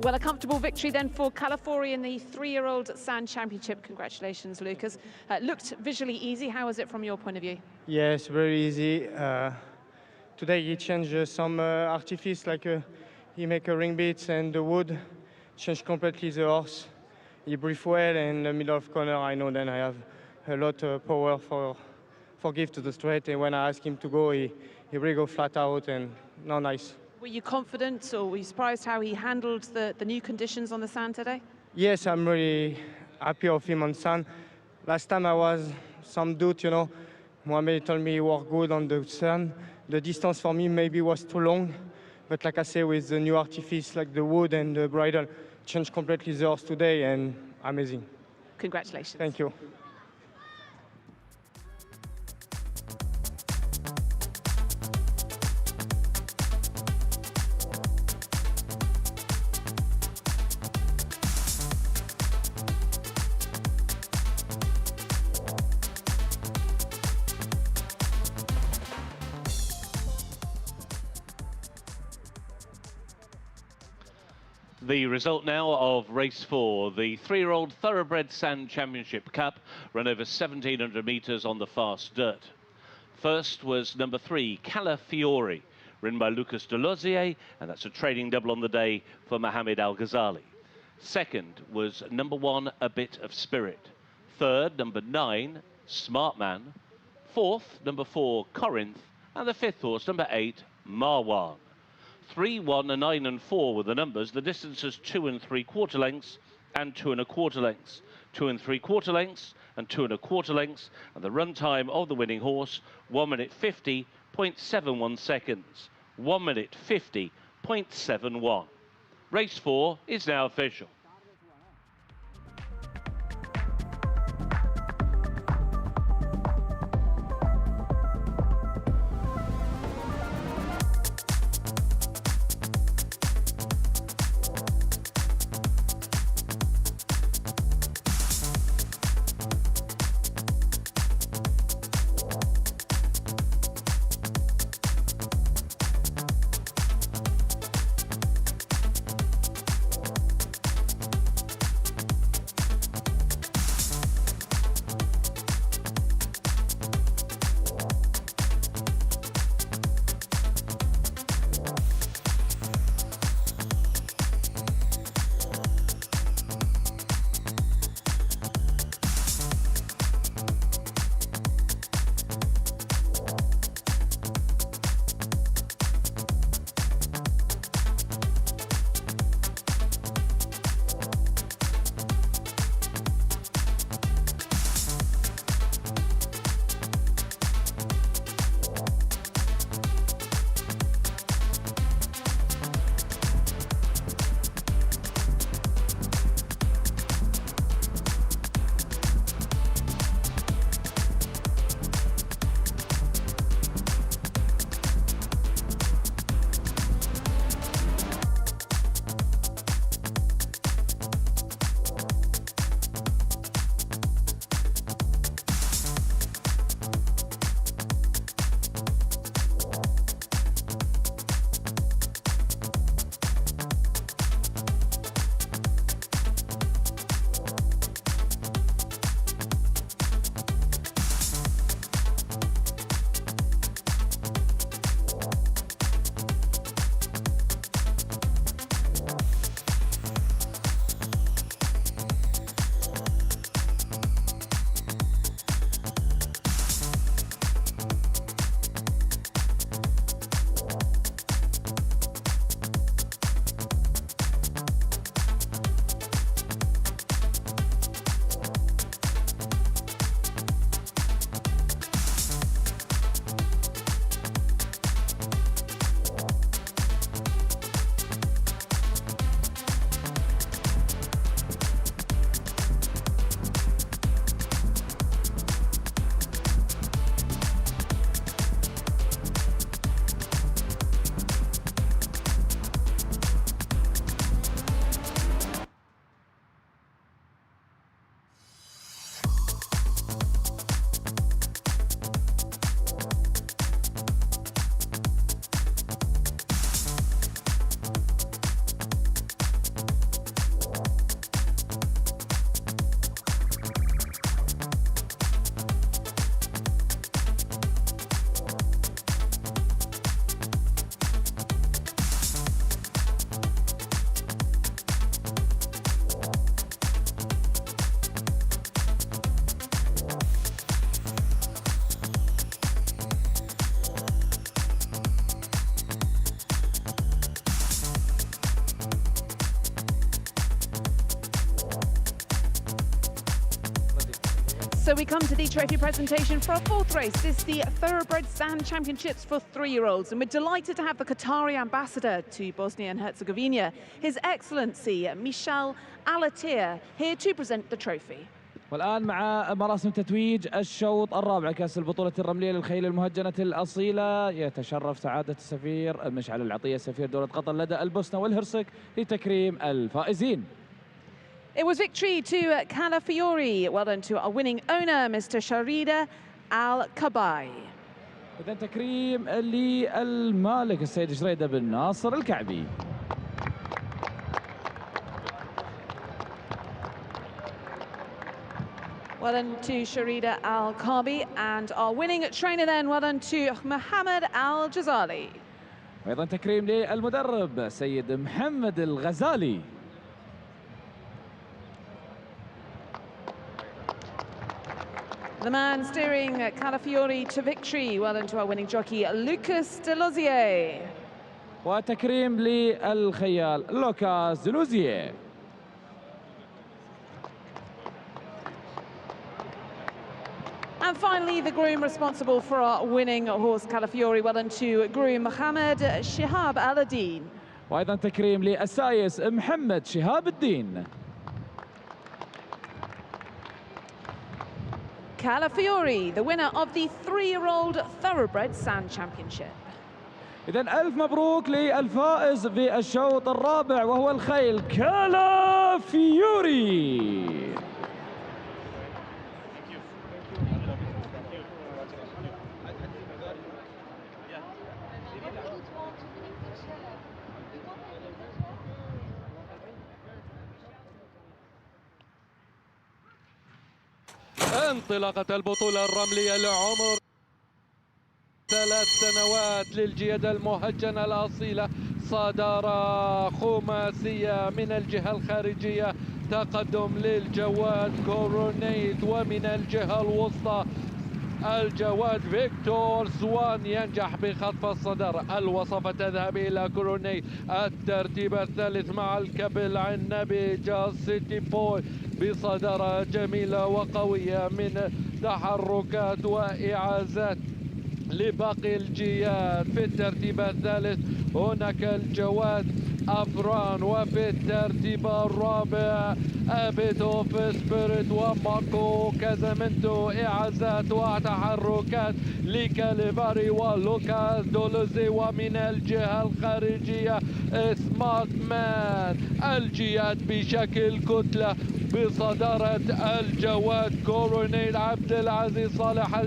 Well, a comfortable victory then for Calafori in the 3-year-old Sand Championship. Congratulations, Lucas. Looked visually easy. How was it from your point of view? Yes, very easy. Today he changed some artifice, like he make a ring beats and the wood, changed completely the horse. He breathed well, and in the middle of corner I know then I have a lot of power for give to the straight, and when I ask him to go, he really go flat out, and no, nice. Were you confident, or were you surprised how he handled the new conditions on the sand today? Yes, I'm really happy of him on sand. Last time I was some doubt, you know. Mohamed told me he worked good on the sand. The distance for me maybe was too long, but like I say, with the new artifice, like the wood and the bridle, changed completely the horse today, and amazing. Congratulations. Thank you. The result now of race 4, the 3-year-old Thoroughbred Sand Championship Cup, run over 1,700 metres on the fast dirt. First was number 3, Calafiori, ridden by Lucas Delosier, and that's a trading double on the day for Mohamed Al Ghazali. Second was number 1, A Bit of Spirit. Third, number 9, Smart Man. Fourth, number 4, Corinth. And the fifth horse, number 8, Marwan. 3, 1, and 9 and 4 were the numbers. The distances 2 3/4 lengths and 2 1/4 lengths. 2 3/4 lengths and 2 1/4 lengths. And the run time of the winning horse, 1 minute 50.71 seconds. 1 minute 50.71. Race 4 is now official. So we come to the trophy presentation for our fourth race. This is the Thoroughbred Stand Championships for 3-year-olds, and we're delighted to have the Qatari ambassador to Bosnia and Herzegovina, His Excellency Michel Alatir, here to present the trophy. والآن مع مراسم تتويج الشوط الرابع كأس البطولة الرملية للخيل المهجنة الأصيلة، يتشرف سعادة السفير مشعل العطية سفير دولة قطر لدى البوسنة والهرسك لتكريم الفائزين. It was victory to Calafiori. Well done to our winning owner, Mr. Sharida Al-Kabai. إذا تكريم للمالك السيد شريدة بن ناصر الكعبي. Well done to Sharida Al-Kabi, and our winning trainer then, well done to Mohammed Al-Jazali. وأيضا تكريم للمدرب سيد محمد الغزالي. The man steering Calafiori to victory, well done to our winning jockey Lucas Delozier. وتكريم للخيال لوكاس دلوزيه. And finally, the groom responsible for our winning horse Calafiori, well done to groom Mohammed Shihab Al-Adin. وأيضا تكريم للسايس محمد شهاب الدين. Calafiori, the winner of the 3-year-old Thoroughbred Sand Championship. إذا ألف مبروك للفائز في الشوط الرابع وهو الخيل كالافيوري. انطلقت البطولة الرملية لعمر 3 سنوات للجيادة المهجنة الأصيلة، صدارة خماسية من الجهة الخارجية، تقدم للجواد كورونيت، ومن الجهة الوسطى الجواد فيكتور سوان ينجح بخطف الصدر. الوصفة تذهب إلى كورونيت. الترتيب الثالث مع الكبل عنبي جاز سيتي بوي بصدارة جميلة وقوية من تحركات وإعازات لباقي الجياد. في الترتيب الثالث هناك الجواد أفران، وفي الترتيب الرابع أبيت اوف سبيريت وماكو كازامنتو، إعازات وتحركات لكاليفاري ولوكاس دولوزي، ومن الجهة الخارجية سمارت مان. الجياد بشكل كتلة بصدارة الجواد كورونيل عبد العزيز صالح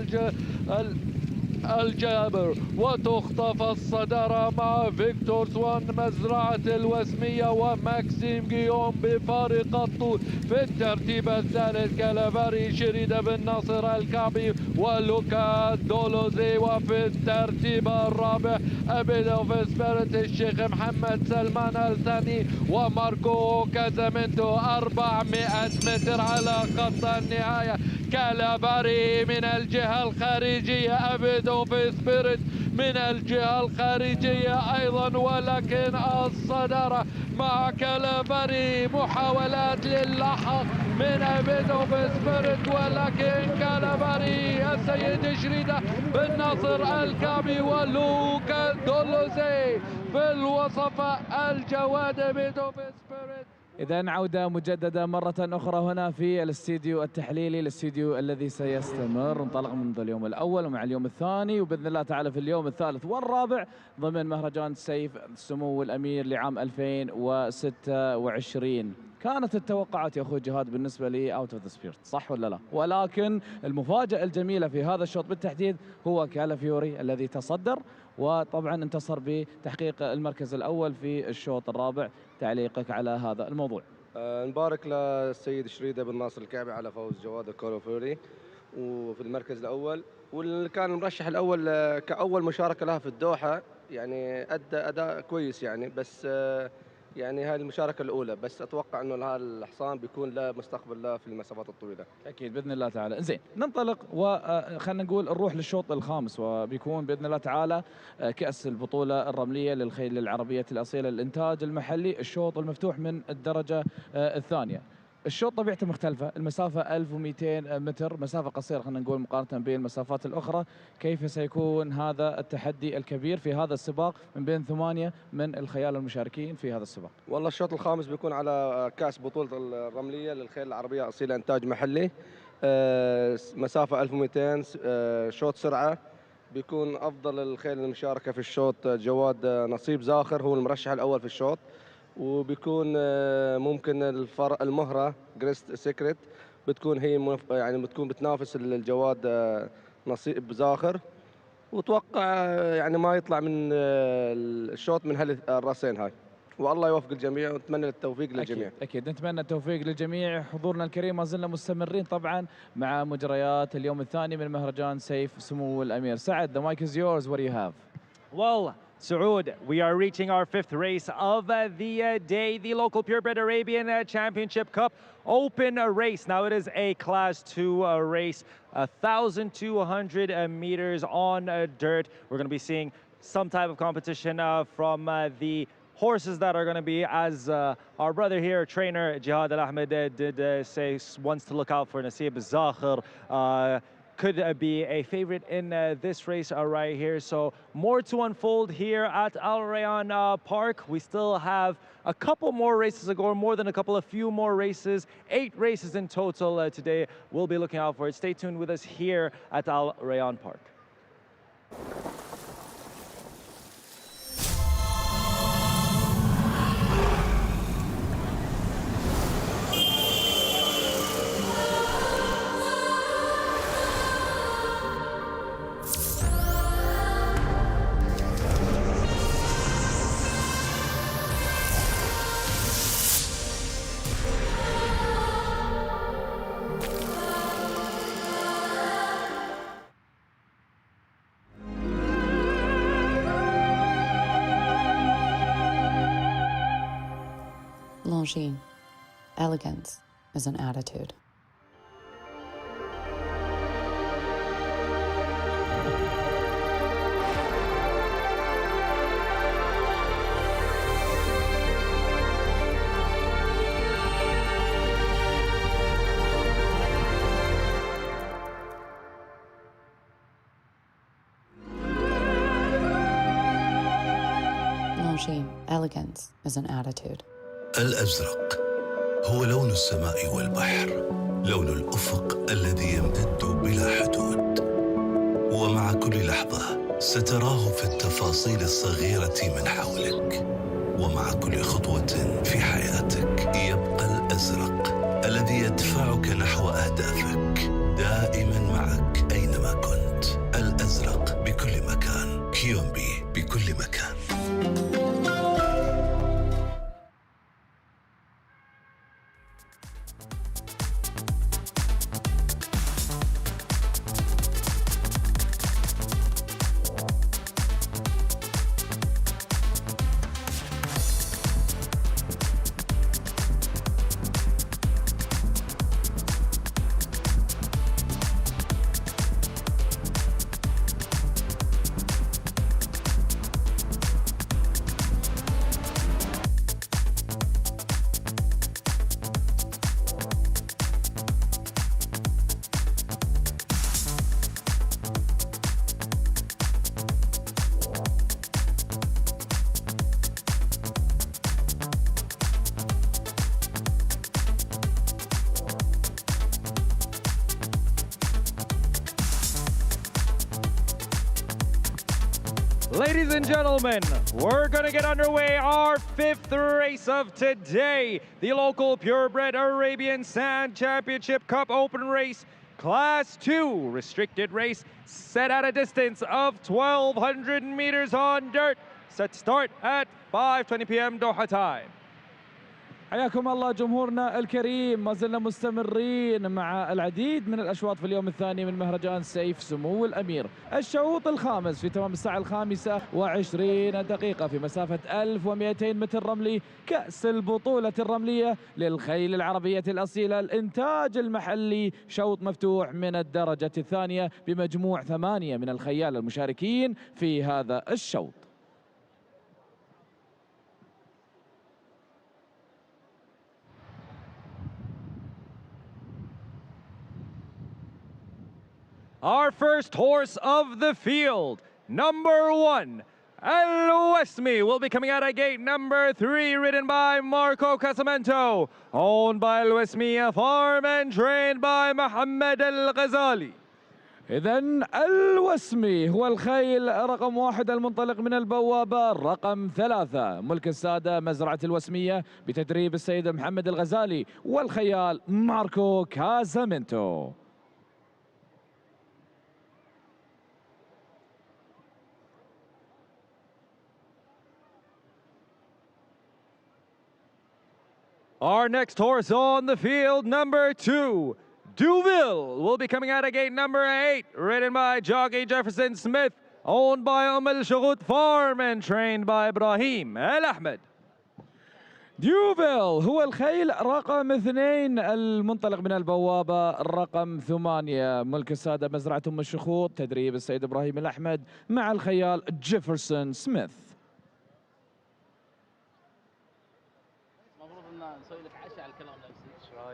الجابر، وتخطف الصدارة مع فيكتور سوان مزرعة الوسمية وماكسيم جيوم بفارق الطول. في الترتيب الثالث كالافاري شريدة بن ناصر الكعبي ولوكا دولوزي، وفي الترتيب الرابع أبيد اوف سبيريت الشيخ محمد سلمان الثاني وماركو كازامنتو. 400 متر على خط النهاية. كالافاري من الجهة الخارجية، أبيد اوف سبيريت من الجهة الخارجية أيضا، ولكن الصدارة مع كالافاري. محاولات للحق من أبيد اوف سبيريت، ولكن كالافاري السيد شريدة بن ناصر الكعبي ولوكا دولوزي في الوصفة الجواد أبيد اوف سبيريت. إذا عودة مجددة مرة أخرى هنا في الاستديو التحليلي، الاستديو الذي سيستمر انطلق منذ اليوم الأول ومع اليوم الثاني، وبإذن الله تعالى في اليوم الثالث والرابع ضمن مهرجان سيف سمو الأمير لعام 2026. كانت التوقعات يا أخوي جهاد بالنسبة لي أوت أوف ذا سبيرت، صح ولا لا؟ ولكن المفاجأة الجميلة في هذا الشوط بالتحديد هو كالافيوري الذي تصدر، وطبعا انتصر بتحقيق المركز الأول في الشوط الرابع. تعليقك على هذا الموضوع؟ نبارك للسيد شريدة بن ناصر الكعبي على فوز جواد كالافيوري وفي المركز الأول، واللي كان المرشح الأول كأول مشاركة لها في الدوحة، يعني أدى أداء كويس يعني، بس يعني هذه المشاركة الأولى، بس أتوقع أنه هذا الحصان بيكون له مستقبل له في المسافات الطويلة. أكيد بإذن الله تعالى. زين ننطلق وخلنا نقول نروح للشوط الخامس، وبيكون بإذن الله تعالى كأس البطولة الرملية للخيل العربية الأصيلة للإنتاج المحلي، الشوط المفتوح من الدرجة الثانية. الشوط طبيعته مختلفة، المسافة 1200 متر، مسافة قصيرة خلينا نقول مقارنة بين المسافات الأخرى. كيف سيكون هذا التحدي الكبير في هذا السباق من بين 8 من الخيال المشاركين في هذا السباق؟ والله الشوط الخامس بيكون على كأس بطولة الرملية للخيل العربية أصيلة إنتاج محلي، مسافة 1200، شوط سرعة. بيكون أفضل الخيل المشاركة في الشوط جواد نصيب زاخر، هو المرشح الأول في الشوط. وبيكون ممكن المهرة جريست سيكريت بتكون هي يعني بتكون بتنافس الجواد نصيب زاخر. وتوقع يعني ما يطلع من الشوط من هالراسين هاي، والله يوفق الجميع ونتمنى التوفيق للجميع. أكيد نتمنى التوفيق للجميع. حضورنا الكريم ما زلنا مستمرين طبعا مع مجريات اليوم الثاني من مهرجان سيف سمو الأمير. سعد, the mic is yours. What do you have? Well, Saud, we are reaching our 5th race of the day, the local Purebred Arabian Championship Cup Open race. Now it is a Class 2 race, 1,200 meters on dirt. We're going to be seeing some type of competition from the horses that are going to be, as our brother here, trainer Jihad Al Ahmed, did say, wants to look out for Nasib Zakhir. Could be a favorite in this race right here. So more to unfold here at Al Rayyan Park. We still have a couple more races to go, more than a few more races. 8 races in total today. We'll be looking out for it. Stay tuned with us here at Al Rayyan Park. Longines. Elegance is an attitude. Longines. Elegance is an attitude. الأزرق هو لون السماء والبحر، لون الأفق الذي يمتد بلا حدود. ومع كل لحظة ستراه في التفاصيل الصغيرة من حولك، ومع كل خطوة في حياتك يبقى الأزرق الذي يدفعك نحو أهدافك، دائما معك أينما كنت. الأزرق بكل مكان، كيومبي بكل مكان. Ladies and gentlemen, we're going to get underway our 5th race of today, the local Purebred Arabian Sand Championship Cup Open Race, Class 2 restricted race, set at a distance of 1,200 meters on dirt, set to start at 5:20 p.m. Doha time. حياكم الله جمهورنا الكريم. ما زلنا مستمرين مع العديد من الأشواط في اليوم الثاني من مهرجان سيف سمو الأمير. الشوط الخامس في تمام الساعة 5:20 في مسافة 1200 متر رملي، كأس البطولة الرملية للخيل العربية الأصيلة الإنتاج المحلي. شوط مفتوح من الدرجة الثانية بمجموع 8 من الخيال المشاركين في هذا الشوط. Our first horse of the field, number 1, Al-Wasmi, will be coming out at gate number 3, ridden by Marco Casamento, owned by Al-Wasmi Farm and trained by Mohammed Al-Ghazali. إذن الوسمي هو الخيل رقم 1 المنطلق من البوابة رقم 3 ملك السادة مزرعة الوسمية بتدريب السيد محمد الغزالي والخيال ماركو كازامينتو. Our next horse on the field, number 2, Duville, will be coming out at gate number 8, ridden by jockey Jefferson Smith, owned by Al Shagut Farm and trained by Ibrahim Al Ahmed. ديوفيل هو الخيل رقم 2 المنطلق من البوابة رقم 8 ملك السادة مزرعة أم الشخوط تدريب السيد إبراهيم الأحمد مع الخيال جيفرسون سميث.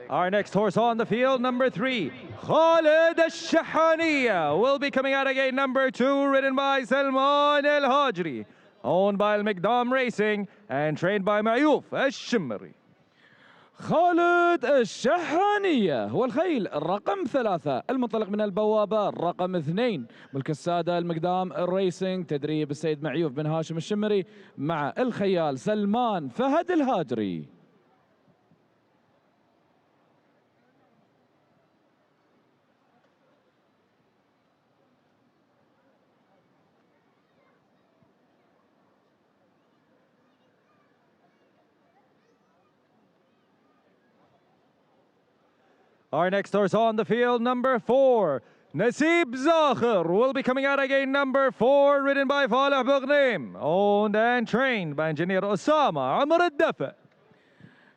Our next horse on the field, number 3, Khalid Al-Shahaniya, will be coming out at gate number 2, ridden by Salman Al-Hajri, owned by Al-Miqdam Racing and trained by Mayuf Al-Shimmari. خالد الشحانية هو الخيل رقم 3 المنطلق من البوابة رقم 2 ملك السادة المقدام الريسنج تدريب السيد معيوف بن هاشم الشمري مع الخيال سلمان فهد الهاجري. Our next horse on the field, number 4, Nasib Zakhir, will be coming out at gate number 4, ridden by Faleh Bughnaim, owned and trained by engineer Osama Amr Al-Dafa.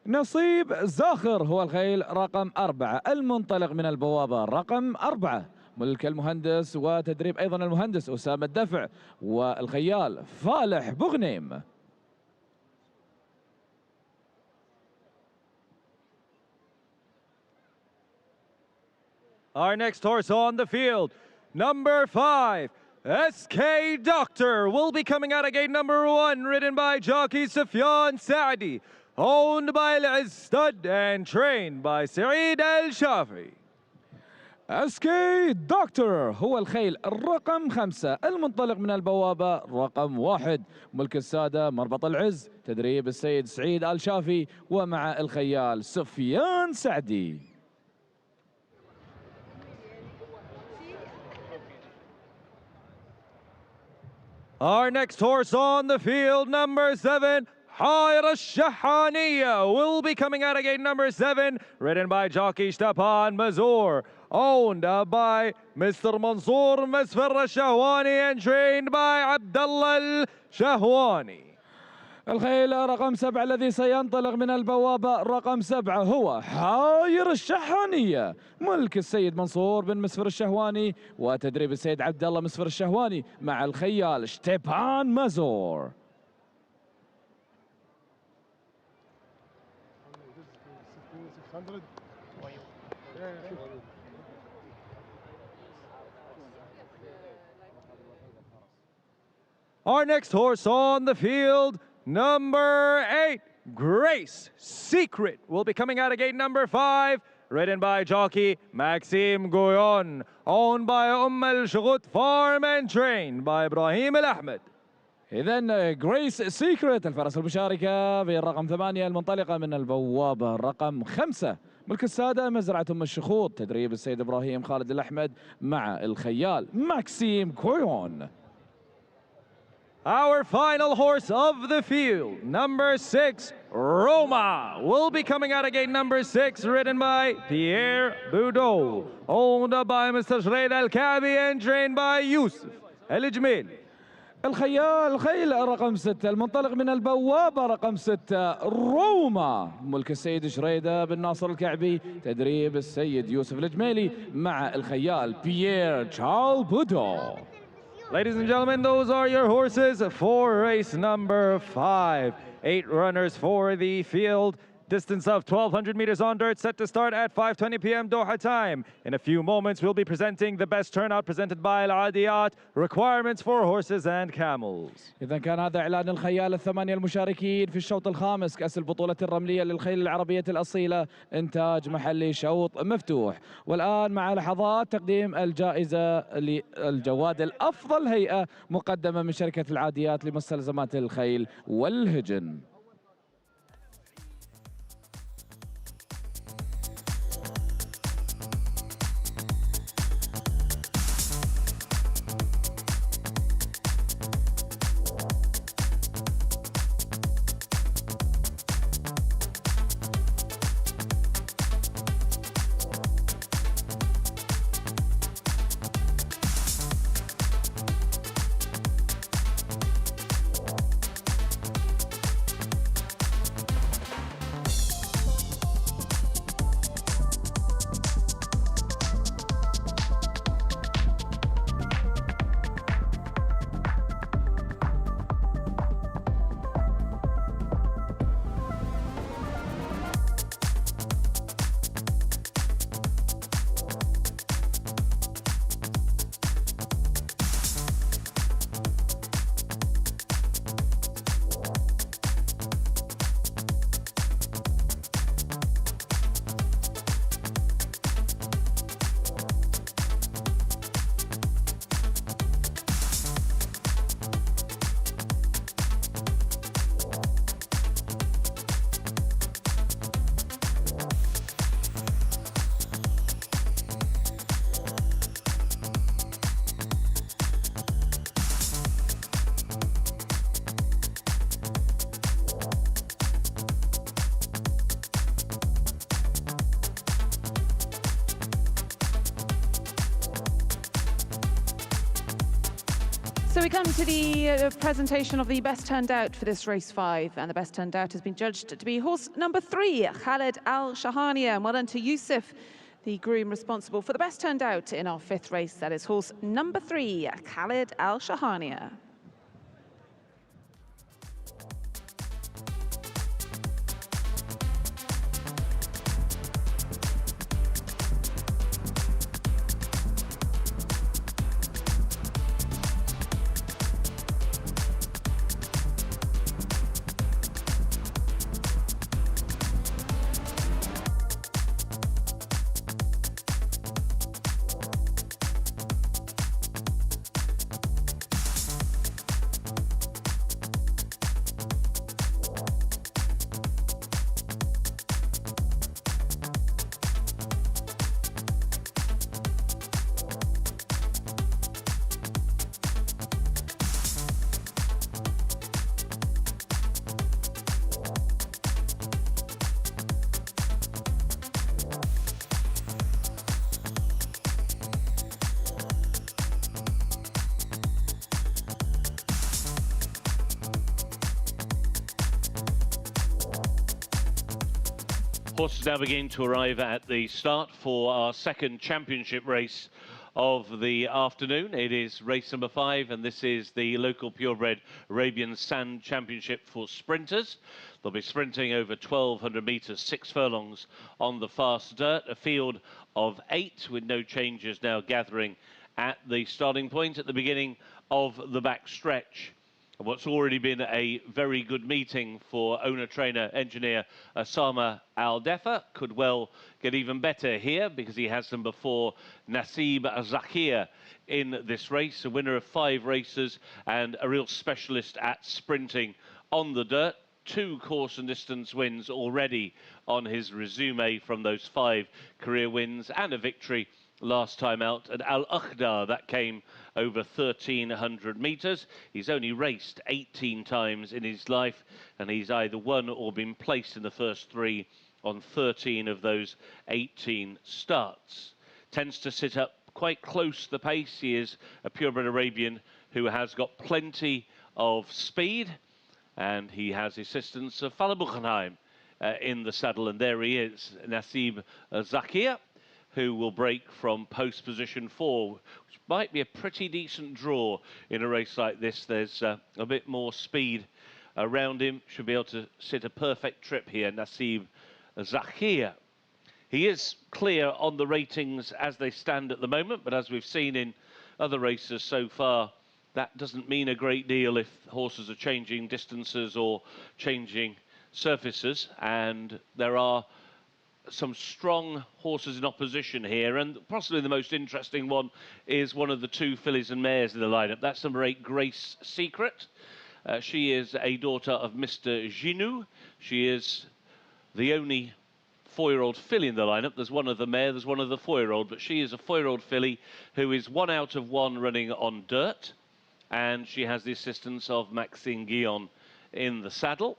نصيب زاخر هو الخيل رقم 4 المنطلق من البوابة رقم 4 ملك المهندس وتدريب أيضا المهندس أسامة الدفع والخيال فالح بغنيم. Our next horse on the field, number 5, SK Doctor, will be coming out at gate number 1, ridden by jockey Sufyan Saadi, owned by Al Stud and trained by Saeed Al Shafi. SK Doctor هو الخيل الرقم 5 المنطلق من البوابة رقم 1 ملك السادة مربط العز تدريب السيد سعيد آل شافي ومع الخيال سفيان سعدي. Our next horse on the field, number 7, Hayr Al-Shahaniya, will be coming out at gate number 7, ridden by jockey Stepan Mazur, owned by Mr. Mansour Masfar Al-Shahwani and trained by Abdullah Al-Shahwani. الخيل رقم 7 الذي سينطلق من البوابة رقم 7 هو حاير الشحانية ملك السيد منصور بن مسفر الشهواني وتدريب السيد عبد الله مسفر الشهواني مع الخيال شتيبان مازور. Our next horse on the field, number 8, Grace Secret, will be coming out of gate number 5, ridden by jockey Maxime Goyon, owned by Al Shagut Farm and trained by Ibrahim Al Ahmed. إذن جريس سيكريت الفرس المشاركة بالرقم 8 المنطلقة من البوابة رقم 5 ملك السادة مزرعة أم الشخوط تدريب السيد إبراهيم خالد الأحمد مع الخيال ماكسيم كويون. Our final horse of the field, number 6, Roma, will be coming out of gate number 6, ridden by Pierre Boudot, owned by Mr. Shreid Al-Kabi and trained by Yusuf Al-Jmili. الخيل رقم 6 المنطلق من البوابة رقم 6 روما ملك السيد شريدة بن ناصر الكعبي تدريب السيد يوسف الجميلي مع الخيال بيير تشارل بودو. Ladies and gentlemen, those are your horses for race number 5. 8 runners for the field. Distance of 1,200 meters on dirt, set to start at 5:20 p.m. Doha time. In a few moments, we'll be presenting the best turnout presented by العاديات, requirements for horses and camels. إذا كان هذا إعلان الخيال الثمانية المشاركين في الشوط الخامس كأس البطولة الرملية للخيل العربية الأصيلة، إنتاج محلي شوط مفتوح. والآن مع لحظات تقديم الجائزة للجواد الأفضل هيئة مقدمة من شركة العاديات لمستلزمات الخيل والهجن. So we come to the presentation of the best turned out for this race 5, and the best turned out has been judged to be horse number 3, Khaled Al Shahania. And well done to Yusuf, the groom responsible for the best turned out in our 5th race. That is horse number 3, Khaled Al Shahania. Horses now begin to arrive at the start for our second championship race of the afternoon. It is race number 5, and this is the local Purebred Arabian Sand Championship for sprinters. They'll be sprinting over 1,200 metres, 6 furlongs on the fast dirt. A field of 8 with no changes now gathering at the starting point at the beginning of the back stretch. What's already been a very good meeting for owner, trainer, engineer Osama Al-Defa could well get even better here, because he has number 4, Nasib Zakir, in this race, a winner of 5 races and a real specialist at sprinting on the dirt. 2 course and distance wins already on his resume from those 5 career wins, and a victory last time out at Al-Akhdar. That came over 1,300 metres. He's only raced 18 times in his life, and he's either won or been placed in the first 3 on 13 of those 18 starts. Tends to sit up quite close to the pace. He is a purebred Arabian who has got plenty of speed, and he has assistance of Fala Buchenheim in the saddle, and there he is, Nasib Zakir, who will break from post position 4, which might be a pretty decent draw in a race like this. There's a bit more speed around him. Should be able to sit a perfect trip here, Nasib Zakia. He is clear on the ratings as they stand at the moment, but as we've seen in other races so far, that doesn't mean a great deal if horses are changing distances or changing surfaces, and there are some strong horses in opposition here, and possibly the most interesting one is one of the two fillies and mares in the lineup. That's number 8, Grace Secret. She is a daughter of Mr. Ginou. She is the only 4-year-old filly in the lineup. There's one of the mare, there's one of the 4-year-old, but she is a 4-year-old filly who is 1 out of 1 running on dirt, and she has the assistance of Maxime Guillon in the saddle.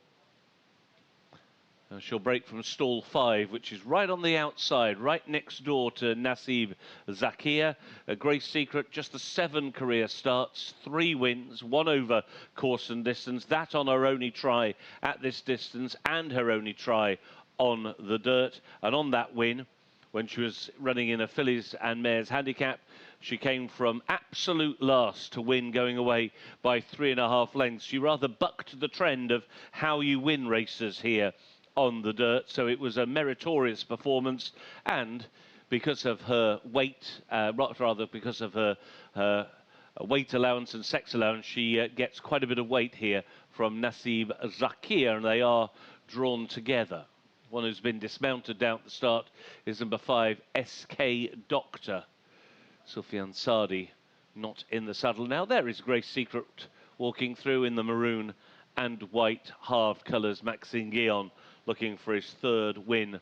And she'll break from stall 5, which is right on the outside, right next door to Nasib Zakia. A Grace Secret, just the 7 career starts, 3 wins, 1 over course and distance. That on her only try at this distance and her only try on the dirt. And on that win, when she was running in a fillies and mares handicap, she came from absolute last to win, going away by 3.5 lengths. She rather bucked the trend of how you win races here on the dirt, so it was a meritorious performance, and because of her weight, rather because of her weight allowance and sex allowance, she gets quite a bit of weight here from Nasib Zakia, and they are drawn together. One who's been dismounted down at the start is number 5, SK Doctor. Sufyan Sadi not in the saddle now. There is Grace Secret walking through in the maroon and white halved colours. Maxime Guillon looking for his 3rd win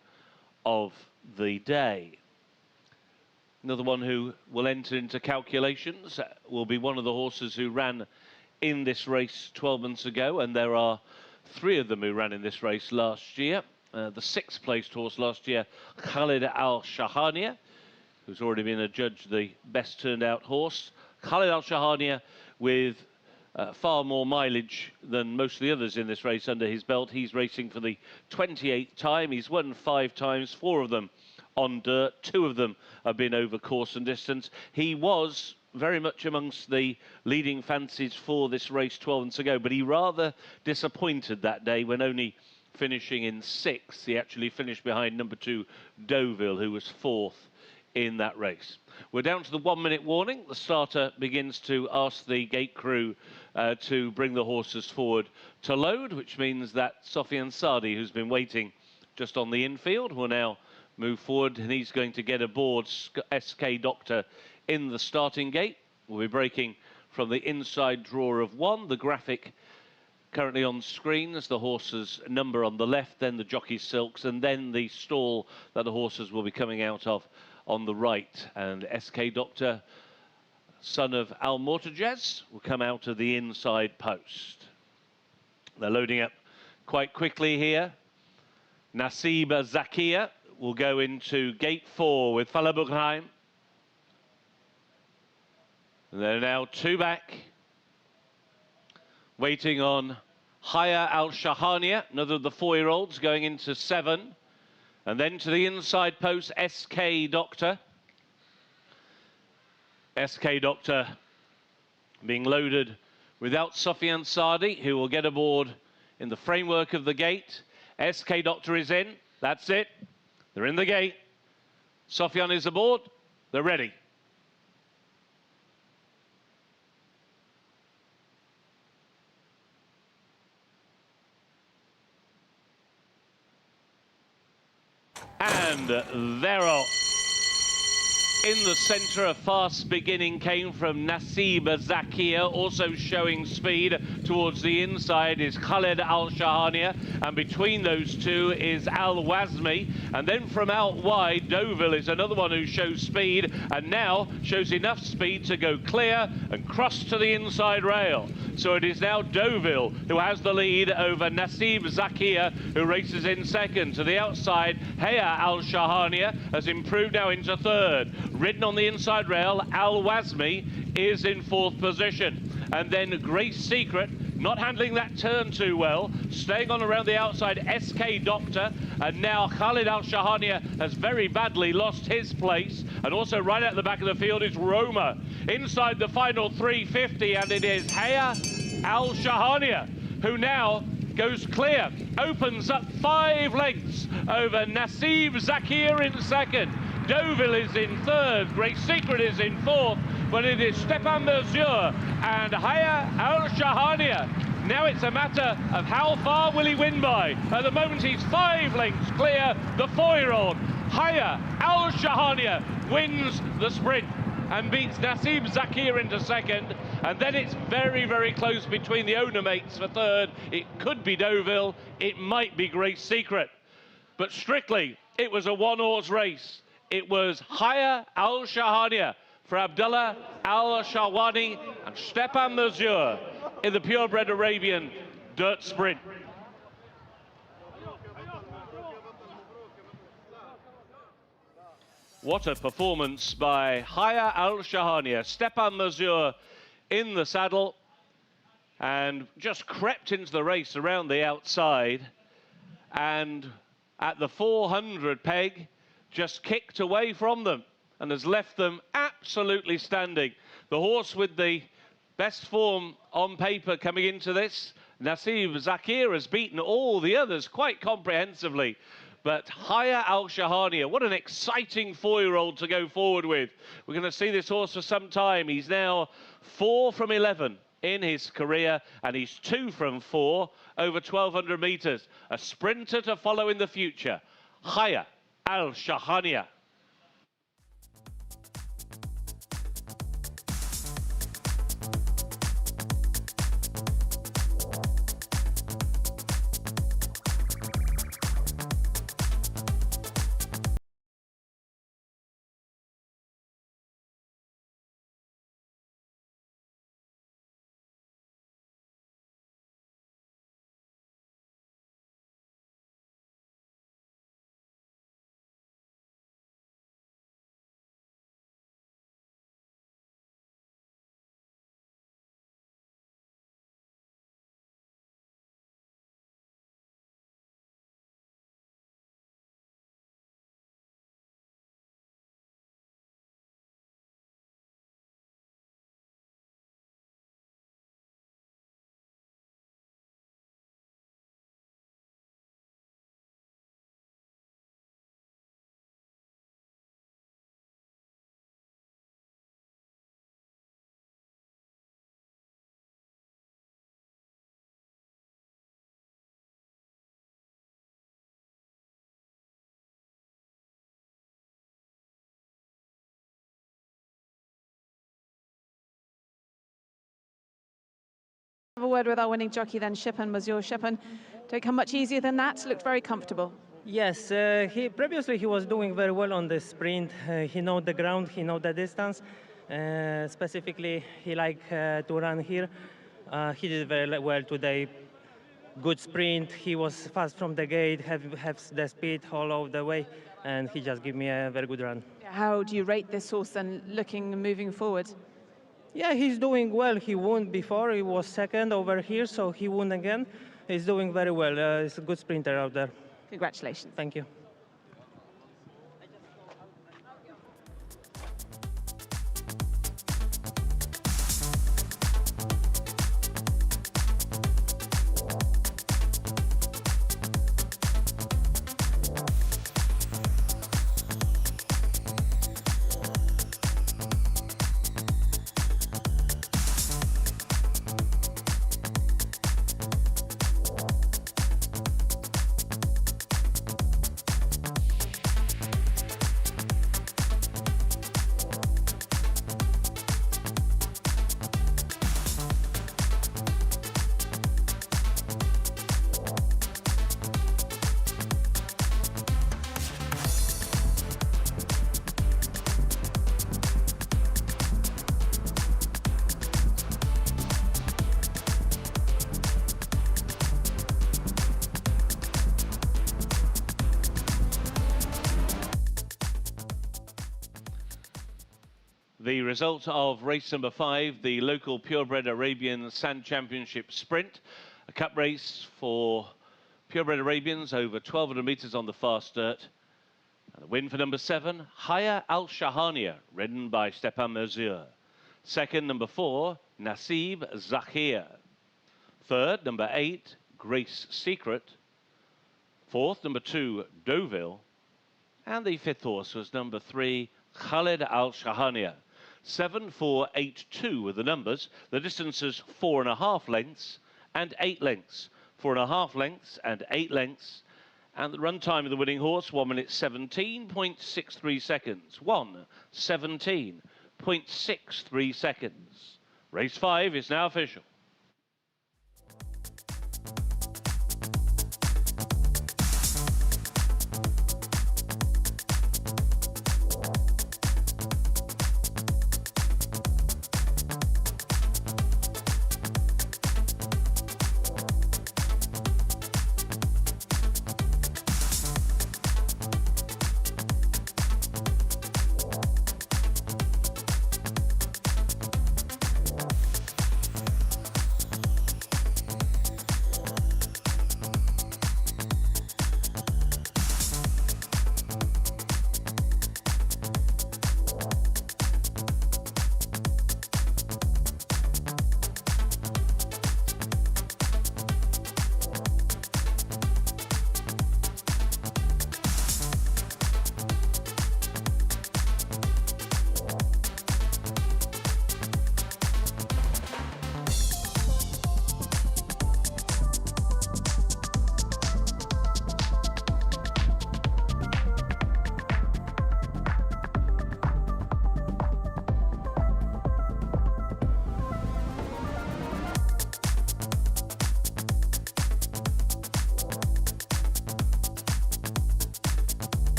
of the day. Another one who will enter into calculations will be one of the horses who ran in this race 12 months ago, and there are 3 of them who ran in this race last year. The 6th placed horse last year, Khalid Al Shahania, who's already been adjudged the best turned out horse. Khalid Al Shahania with far more mileage than most of the others in this race under his belt. He's racing for the 28th time. He's won 5 times, 4 of them on dirt. 2 of them have been over course and distance. He was very much amongst the leading fancies for this race 12 months ago, but he rather disappointed that day when only finishing in 6th. He actually finished behind number 2, Deauville, who was 4th in that race. We're down to the 1-minute warning. The starter begins to ask the gate crew to bring the horses forward to load, which means that Sufyan Sadi, who's been waiting just on the infield, will now move forward, and he's going to get aboard SK Doctor in the starting gate. We'll be breaking from the inside drawer of 1. The graphic currently on screen is the horse's number on the left, then the jockey's silks, and then the stall that the horses will be coming out of on the right. And SK Doctor, son of Al Mortajez, will come out of the inside post. They're loading up quite quickly here. Nasib Zakia will go into gate 4 with Fala Bugheim. They're now 2 back, waiting on Haya Al Shahania, another of the 4-year-olds, going into 7. And then to the inside post, SK Doctor. SK Doctor being loaded without Sufyan Sadi, who will get aboard in the framework of the gate. SK Doctor is in. That's it. They're in the gate. Sufyan is aboard. They're ready. And they're off. In the centre, a fast beginning came from Nasib Zakia, also showing speed towards the inside is Khalid Al Shahania, and between those two is Al Wazmi, and then from out wide, Deauville is another one who shows speed, and now shows enough speed to go clear and cross to the inside rail. So it is now Deauville who has the lead over Nasib Zakia, who races in 2nd. To the outside, Haya Al Shahania has improved now into 3rd. Ridden on the inside rail, Al Wazmi is in 4th position. And then Grace Secret, not handling that turn too well, staying on around the outside, SK Doctor, and now Khalid Al Shahania has very badly lost his place, and also right at the back of the field is Roma. Inside the final 350, and it is Haya Al Shahania, who now goes clear, opens up 5 lengths over Nasib Zakir in second. Deauville is in third, Great Secret is in fourth, but it is Stepan Mesure and Haya Al Shahania. Now it's a matter of how far will he win by. At the moment he's 5 lengths clear, the 4-year-old. Haya Al Shahania wins the sprint and beats Nasib Zakir into second. And then it's very, very close between the owner mates for third. It could be Deauville, it might be Great Secret. But strictly, it was a one-horse race. It was Haya Al Shahania for Abdullah Al Shawani and Stepan Mesure in the Purebred Arabian dirt sprint. What a performance by Haya Al Shahania. Stepan Mesure in the saddle and just crept into the race around the outside, and at the 400 peg just kicked away from them and has left them absolutely standing. The horse with the best form on paper coming into this, Nasib Zakir, has beaten all the others quite comprehensively. But Haya Al Shahania, what an exciting 4-year-old to go forward with. We're going to see this horse for some time. He's now 4 from 11 in his career, and he's 2 from 4 over 1,200 metres. A sprinter to follow in the future, Haya Al Shahania. Have a word with our winning jockey then, Stepan Mesure. Stepan, don't come much easier than that. Looked very comfortable. Yes, previously he was doing very well on the sprint. He know the ground, he know the distance. Specifically, he like to run here. He did very well today. Good sprint. He was fast from the gate, have the speed all over the way, and he just gave me a very good run. How do you rate this horse then, looking and moving forward? Yeah, he's doing well. He won before. He was second over here, so he won again. He's doing very well. He's a good sprinter out there. Congratulations. Thank you. The result of race number 5, the local Purebred Arabian Sand Championship Sprint, a cup race for Purebred Arabians over 1,200 metres on the fast dirt. And the win for number 7, Haya Al Shahania, ridden by Stepan Mesure. Second, number 4, Nasib Zakir. Third, number 8, Grace Secret. Fourth, number 2, Deauville. And the fifth horse was number 3, Khalid Al Shahania. 7, 4, 8, 2 were the numbers. The distances 4.5 lengths and 8 lengths. 4.5 lengths and 8 lengths. And the run time of the winning horse, 1 minute 17.63 seconds. 1:17.63 seconds. Race 5 is now official.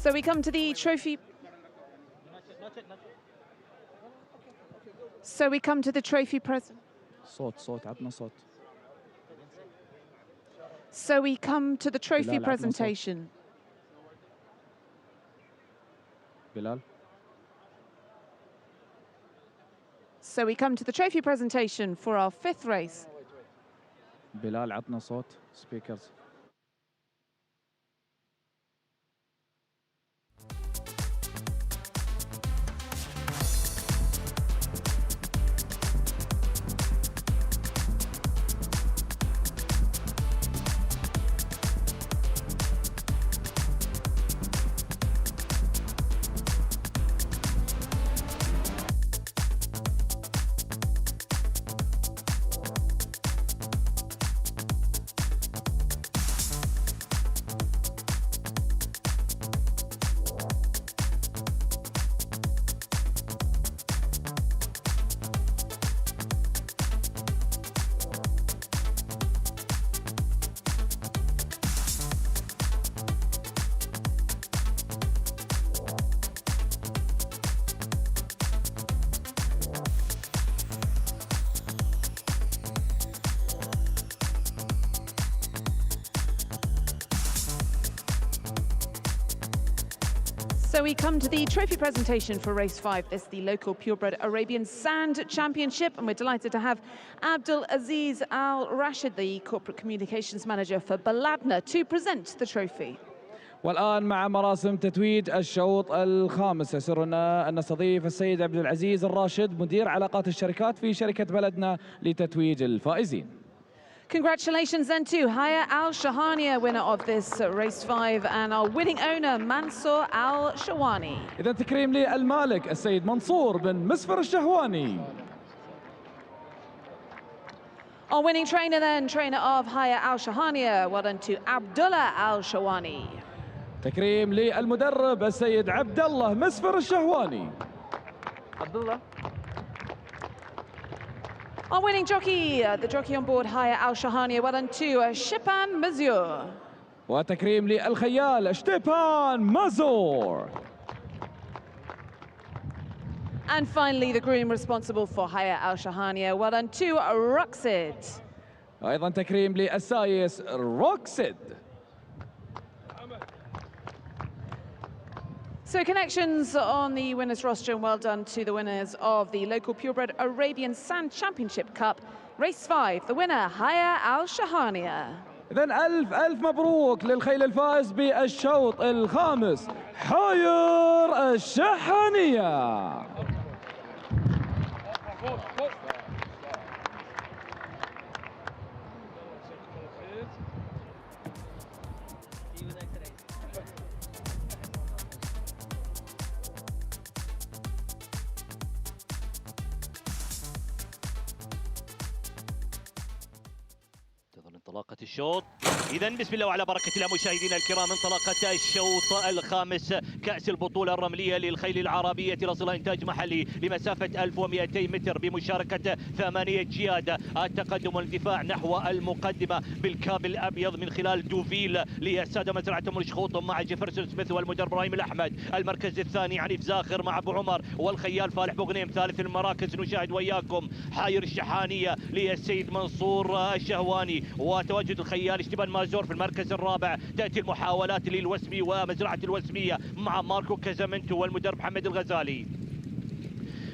So we come to the trophy. So we come to the trophy present. صوت عطنا صوت. So we come to the trophy presentation. بلال. So we come to the trophy presentation for our 5th race. بلال عطنا صوت speakers. So we come to the trophy presentation for race 5. This is the local Purebred Arabian Sand Championship, and we're delighted to have Abdul Aziz Al Rashid, the corporate communications manager for Baladna, to present the trophy. والآن مع مراسم تتويج الشوط الخامس يسرنا أن نستضيف السيد عبد العزيز الراشد مدير علاقات الشركات في شركة بلدنا لتتويج الفائزين. Congratulations then to Haya Al Shahania, winner of this race 5, and our winning owner Mansour Al Shawani. إذا تكريم للمالك السيد منصور بن مسفر الشهواني. Our winning trainer then, trainer of Haya Al Shahania, well done to Abdullah Al Shawani. تكريم للمدرب السيد عبد الله مسفر الشهواني. Abdullah. Our winning jockey, the jockey on board Haya Al Shahania, well done to Shipan Mazur. وتكريم للخيال شتيبان مازور. And finally, the groom responsible for Haya Al Shahania, well done to Ruxid. أيضا تكريم للسايس روكسيد. So connections on the winners roster, and well done to the winners of the local Purebred Arabian Sand Championship Cup. Race 5, the winner, Haya Al Shahania. إذن ألف مبروك للخيل الفائز بالشوط الخامس حاير الشحانية. انطلاقة الشوط. إذا بسم الله وعلى بركة الله مشاهدينا الكرام، انطلاقة الشوط الخامس كأس البطولة الرملية للخيل العربية تصل إنتاج محلي لمسافة 1200 متر بمشاركة 8 جياد. التقدم والاندفاع نحو المقدمة بالكاب الأبيض من خلال دوفيل للسادة مزرعة أم الشخوط مع جيفرسون سميث والمدرب إبراهيم الأحمد. المركز الثاني عنيف زاخر مع أبو عمر والخيال فالح بوغنيم. ثالث المراكز نشاهد وياكم حاير الشحانية للسيد منصور الشهواني، وتواجد الخيال اشتبان مازور في المركز الرابع. تأتي المحاولات للوسمي ومزرعة الوسمية مع ماركو كازامنتو والمدرب محمد الغزالي.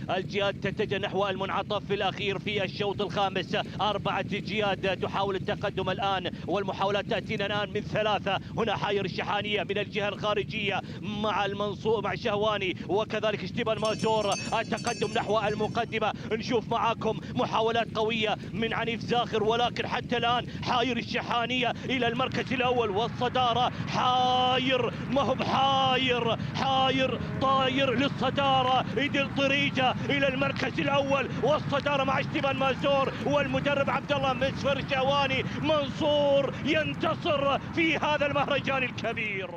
الجياد تتجه نحو المنعطف الأخير في الشوط الخامس. 4 جياد تحاول التقدم الآن، والمحاولات تأتينا الآن من 3. هنا حاير الشحانية من الجهة الخارجية مع المنصور مع شهواني وكذلك اشتبان مازور. التقدم نحو المقدمة. نشوف معاكم محاولات قوية من عنيف زاخر، ولكن حتى الآن حاير الشحانية إلى المركز الأول والصدارة. حاير ما هو بحاير، حاير طاير للصدارة. إيدل طريجة إلى المركز الأول والصدارة مع اشتبان مازور والمدرب عبد الله مسفر الشهواني. منصور ينتصر في هذا المهرجان الكبير.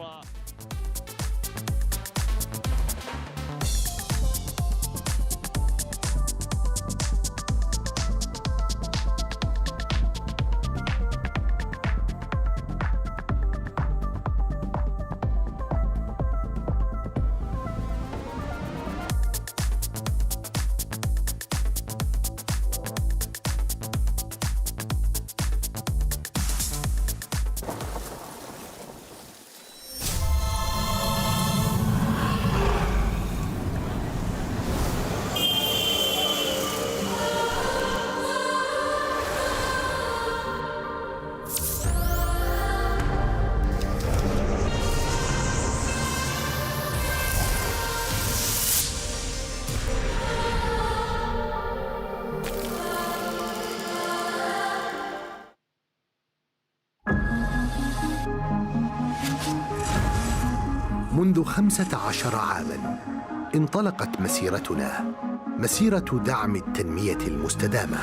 منذ 15 عاماً انطلقت مسيرتنا، مسيرة دعم التنمية المستدامة.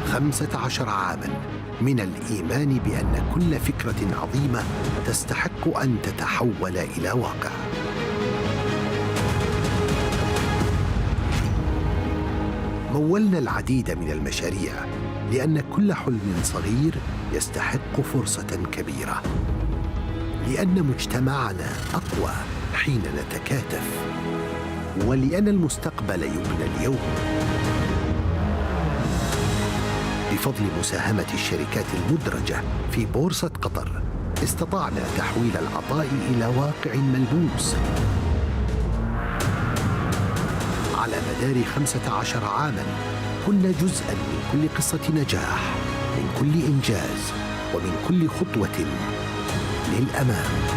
15 عاماً من الإيمان بأن كل فكرة عظيمة تستحق أن تتحول إلى واقع. مولنا العديد من المشاريع لأن كل حلم صغير يستحق فرصة كبيرة، لأن مجتمعنا أقوى حين نتكاتف، ولأن المستقبل يبنى اليوم. بفضل مساهمة الشركات المدرجة في بورصة قطر استطعنا تحويل العطاء إلى واقع ملموس. على مدار 15 عاماً كنا جزءاً من كل قصة نجاح، من كل إنجاز، ومن كل خطوة للأمام.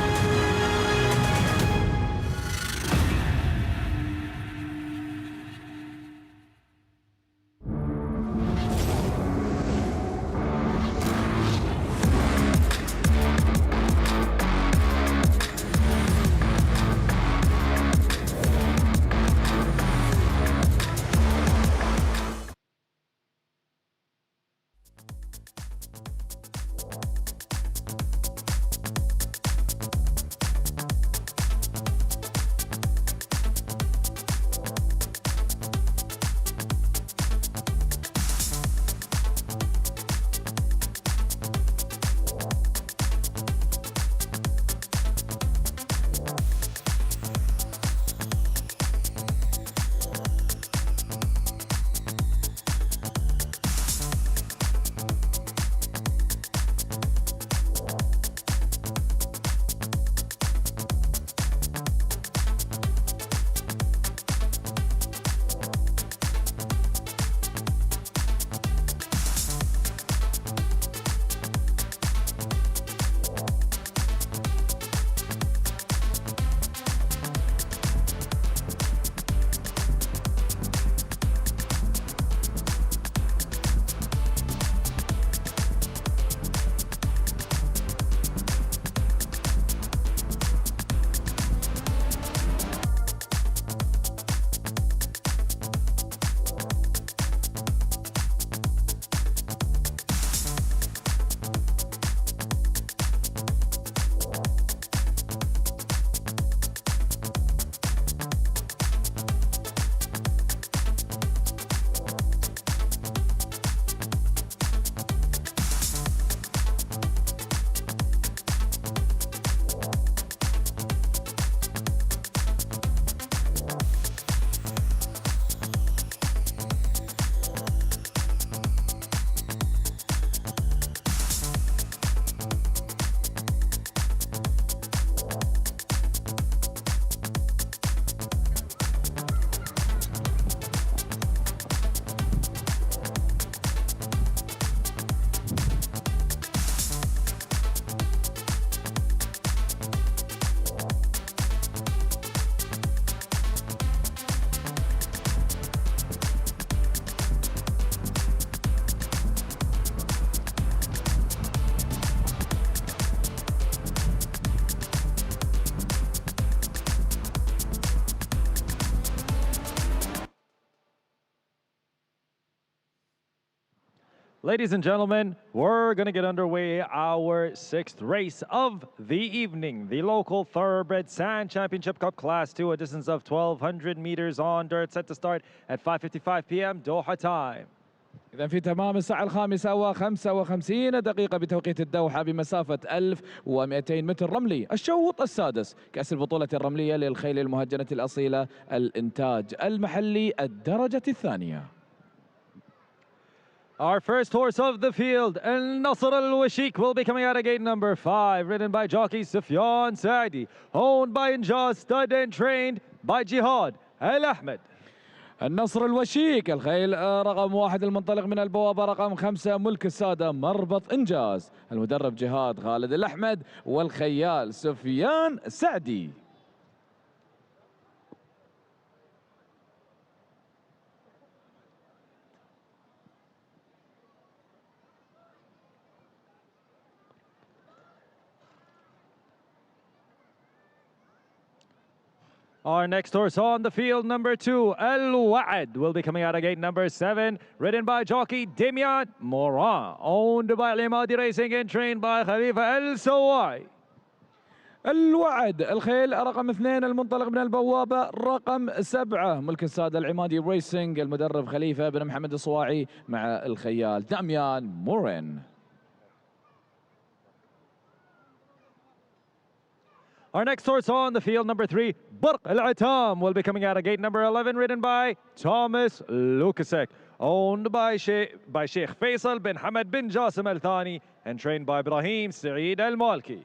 Ladies and gentlemen, we're going to get underway our 6th race of the evening, the local Thoroughbred Sand Championship Cup Class 2, a distance of 1,200 meters on dirt, set to start at 5:55 p.m. Doha time. إذا في تمام الساعة 5:55 دقيقة بتوقيت الدوحة بمسافة 1200 متر رملي، الشوط السادس، كأس البطولة الرملية للخيل المهجنة الأصيلة، الإنتاج المحلي الدرجة الثانية. Our first horse of the field, Al-Nasr Al-Washik, will be coming out of gate number 5, ridden by jockey Sufyan Saadi, owned by Injaz, stud and trained by Jihad Al-Ahmed. النصر الوشيك الخيل رقم 1 المنطلق من البوابة رقم 5 ملك السادة مربط إنجاز، المدرب جهاد خالد الأحمد والخيال سفيان سعدي. Our next horse on the field, number 2, Al Wa'ad, will be coming out of gate number 7, ridden by jockey Damian Moran, owned by Al-Imadi Racing and trained by Khalifa Al Sawai. الوعد الخيل رقم 2 المنطلق من البوابة رقم 7 ملك السادة العمادي ريسنج المدرب خليفة بن محمد الصواعي مع الخيال داميان مورين. Our next horse on the field, number 3, Barq Al-Atam, will be coming out of gate number 11, ridden by Thomas Lukasek, owned by Sheikh Faisal bin Hamad bin Jasim Al-Thani and trained by Ibrahim Saeed Al-Malki.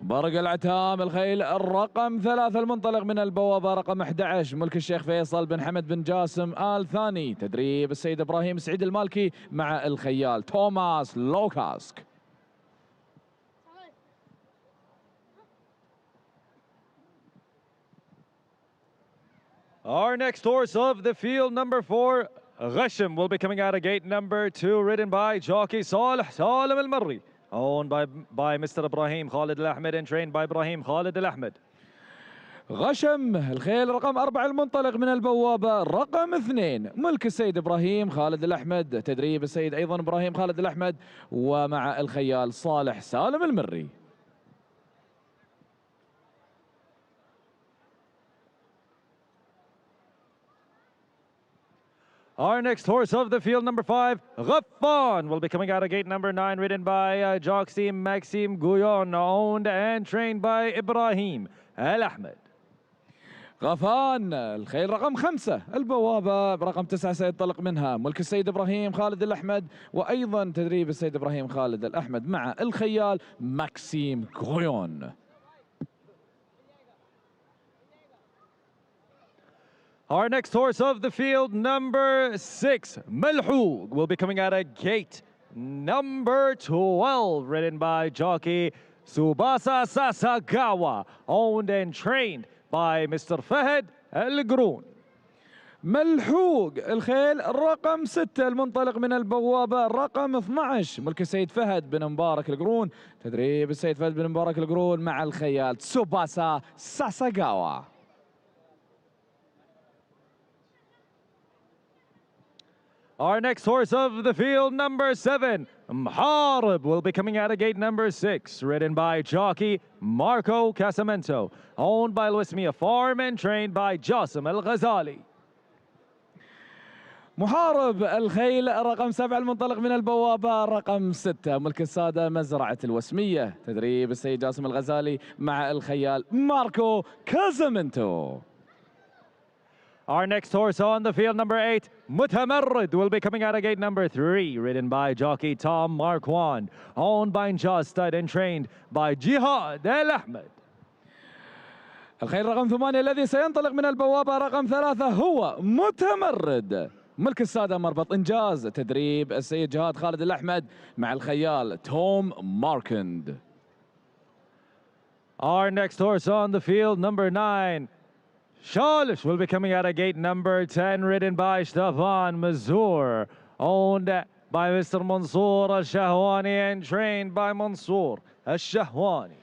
برق العتام الخيل الرقم 3 المنطلق من البوابة رقم 11 ملك الشيخ فيصل بن حمد بن جاسم آل ثاني تدريب السيد إبراهيم سعيد المالكي مع الخيال توماس لوكاسك. Our next horse of the field, number 4, Ghashim, will be coming out of gate number 2, ridden by jockey Salih Salim Al-Marri, owned by Mr. Ibrahim Khalid Al-Ahmed and trained by Ibrahim Khalid Al-Ahmed. غشم الخيل رقم 4 المنطلق من البوابة رقم 2 ملك السيد إبراهيم خالد الأحمد تدريب السيد أيضا إبراهيم خالد الأحمد ومع الخيال صالح سالم المري. Our next horse of the field, number 5, Ghaffan, will be coming out of gate number 9, ridden by jockey Maxime Gouillon, owned and trained by Ibrahim Al-Ahmed. غفان الخيل رقم 5 البوابة برقم 9 سينطلق منها ملك السيد إبراهيم خالد الأحمد وأيضا تدريب السيد إبراهيم خالد الأحمد مع الخيال ماكسيم غويون. Our next horse of the field, number 6, Melhoug, will be coming out of gate number 12, ridden by jockey Tsubasa Sasagawa, owned and trained by Mr. Fahad Al-Groon. ملحوق الخيل رقم 6 المنطلق من البوابة رقم 12 ملك السيد فهد بن مبارك القرون تدريب السيد فهد بن مبارك القرون مع الخيال تسوباسا ساساغاوا. Our next horse of the field, number 7, Mharib, will be coming out of gate number 6, ridden by jockey Marco Casamento, owned by Luismia Farm and trained by Jassim Al-Ghazali. محارب الخيل رقم 7 المنطلق من البوابة رقم 6 ملك السادة مزرعة الوسمية تدريب السيد جاسم الغزالي مع الخيال ماركو كازامنتو. Our next horse on the field, number 8, Mutamarrid, will be coming out of gate number 3, ridden by jockey Tom Marquand, owned by Njaz Stud and trained by Jihad Al-Ahmed. الخيل رقم 8 الذي سينطلق من البوابة رقم 3 هو متمرد ملك السادة مربط إنجاز تدريب السيد جهاد خالد الأحمد مع الخيال توم ماركند. Our next horse on the field, number 9, Shalish, will be coming out of gate number 10, ridden by Stefan Mazur, owned by Mr. Mansour Al-Shahwani and trained by Mansour Al-Shahwani.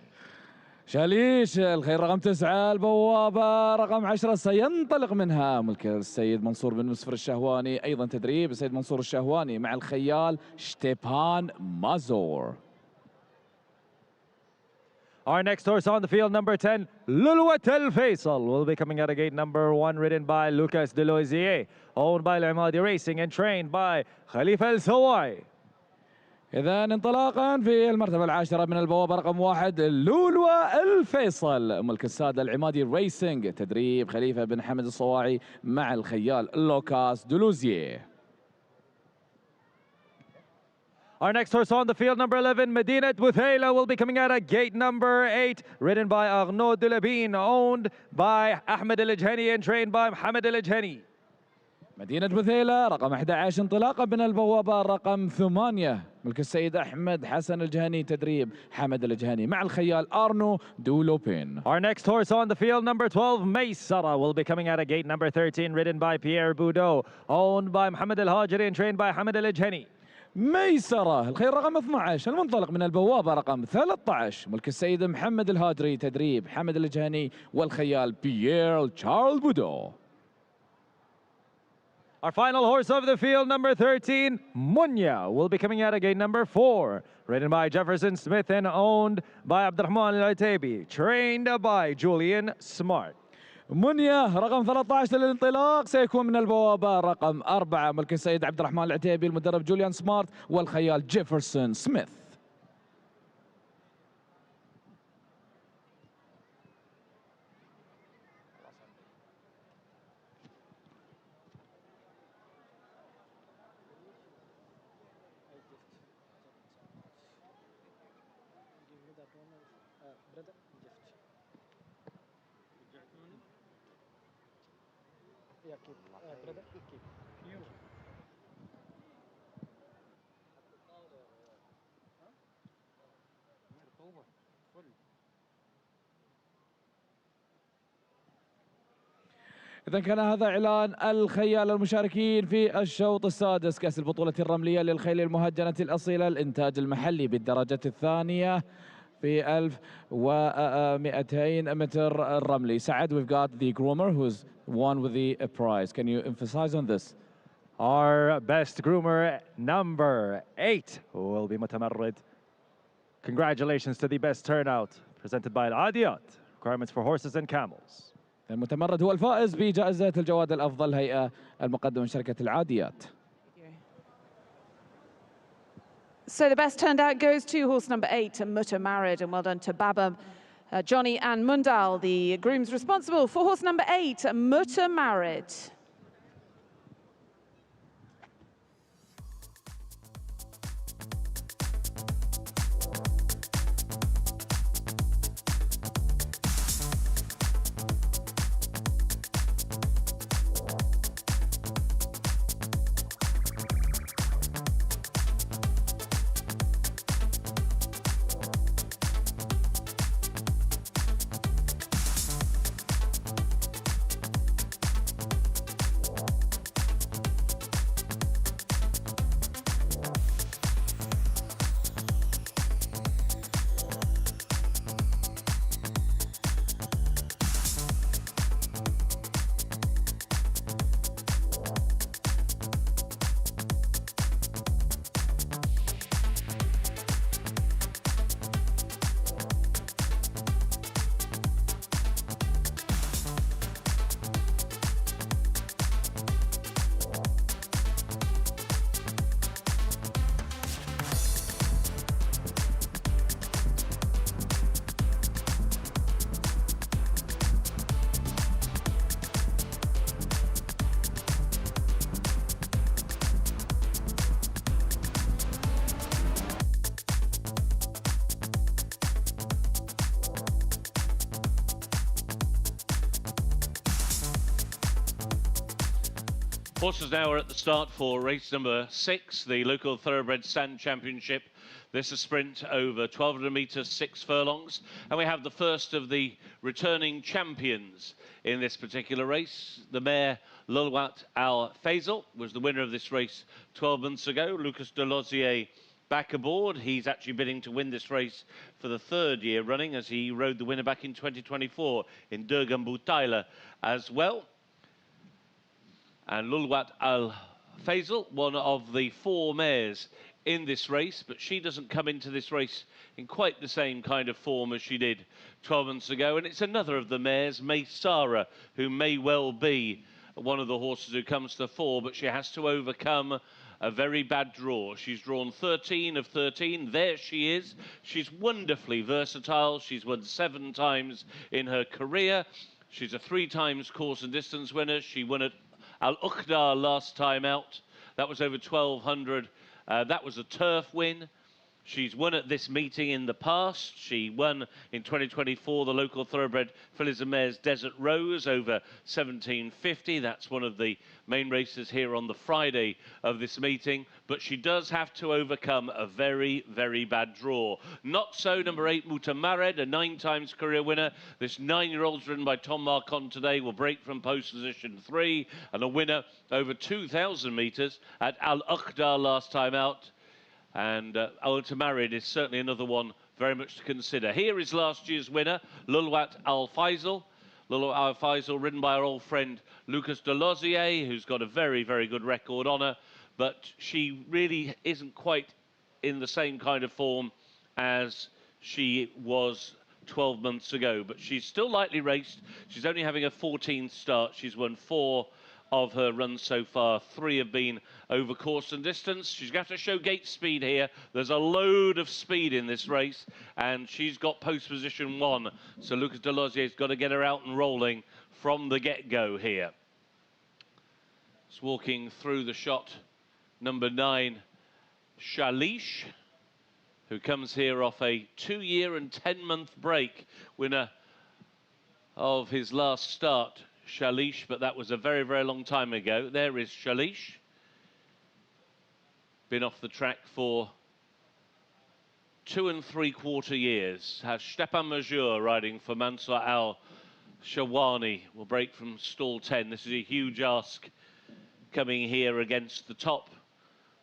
شاليش الخيل رقم 9 البوابة رقم 10 سينطلق منها ملك السيد منصور بن مسفر الشهواني أيضا تدريب السيد منصور الشهواني مع الخيال شتيبان مازور. Our next horse on the field, number 10, Luluat El Faisal, will be coming out of gate number 1, ridden by Lucas Deloisier, owned by Al-Imadi Racing and trained by Khalifa Al Sawai. إذا انطلاقا في المرتبة العاشرة من البوابة رقم 1 لولوا الفيصل ملك السادة العمادي ريسنج تدريب خليفة بن حمد الصواعي مع الخيال لوكاس دولوزيه. Our next horse on the field, number 11, Medinat Buthaila, will be coming out of gate number 8, ridden by Arnaud Delabine, owned by Ahmed El-Ejhani and trained by Mohamed El-Ejhani. مدينة بثيلة رقم 11 انطلاقا من البوابة رقم 8 ملك السيد أحمد حسن الجهني تدريب حمد الجهني مع الخيال أرنو دولوبين. Our next horse on the field, number 12, Maysara, will be coming out of gate number 13, ridden by Pierre Boudot, owned by Mohamed El-Hajri and trained by Hamid El-Ejhani. ميسرة الخير رقم 12 المنطلق من البوابة رقم 13 ملك السيد محمد الهادري تدريب حمد الجهني والخيال بيير تشارل بودو. Our final horse of the field, number 13, Munya, will be coming out again, number 4. Ridden by Jefferson Smith and owned by Abdurrahman Al-Ataibi. Trained by Julian Smart. منيا رقم 13 للانطلاق سيكون من البوابة رقم 4 ملك السيد عبد الرحمن العتيبي المدرب جوليان سمارت والخيال جيفرسون سميث. إذا كان هذا إعلان الخيال المشاركين في الشوط السادس كأس البطولة الرملية للخيل المهجنة الأصيلة الإنتاج المحلي بالدرجة الثانية في 1200 متر الرملي. سعد, we've got the groomer who's won with the prize. Can you emphasize on this? Our best groomer, number 8, will be Mutamarrid. Congratulations to the best turnout, presented by Al-Adiyat, requirements for horses and camels. المتمرد هو الفائز بجائزة الجواد الأفضل هيئة المقدمة من شركة العاديات. So the best turned out goes to horse number 8, Mutamarrid, and well done to Baba, Johnny and Mundal, the grooms responsible for horse number 8, Mutamarrid. Horses now are at the start for race number 6, the local Thoroughbred Stand Championship. This is a sprint over 1,200 metres, 6 furlongs. And we have the first of the returning champions in this particular race. The mare Lulwat Al Faisal was the winner of this race 12 months ago. Lucas Delosier back aboard. He's actually bidding to win this race for the 3rd year running, as he rode the winner back in 2024 in Durgan Butaila as well. And Lulwat Al Faisal, one of the 4 mares in this race, but she doesn't come into this race in quite the same kind of form as she did 12 months ago. And it's another of the mares, Maysara, who may well be one of the horses who comes to 4, but she has to overcome a very bad draw. She's drawn 13 of 13. There she is. She's wonderfully versatile. She's won 7 times in her career. She's a 3 times course and distance winner. She won at Al-Uqda last time out. That was over 1,200. That was a turf win. She's won at this meeting in the past. She won in 2024 the local Thoroughbred Fillies and Mares Desert Rose over 1750. That's one of the main races here on the Friday of this meeting. But she does have to overcome a very, very bad draw. Not so number 8, Mutamarrid, a 9 times career winner. This 9-year-old's ridden by Tom Marcon today will break from post position 3 and a winner over 2,000 metres at Al-Uqda last time out. And Al-Tamarid is certainly another one very much to consider. Here is last year's winner, Lulwat Al-Faisal. Lulwat Al-Faisal, ridden by our old friend Lucas de Lozier, who's got a very, very good record on her. But she really isn't quite in the same kind of form as she was 12 months ago. But she's still lightly raced. She's only having a 14th start. She's won 4 of her runs so far. 3 have been over course and distance. She's got to show gate speed here. There's a load of speed in this race, and she's got post position 1. So Lucas de Lozier's got to get her out and rolling from the get-go here. Just walking through the shot, number 9, Shalish, who comes here off a 2-year and 10-month break, winner of his last start, Shalish, but that was a very, very long time ago. There is Shalish. Been off the track for 2 3/4 years. Has Stepan Majur riding for Mansour Al-Shawani. Will break from stall 10. This is a huge ask coming here against the top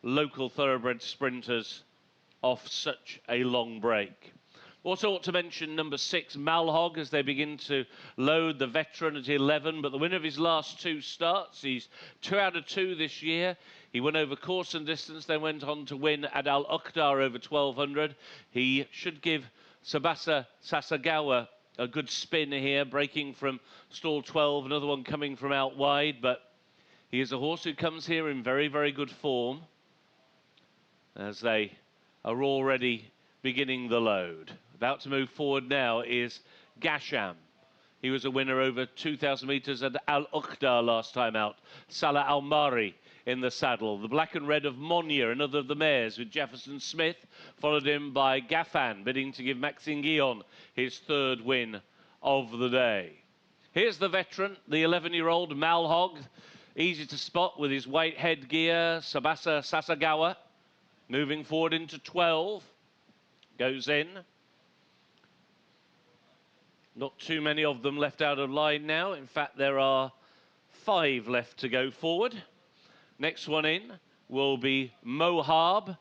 local thoroughbred sprinters off such a long break. Also ought to mention number 6, Malhog, as they begin to load the veteran at 11, but the winner of his last 2 starts. He's 2 out of 2 this year. He won over course and distance, then went on to win at Al-Uqtar over 1200. He should give Sabasa Sasagawa a good spin here, breaking from stall 12, another one coming from out wide, but he is a horse who comes here in very, very good form as they are already beginning the load. About to move forward now is Gasham. He was a winner over 2,000 metres at Al-Uqtar last time out. Salah Al-Mari in the saddle. The black and red of Monia, another of the mares, with Jefferson Smith, followed him by Gaffan, bidding to give Maxime Guillon his 3rd win of the day. Here's the veteran, the 11-year-old Malhog, easy to spot with his white headgear, Sabasa Sasagawa, moving forward into 12, goes in. Not too many of them left out of line now. In fact, there are 5 left to go forward. Next one in will be Mohab,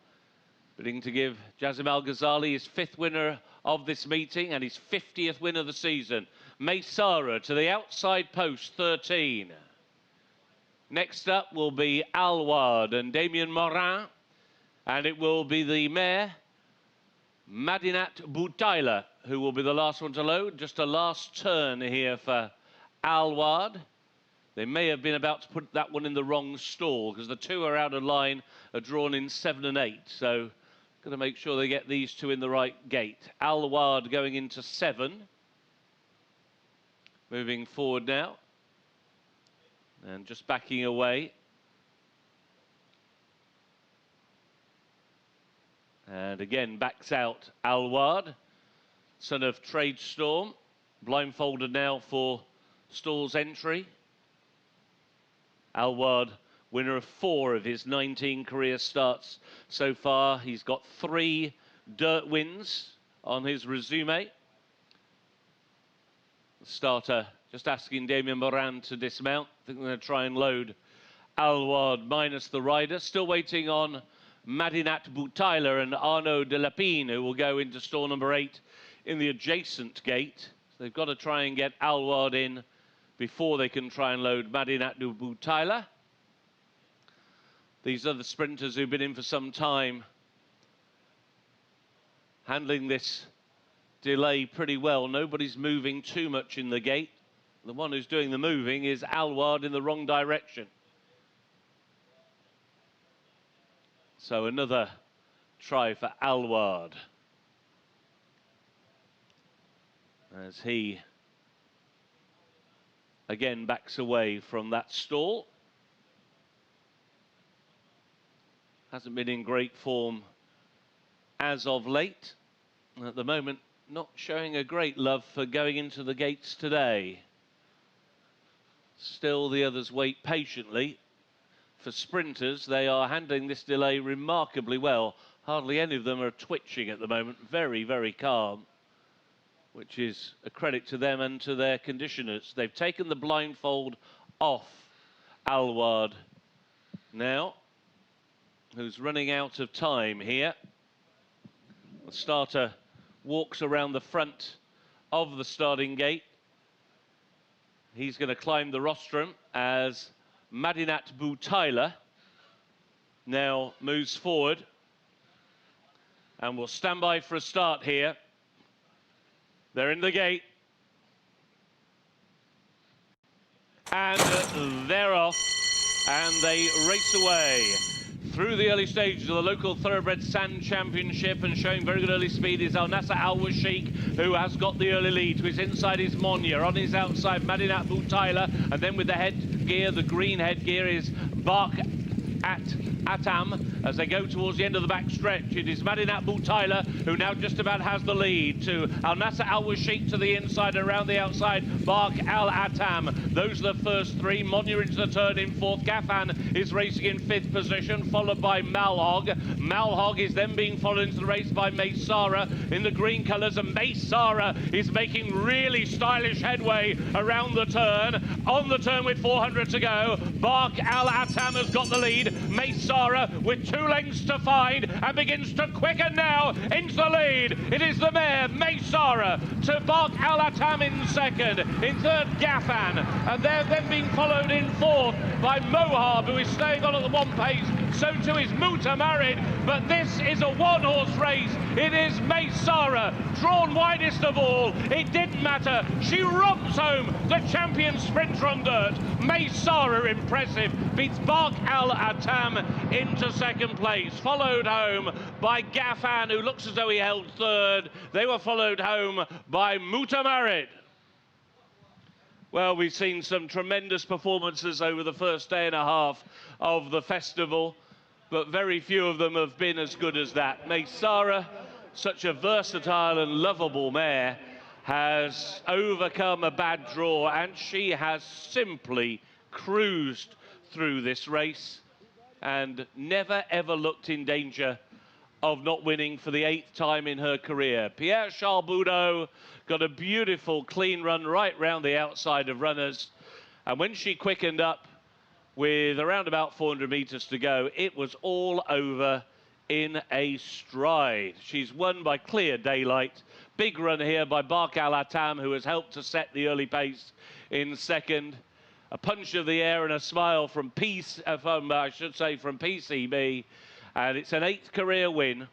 bidding to give Jazim Al-Ghazali his 5th winner of this meeting and his 50th win of the season. Maysara to the outside post, 13. Next up will be Alwad and Damien Morin, and it will be the mare Madinat Boutaila, who will be the last one to load. Just a last turn here for Alwad. They may have been about to put that one in the wrong stall because the 2 are out of line, are drawn in 7 and 8. So got to make sure they get these 2 in the right gate. Alwad going into 7. Moving forward now. And just backing away. And again, backs out Alwad, son of Trade Storm, blindfolded now for stalls entry. Alwad, winner of 4 of his 19 career starts so far. He's got 3 dirt wins on his resume. The starter just asking Damien Morin to dismount. I think they're going to try and load Alwad minus the rider. Still waiting on Madinat Boutaila and Arnaud de Lapine, who will go into stall number 8 in the adjacent gate. So they've got to try and get Alwad in before they can try and load Madinat Boutaila. These are the sprinters who've been in for some time, handling this delay pretty well. Nobody's moving too much in the gate. The one who's doing the moving is Alwad in the wrong direction. So another try for Alwad as he again backs away from that stall. Hasn't been in great form as of late. At the moment, not showing a great love for going into the gates today. Still, the others wait patiently. For sprinters, they are handling this delay remarkably well. Hardly any of them are twitching at the moment. Very, very calm, which is a credit to them and to their conditioners. They've taken the blindfold off Alwad now. who's running out of time here. The starter walks around the front of the starting gate. He's going to climb the rostrum as Madinat Boutaila now moves forward. And we'll stand by for a start here. They're in the gate. And they're off. And they race away through the early stages of the local Thoroughbred Sand Championship, and showing very good early speed is Al Nasser Al Washeik, who has got the early lead. To his inside is Monia, on his outside Madinat Boutaila, and then with the headgear, the green headgear, is Bark at Atam as they go towards the end of the back stretch. It is Madinat Boutaila who now just about has the lead, to Al Nasser Al Washeik to the inside, around the outside Bark Al Atam. Those are the first three. Monia into the turn in fourth. Gafan is racing in fifth position, followed by Malhog. Malhog is then being followed into the race by Maysara in the green colours, and Maysara is making really stylish headway around the turn. On the turn with 400 to go, Bark Al Atam has got the lead. Maysara with 2 lengths to find and begins to quicken now into the lead. It is the mare Maysara to Bark Al Atam in second, in third Gafan, and they're then being followed in fourth by Mohab, who is staying on at the one pace. So too is Mutamarid, but this is a one-horse race. It is Maysara drawn widest of all. It didn't matter. She romps home the champion sprinter on dirt. Maysara, impressive, beats Bark Al Atam into second place, followed home by Gafan, who looks as though he held third. They were followed home by Mutamarid. Well, we've seen some tremendous performances over the first day and a half of the festival, but very few of them have been as good as that. Maysara, such a versatile and lovable mare, has overcome a bad draw, and she has simply cruised through this race and never ever looked in danger of not winning for the 8th time in her career. Pierre Charles Boudot got a beautiful clean run right round the outside of runners, and when she quickened up with around about 400 meters to go, it was all over in a stride. She's won by clear daylight. Big run here by Bark Al Atam, who has helped to set the early pace in second. A punch of the air and a smile from from PCB, and it's an 8th career win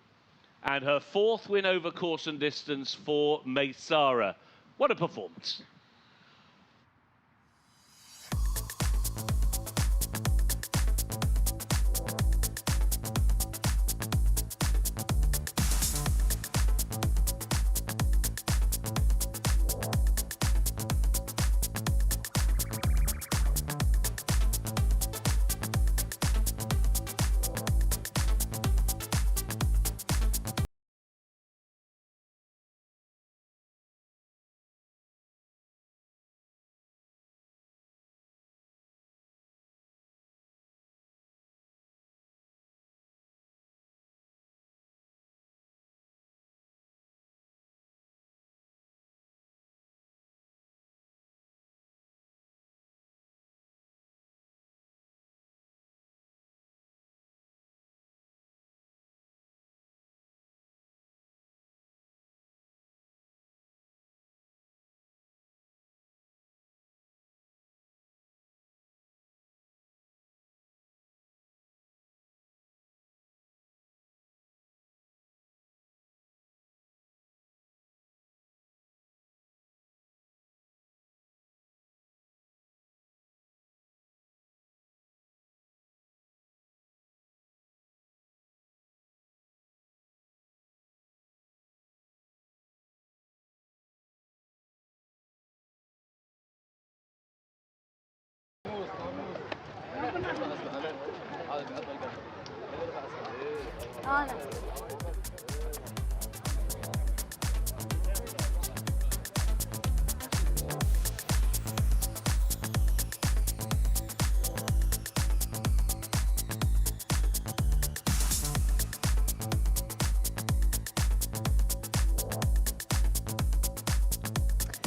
and her 4th win over course and distance for Maysara. What a performance.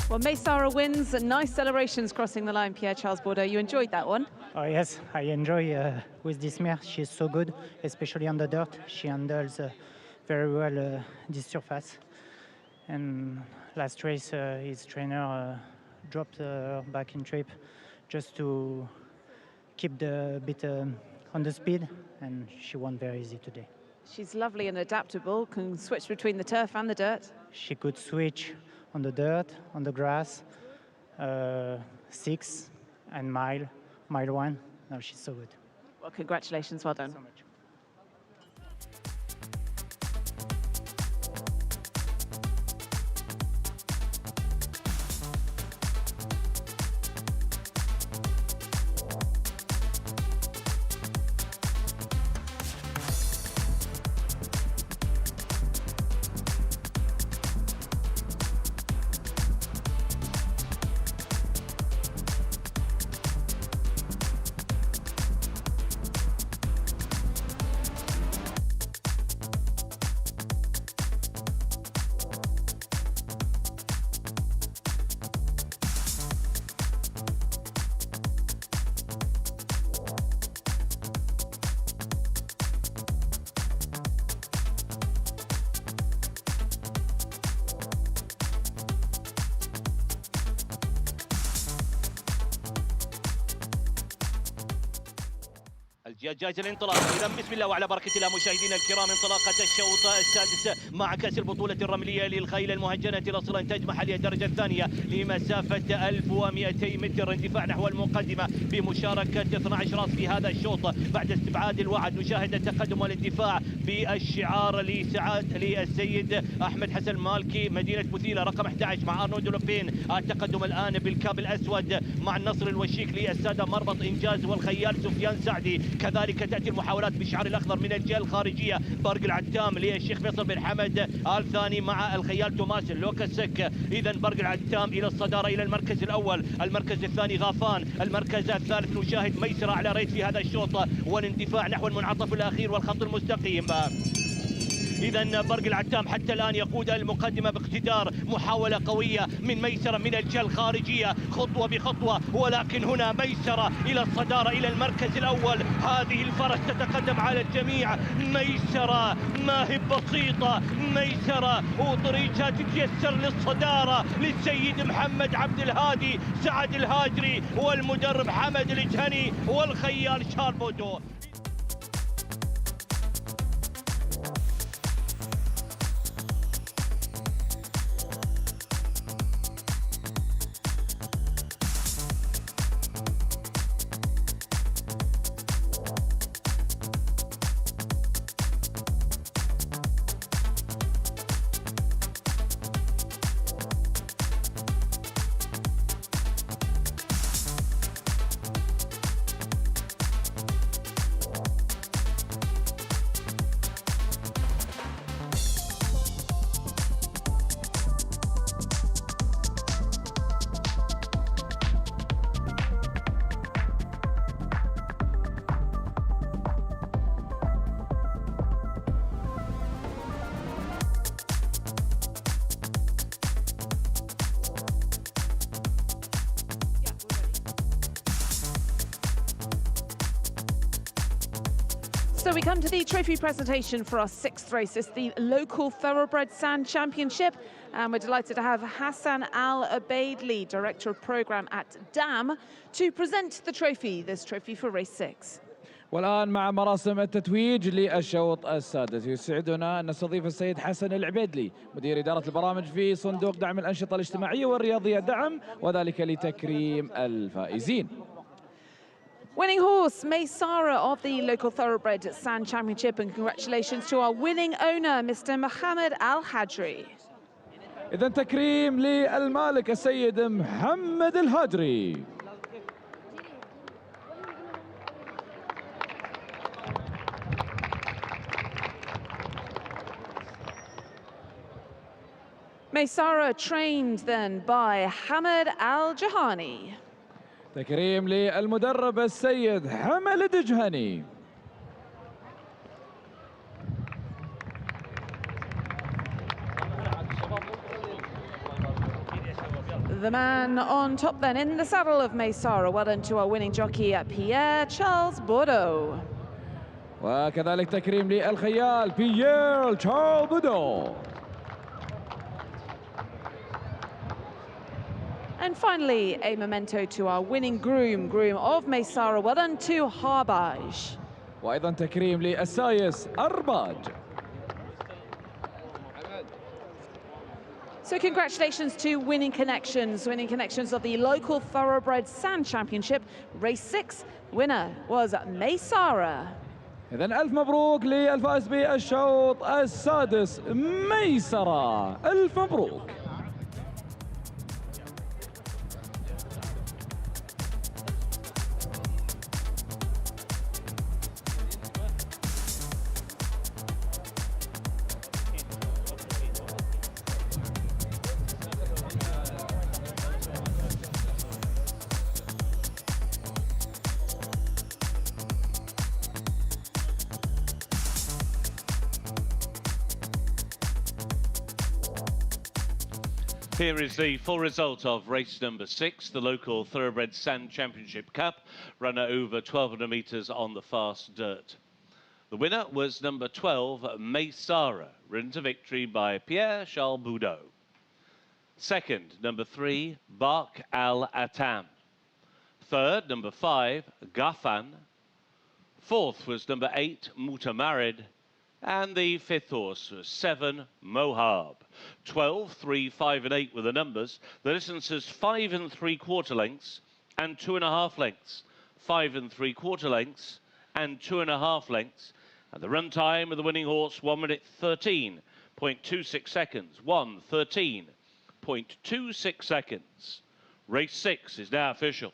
Well, Maysara wins, and nice celebrations crossing the line, Pierre Charles Boudot. You enjoyed that one? Oh yes, I enjoy with this mare. She's so good, especially on the dirt. She handles very well this surface. And last race, his trainer dropped her back in trip just to keep the bit on the speed, and she won very easy today. She's lovely and adaptable, can switch between the turf and the dirt. She could switch on the dirt, on the grass, 6 and mile 1. No, she's so good. Well, congratulations, well done. So much. جاهز الانطلاق. اذا بسم الله وعلى بركه الله مشاهدينا الكرام، انطلاقه الشوط السادس مع كاس البطوله الرمليه للخيل المهجنه لاصل انتاج محليه الدرجه الثانيه لمسافه 1200 متر، اندفاع نحو المقدمه بمشاركه 12 راس في هذا الشوط. بعد استبعاد الوعد نشاهد التقدم والاندفاع بالشعار للسيد احمد حسن مالكي مدينه بوثيله رقم 11 مع ارنولد لوبين. التقدم الان بالكاب الاسود مع النصر الوشيك للساده مربط انجاز والخيال سفيان سعدي. كذلك تأتي المحاولات بالشعار الأخضر من الجهة الخارجية، برق العتام للشيخ فيصل بن حمد الثاني مع الخيال توماس لوكاسك. إذا برق العتام إلى الصدارة إلى المركز الأول، المركز الثاني غافان، المركز الثالث نشاهد ميسرة على ريت في هذا الشوط، والاندفاع نحو المنعطف الأخير والخط المستقيم. إذا برق العتام حتى الآن يقود المقدمة باقتدار، محاولة قوية من ميسرة من الجهة الخارجية خطوة بخطوة، ولكن هنا ميسرة إلى الصدارة إلى المركز الأول. هذه الفرس تتقدم على الجميع، ميسرة ما هي بسيطة، ميسرة وطريقها تتيسر للصدارة للسيد محمد عبد الهادي سعد الهاجري والمدرب حمد الجهني والخيال شاربودو. So we come to the trophy presentation for our 6th race. It's the local Thoroughbred Sand Championship, and we're delighted to have Hassan Al-Abaidli, Director of Program at DAM, to present the trophy, this trophy for race 6. والآن مع مراسم التتويج للشوط السادس يسعدنا أن نستضيف السيد حسن العبيدلي مدير إدارة البرامج في صندوق دعم الأنشطة الاجتماعية والرياضية دعم، وذلك لتكريم الفائزين. Winning horse, Maysara of the local Thoroughbred Sand Championship, and congratulations to our winning owner, Mr. Mohammed Al-Hajri. إذا تكريم للمالك السيد محمد الهاجري. Maysara trained then by Hamad Al-Jahani. تكريم للمدرب السيد حمد الجهني. The man on top then in the saddle of Maysara. Well done to our winning jockey Pierre Charles Bordeaux. وكذلك تكريم للخيال بيير تشارل بودو. And finally, a memento to our winning groom of Maysara. Well done to Harbaj. وأيضا تكريم للسايس أرباج. So congratulations to winning connections of the local Thoroughbred Sand Championship. Race 6 winner was Maysara. إذن ألف مبروك للفائز بالشوط السادس ميسرة. ألف مبروك. Here is the full result of race number 6, the local Thoroughbred Sand Championship Cup, run at over 1,200 metres on the fast dirt. The winner was number 12, Maysara, ridden to victory by Pierre Charles Bordeaux. Second, number 3, Bark Al Atam. Third, number 5, Gafan. Fourth was number 8, Mutamarid. And the fifth horse was 7, Mohab. 12, 3, 5 and 8 were the numbers. The distances 5 3/4 lengths and 2.5 lengths. 5 3/4 lengths and 2.5 lengths. And the run time of the winning horse, 1 minute 13.26 seconds. 1:13.26 seconds. Race 6 is now official.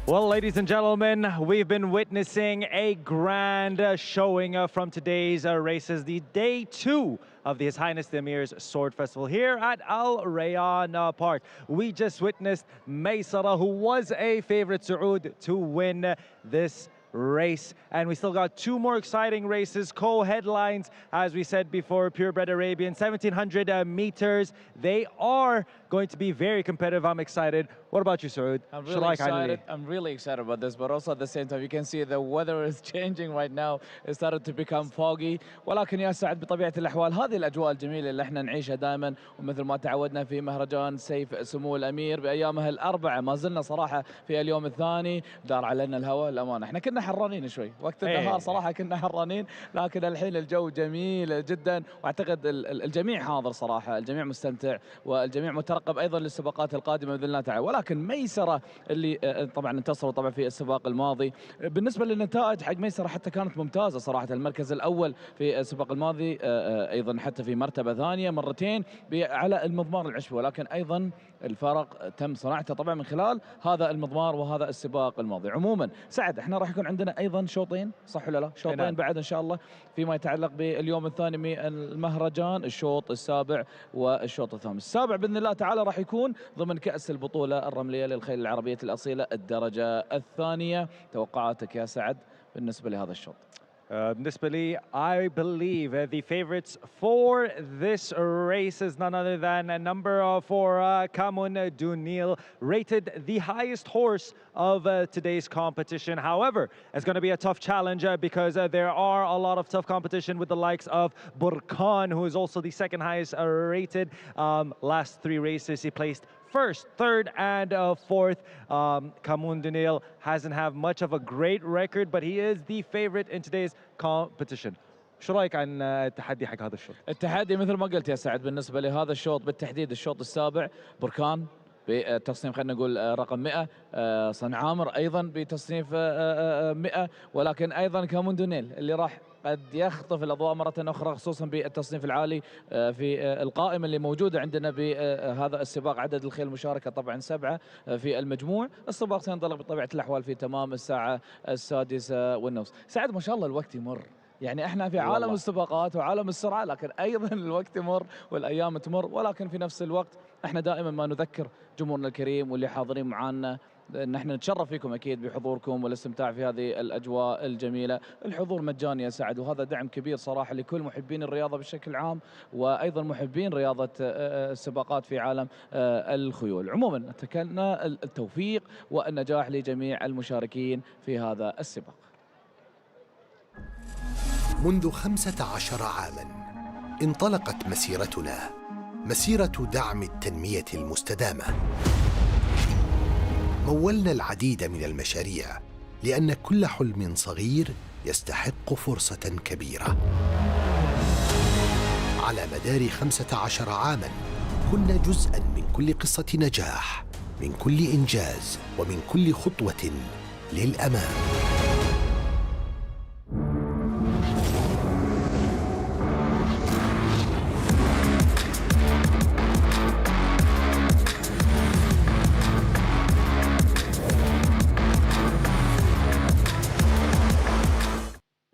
Well, ladies and gentlemen, we've been witnessing a grand showing from today's races, the day 2 of the His Highness the Amir's Sword Festival here at Al Rayyan Park. We just witnessed Maysara, who was a favorite Saud to win this race, and we still got 2 more exciting races, co-headlines, as we said before. Purebred Arabian, 1,700 meters. They are going to be very competitive. I'm excited. What about you, Saud? I'm really excited. I'm really excited about this, but also at the same time, you can see the weather is changing right now. It started to become foggy. ولكن يا سعد بطبيعة الأحوال هذه الأجواء الجميلة اللي احنا نعيشها دائما، ومثل ما تعودنا في مهرجان سيف سمو الأمير بأيامها الأربعة. ما زلنا صراحة في اليوم الثاني دار علينا الهواء الأمانة. احنا كنا حرانين شوي وقت النهار صراحة، كنا حرانين، لكن الحين الجو جميل جدا، واعتقد الجميع حاضر صراحة، الجميع مستمتع، والجميع مترقب أيضا للسباقات القادمة بإذن الله تعالى. ولكن ولكن ميسرة اللي طبعا انتصروا طبعا في السباق الماضي. بالنسبة للنتائج حق ميسرة حتى كانت ممتازة صراحة، المركز الأول في السباق الماضي، أيضا حتى في مرتبة ثانية مرتين على المضمار العشبي، ولكن أيضا الفرق تم صناعته طبعا من خلال هذا المضمار وهذا السباق الماضي. عموما سعد احنا راح يكون عندنا أيضا شوطين، صح ولا لا؟ شوطين بعد إن شاء الله فيما يتعلق باليوم الثاني من المهرجان، الشوط السابع والشوط الثامن. السابع بإذن الله تعالى راح يكون ضمن كأس البطولة الرملية للخيل العربية الأصيلة الدرجة الثانية. توقعاتك يا سعد بالنسبة لهذا الشوط؟ بالنسبة لي, I believe the favorites for this race is none other than number 4, Kamun Dunil, rated the highest horse of today's competition. However, it's going to be a tough challenge because there are a lot of tough competition with the likes of Burkan, who is also the second highest rated. Last 3 races, he placed first, third, and fourth. Kamun Dunil hasn't have much of a great record, but he is the favorite in today's competition. شو رايك عن التحدي حق هذا الشوط؟ التحدي مثل ما قلت يا سعد بالنسبة لهذا الشوط بالتحديد الشوط السابع، بركان بتصنيف خلينا نقول رقم 100، صنعامر ايضا بتصنيف 100، ولكن ايضا كامون دونيل اللي راح قد يخطف الاضواء مره اخرى خصوصا بالتصنيف العالي في القائمه اللي موجوده عندنا بهذا السباق. عدد الخيل المشاركه طبعا 7 في المجموع. السباق سينطلق بطبيعه الاحوال في تمام الساعه 6:30. سعد ما شاء الله الوقت يمر، يعني احنا في عالم السباقات وعالم السرعه، لكن ايضا الوقت يمر والايام تمر، ولكن في نفس الوقت احنا دائما ما نذكر جمهورنا الكريم واللي حاضرين معنا ان احنا نتشرف فيكم اكيد بحضوركم والاستمتاع في هذه الاجواء الجميله. الحضور مجاني يا سعد، وهذا دعم كبير صراحه لكل محبين الرياضه بشكل عام، وايضا محبين رياضه السباقات في عالم الخيول. عموما نتمنى التوفيق والنجاح لجميع المشاركين في هذا السباق. منذ 15 عاماً انطلقت مسيرتنا، مسيرة دعم التنمية المستدامة. مولنا العديد من المشاريع لأن كل حلم صغير يستحق فرصة كبيرة. على مدار 15 عاماً كنا جزءاً من كل قصة نجاح، من كل إنجاز، ومن كل خطوة للأمام.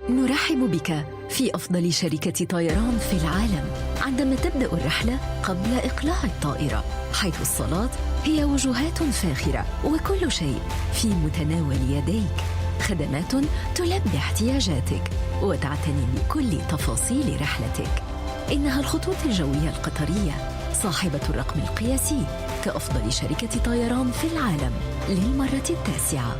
نرحب بك في أفضل شركة طيران في العالم عندما تبدأ الرحلة قبل إقلاع الطائرة، حيث الصالات هي وجهات فاخرة وكل شيء في متناول يديك، خدمات تلبي احتياجاتك وتعتني بكل تفاصيل رحلتك. إنها الخطوط الجوية القطرية صاحبة الرقم القياسي كأفضل شركة طيران في العالم للمرة 9.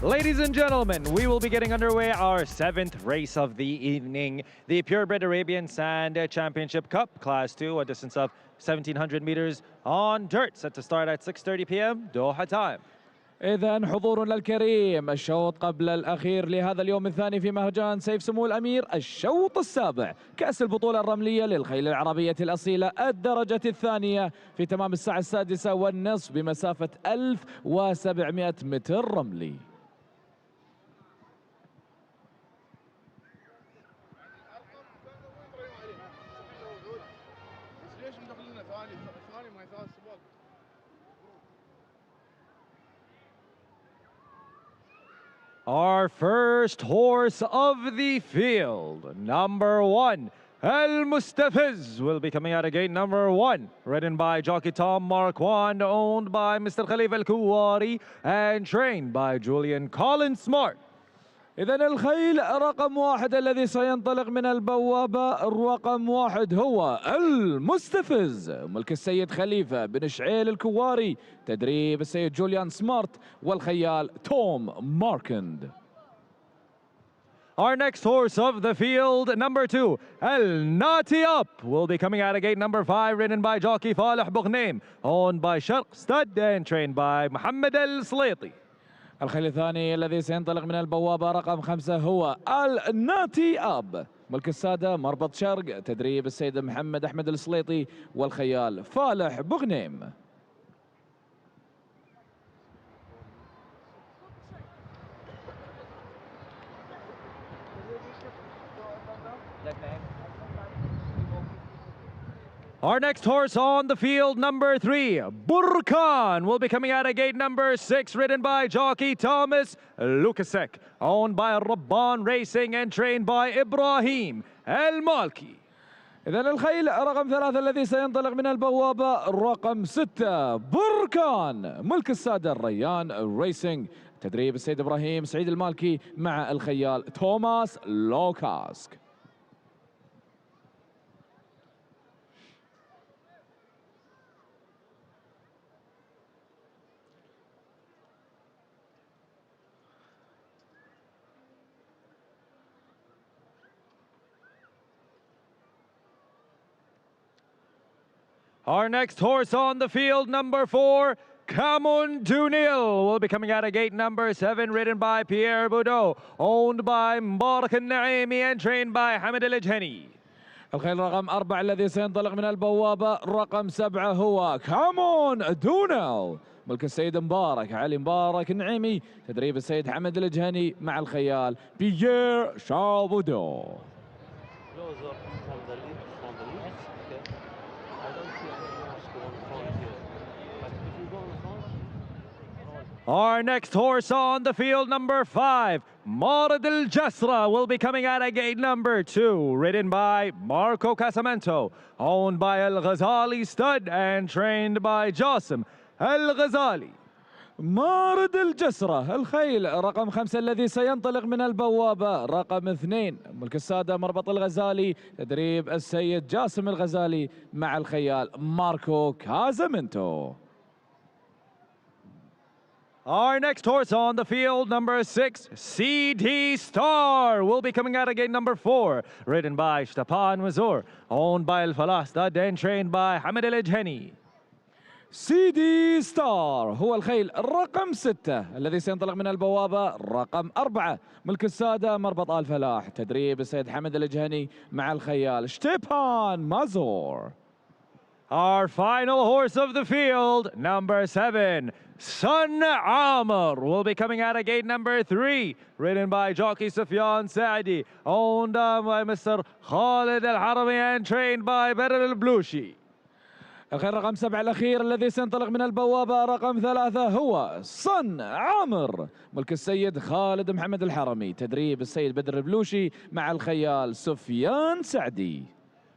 Ladies and gentlemen, we will be getting underway our 7th race of the evening, the Purebred Arabian Sand Championship Cup, Class 2, a distance of 1,700 meters on dirt, set to start at 6:30 p.m. Doha time. إذا حضورنا الكريم، الشوط قبل الأخير لهذا اليوم الثاني في مهرجان سيف سمو الأمير، الشوط السابع كأس البطولة الرملية للخيل العربية الأصيلة الدرجة الثانية في تمام الساعة 6:30 بمسافة 1700 متر رملي. Our first horse of the field, number 1, El Mustafiz, will be coming out of gate number 1, ridden by jockey Tom Marquand, owned by Mr. Khalif Al-Kuwari, and trained by Julian Colin Smart. إذا الخيل رقم 1 الذي سينطلق من البوابة، رقم 1 هو المستفز، ملك السيد خليفة بن شعيل الكواري، تدريب السيد جوليان سمارت، والخيال توم ماركند. Our next horse of the field, number 2, El Nati Up, will be coming out of gate number 5, ridden by jockey Faleh Boughnaim, owned by Sharq Stud and trained by Mohammed El Slaiti. الخيل الثاني الذي سينطلق من البوابة رقم 5 هو الناتي أب، ملك السادة مربط شرق، تدريب السيد محمد أحمد السليطي، والخيال فالح بوغنيم. Our next horse on the field, number 3, Burkan, will be coming out of gate number 6, ridden by jockey Thomas Lukasek, owned by Rabban Racing and trained by Ibrahim El Malki. إذا الخيل رقم 3 الذي سينطلق من البوابة رقم 6، بركان، ملك السادة الريان ريسينج، تدريب السيد إبراهيم سعيد المالكي مع الخيال توماس لوكاسك. Our next horse on the field, number 4, Kamun Dunil, will be coming out of gate number 7, ridden by Pierre Boudot, owned by Mbarak Al-Naimi and trained by Hamid Al-Ajhani. الخيل رقم 4 الذي سينطلق من البوابة رقم 7 هو كامون دونيل، ملك السيد مبارك علي مبارك النعيمي، تدريب السيد حمد الجهني مع الخيال بيير شارل بودو. Our next horse on the field, number 5, Marad Al Jasra, will be coming out of gate number 2, ridden by Marco Casamento, owned by Al Ghazali Stud and trained by Jassim Al Ghazali. مارد الجسرة، الخيل رقم 5 الذي سينطلق من البوابة رقم 2، ملك السادة مربط الغزالي، تدريب السيد جاسم الغزالي مع الخيال ماركو كازامنتو. Our next horse on the field, number 6, CD Star, will be coming out of gate number 4, ridden by Shtapan Mazur, owned by Al Falah Stud and trained by Hamid Al-Ajhani. CD ستار هو الخيل رقم 6 الذي سينطلق من البوابة رقم 4، ملك السادة مربط آل فلاح، تدريب السيد حمد الجهني مع الخيال شتيبان مازور. Our final horse of the field, number 7, Sun Amr, will be coming out of gate number 3, ridden by jockey Sufyan Saadi, owned by Mr. Khalid Al-Harami and trained by Badr Al-Blushi. الخيل رقم 7 الأخير الذي سينطلق من البوابة رقم 3 هو صن عامر، ملك السيد خالد محمد الحرمي، تدريب السيد بدر البلوشي مع الخيال سفيان سعدي.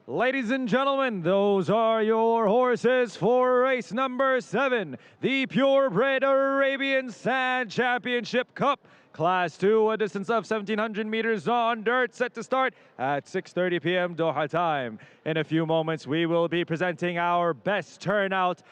Ladies and gentlemen, those are your horses for race number 7, the Purebred Arabian Sand Championship Cup, Class 2, a distance of 1,700 meters on dirt, set to start at 6:30 p.m. Doha time. In a few moments, we will be presenting our best turnout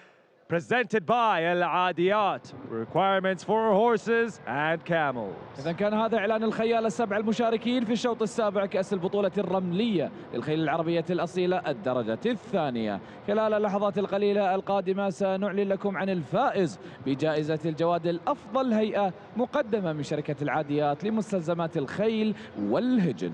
presented by العاديات. Requirements for horses and camels. إذا كان هذا إعلان الخيال السبع المشاركين في الشوط السابع كأس البطولة الرملية للخيل العربية الأصيلة الدرجة الثانية. خلال اللحظات القليلة القادمة سنعلن لكم عن الفائز بجائزة الجواد الأفضل هيئة مقدمة من شركة العاديات لمستلزمات الخيل والهجن.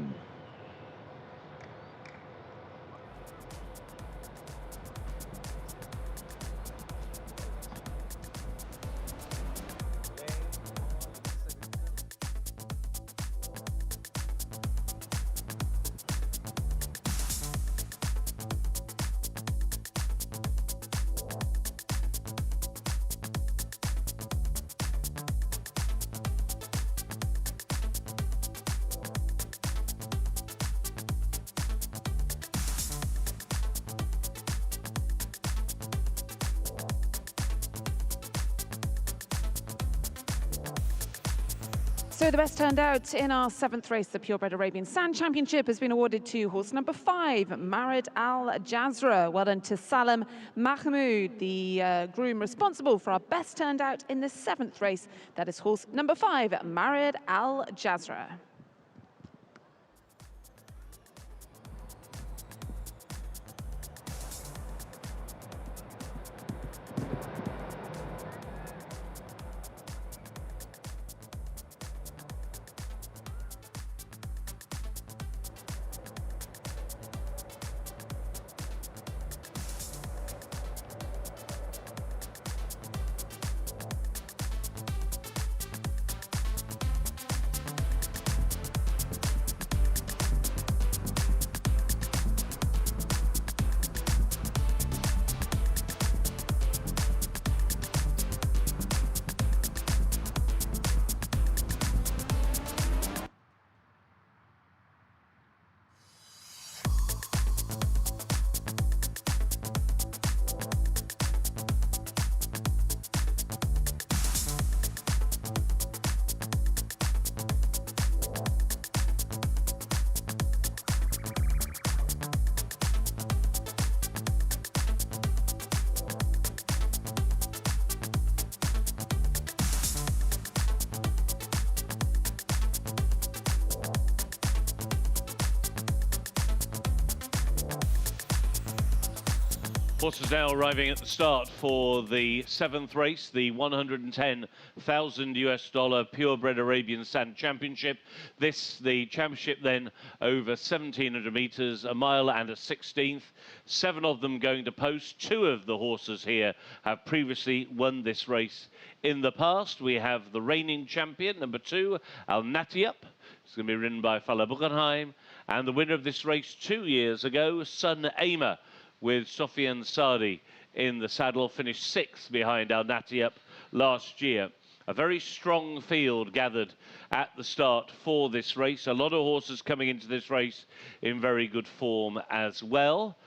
So the best turned out in our 7th race, the Purebred Arabian Sand Championship, has been awarded to horse number 5, Marid Al Jazra. Well done to Salam Mahmoud, the groom responsible for our best turned out in the 7th race. That is horse number 5, Marid Al Jazra. Horses now arriving at the start for the 7th race, the $110,000 Purebred Arabian Sand Championship. The championship then over 1,700 meters, a mile and a 16th. 7 of them going to post. 2 of the horses here have previously won this race in the past. We have the reigning champion, number 2, Al Natiap. It's going to be ridden by Fala Buchenheim. And the winner of this race 2 years ago, Sun Amir, with Sofian Sadi in the saddle, finished 6th behind Al Natiap last year. A very strong field gathered at the start for this race. A lot of horses coming into this race in very good form as well.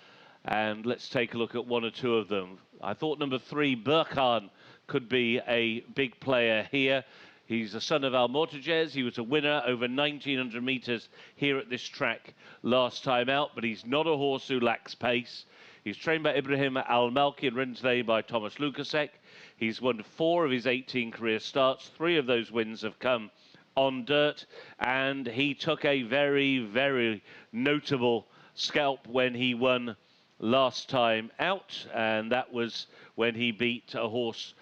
And let's take a look at 1 or 2 of them. I thought number 3, Burkhan, could be a big player here. He's the son of Al Mortajez. He was a winner over 1,900 meters here at this track last time out, but he's not a horse who lacks pace. He's trained by Ibrahim Al-Malki and ridden today by Thomas Lukasek. He's won 4 of his 18 career starts. 3 of those wins have come on dirt, and he took a very, very notable scalp when he won last time out, and that was when he beat a horse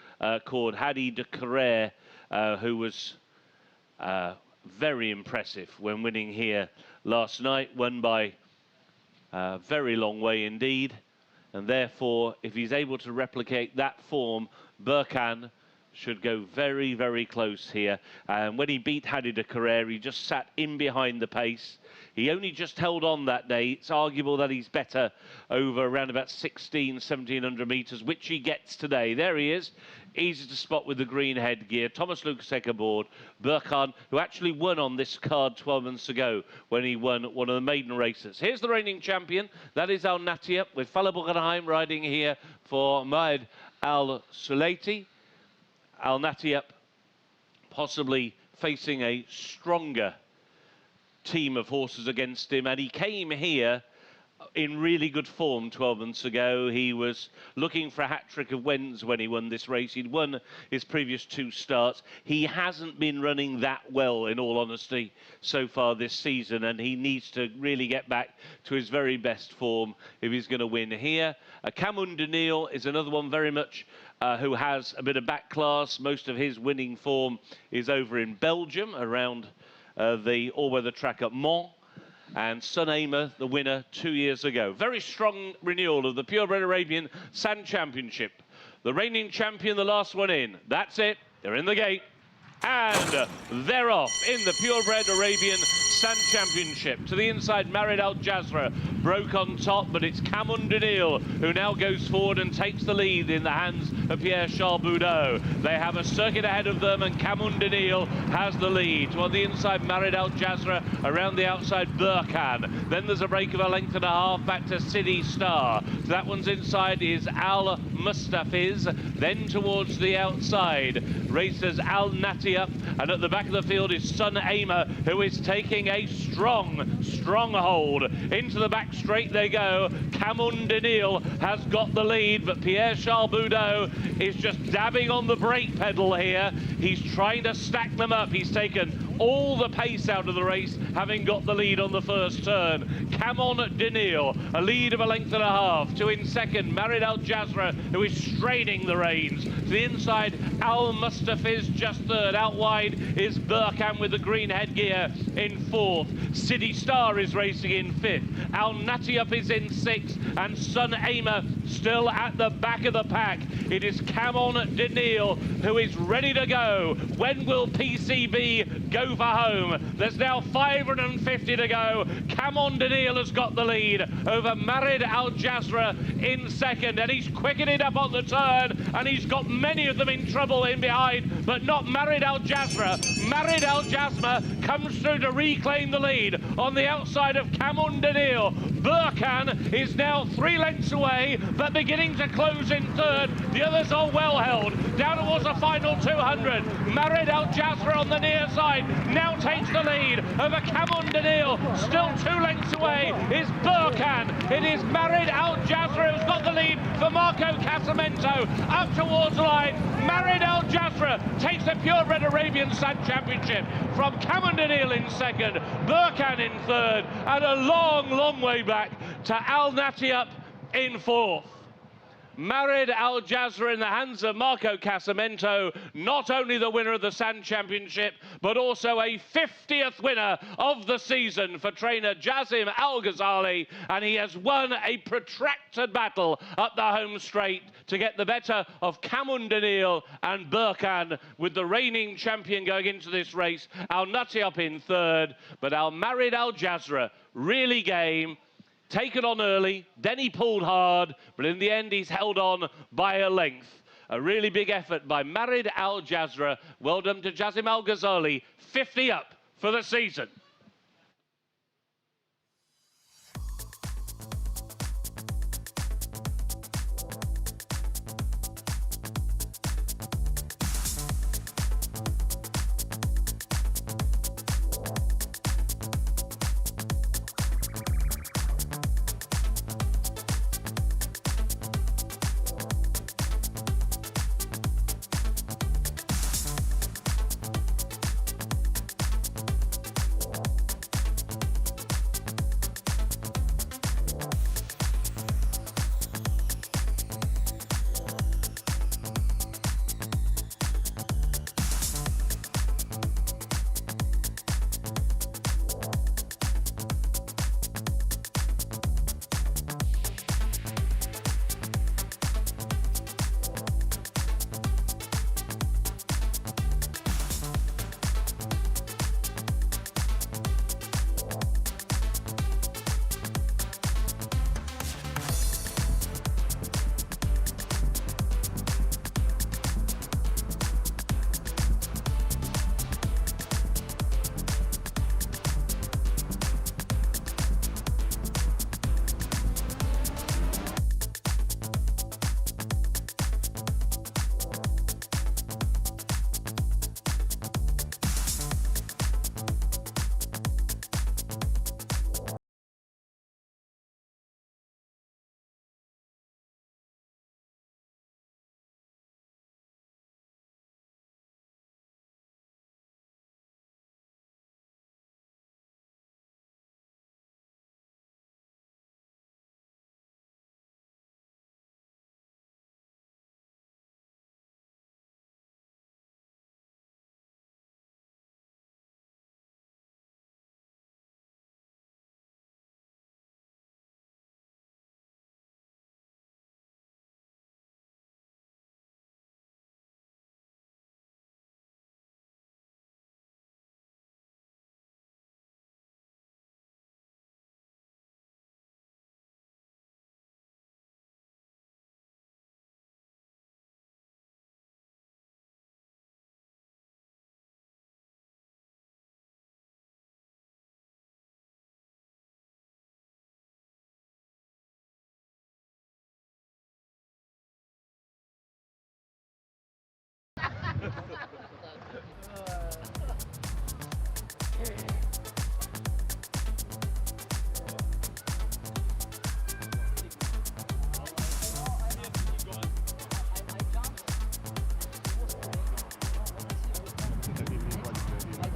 called Hadi de Carrere, who was very impressive when winning here last night, won by a very long way indeed. And therefore, if he's able to replicate that form, Burkhan should go very, very close here. And when he beat Hadi de Carrere, he just sat in behind the pace. He only just held on that day. It's arguable that he's better over around about 1,700 meters, which he gets today. There he is, easy to spot with the green headgear. Thomas Lukasek aboard. Burkhan, who actually won on this card 12 months ago when he won one of the maiden races. Here's the reigning champion. That is Al Natiap, with Fala Buchenheim riding here for Maed Al Sulaiti. Al Natiap possibly facing a stronger team of horses against him, and he came here in really good form 12 months ago. He was looking for a hat-trick of wins when he won this race. He'd won his previous 2 starts. He hasn't been running that well, in all honesty, so far this season, and he needs to really get back to his very best form if he's going to win here. Cameron Daniil is another one very much who has a bit of back class. Most of his winning form is over in Belgium, around the all-weather track at Mans. And Sun Aimer, the winner 2 years ago. Very strong renewal of the Purebred Arabian Sand Championship. The reigning champion, the last one in. That's it. They're in the gate. And they're off in the Purebred Arabian Sand Championship. To the inside, Marid Al Jazra broke on top, but it's Cameron Daniil who now goes forward and takes the lead in the hands of Pierre-Charles Boudot. They have a circuit ahead of them, and Cameron Daniil has the lead. On the inside, Marid Al Jazra, around the outside, Burkhan. Then there's a break of a length and a half back to City Star. So that one's inside is Al Mustafiz. Then towards the outside races Al Natiya, and at the back of the field is Sun Aimer, who is taking a strong hold. Into the back straight they go. Cameron Daniil has got the lead, but Pierre-Charles Boudot is just dabbing on the brake pedal here. He's trying to stack them up. He's taken all the pace out of the race, having got the lead on the first turn. Cameron Daniil, a lead of a length and a half. To in second, Marid Al Jazra, who is straining the reins. To the inside, Al Mustafiz just third. Out wide is Burkhan with the green headgear in fourth. City Star is racing in fifth. Al Natiya is in sixth, and Sun Aimer still at the back of the pack. It is Cameron Daniil who is ready to go. When will PCB go for home? There's now 550 to go. Cameron Daniil has got the lead over Marid Al Jazra in second, and he's quickening up on the turn, and he's got many of them in trouble in behind, but not Marid Al Jazra. Marid Al Jazra comes through to reclaim the lead on the outside of Cameron Daniil. Burkhan is now 3 lengths away, but beginning to close in third. The others are well held. Down towards the final 200. Marid Al Jazra on the near side now takes the lead over Cameron Daniil. Still 2 lengths away is Burkhan. It is Marid Al Jazra who's got the lead for Marco Casamento. Up towards the line, Marid Al Jazra takes the Purebred Arabian Sand Championship from Cameron Daniil in second, Burkhan in third, and a long way back to Al Natiya in fourth. Marid Al Jazra in the hands of Marco Casamento, not only the winner of the Sand Championship, but also a 50th winner of the season for trainer Jazim Al Ghazali, and he has won a protracted battle up the home straight to get the better of Cameron Daniil and Burkhan, with the reigning champion going into this race, Al Natiya in third, but Marid Al Jazra really game. Taken on early, then he pulled hard, but in the end he's held on by a length. A really big effort by Marid Al Jazra. Well done to Jazim Al Ghazali, 50 up for the season.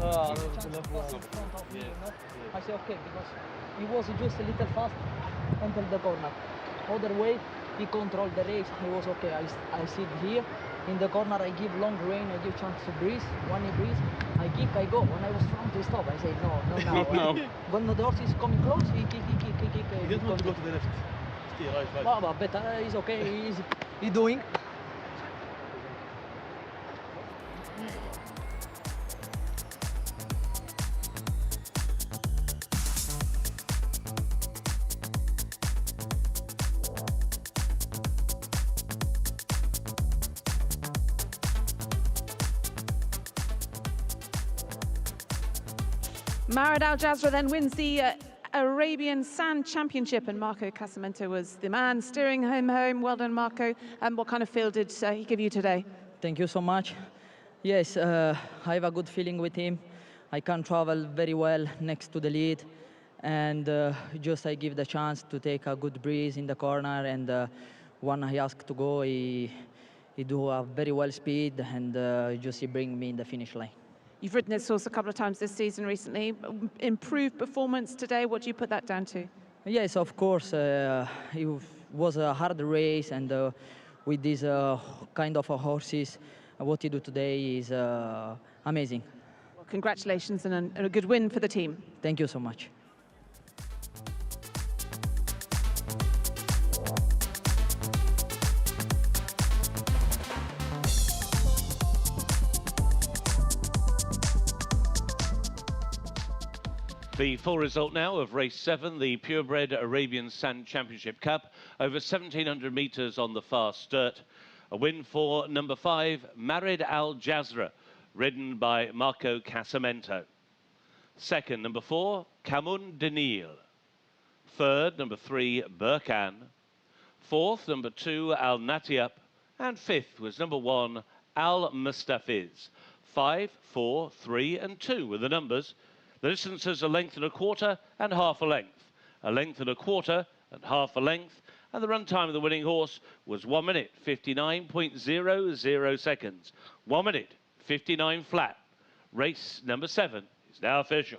I say okay because he was just a little fast until the corner. Other way, he controlled the race. He was okay. I sit here in the corner. I give long rein. I give chance to breeze. When he breeze, I kick. I go. When I was trying to stop, I say no, now. No. When the horse is coming close, he kick. He didn't want to go to the left. Stay right. But he's okay. He's doing. Purebred Al-Jazra then wins the Arabian Sand Championship, and Marco Casamento was the man steering him home. Well done, Marco. What kind of feel did he give you today? Thank you so much. Yes, I have a good feeling with him. I can travel very well next to the lead, and just I give the chance to take a good breeze in the corner, and when I ask to go, he do a very well speed, and just he bring me in the finish line. You've ridden this horse a couple of times this season recently. Improved performance today, what do you put that down to? Yes, of course. It was a hard race, and with these kind of horses, what he do today is amazing. Well, congratulations and a good win for the team. Thank you so much. The full result now of race 7, the Purebred Arabian Sand Championship Cup, over 1,700 metres on the fast dirt. A win for number 5, Purebred Al-Jazra, ridden by Marco Casamento. Second, number 4, Kamun Denil. Third, number 3, Burkan. Fourth, number 2, Al Natiap. And fifth was number 1, Al Mustafiz. 5, 4, 3 and 2 were the numbers. The distances a length and a quarter and half a length. A length and a quarter and half a length. And the run time of the winning horse was 1 minute 59.00 seconds. 1 minute 59 flat. Race number 7 is now official.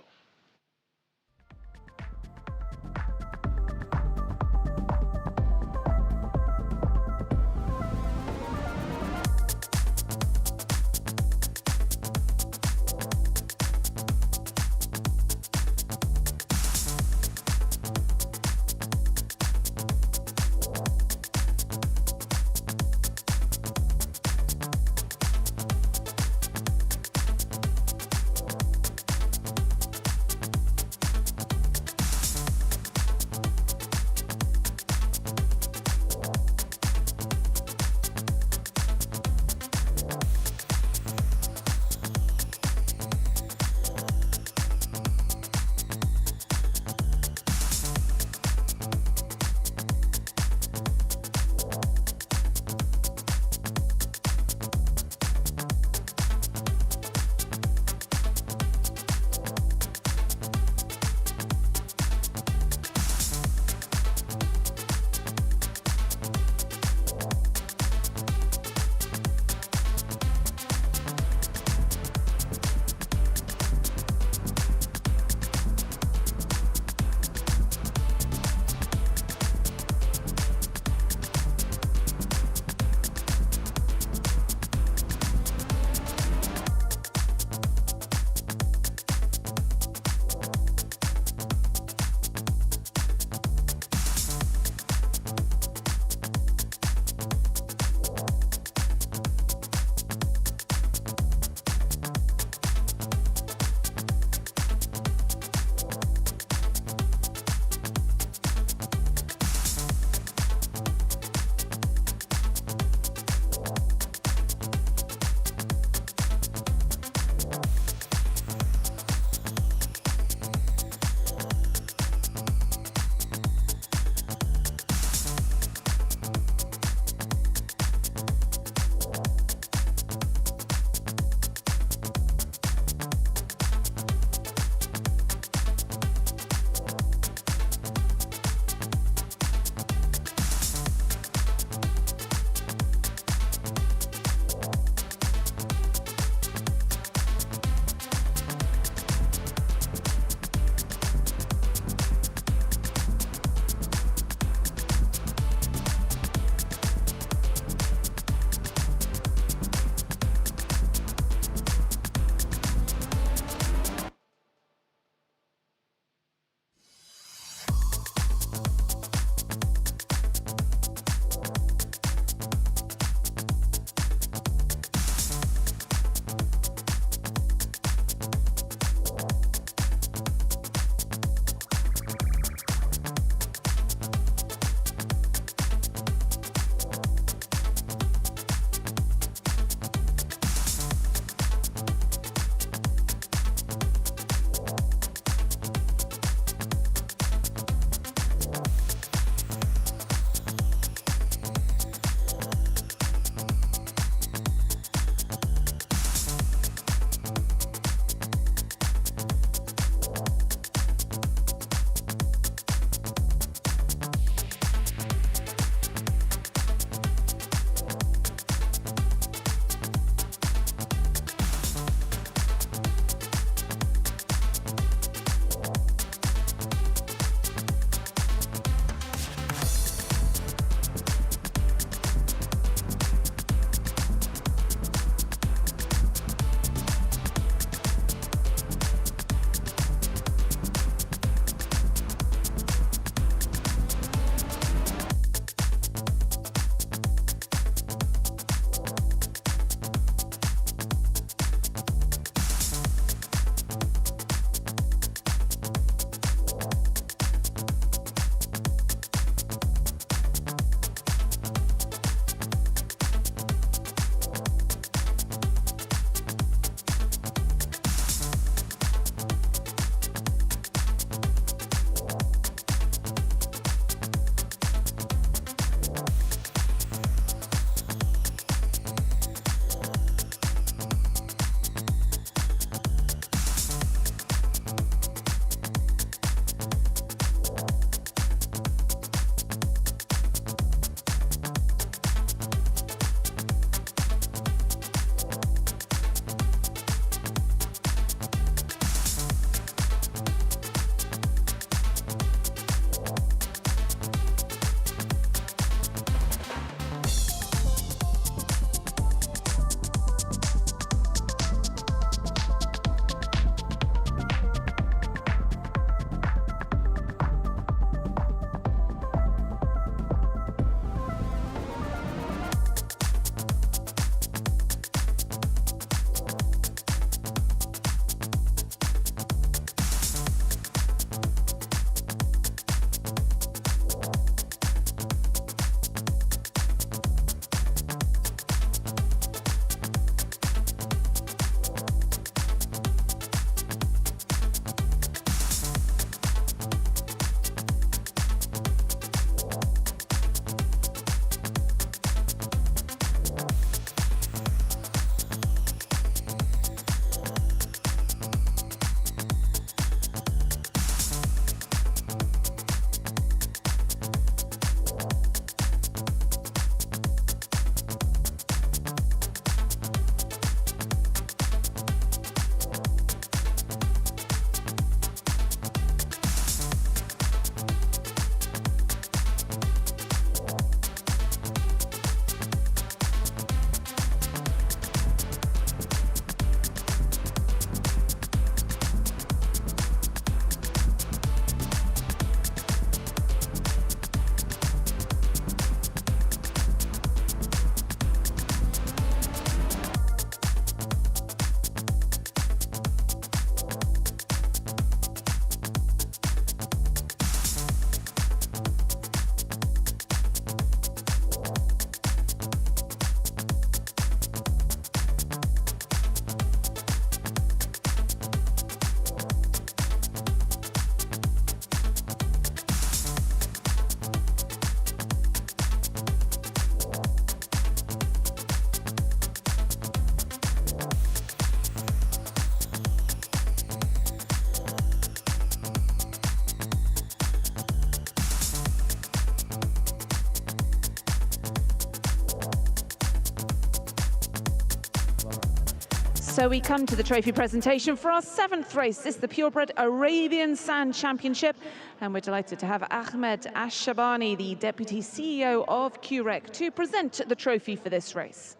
So we come to the trophy presentation for our 7th race. This is the Purebred Arabian Sand Championship, and we're delighted to have Ahmed Ash-Shabani, the Deputy CEO of QREC, to present the trophy for this race.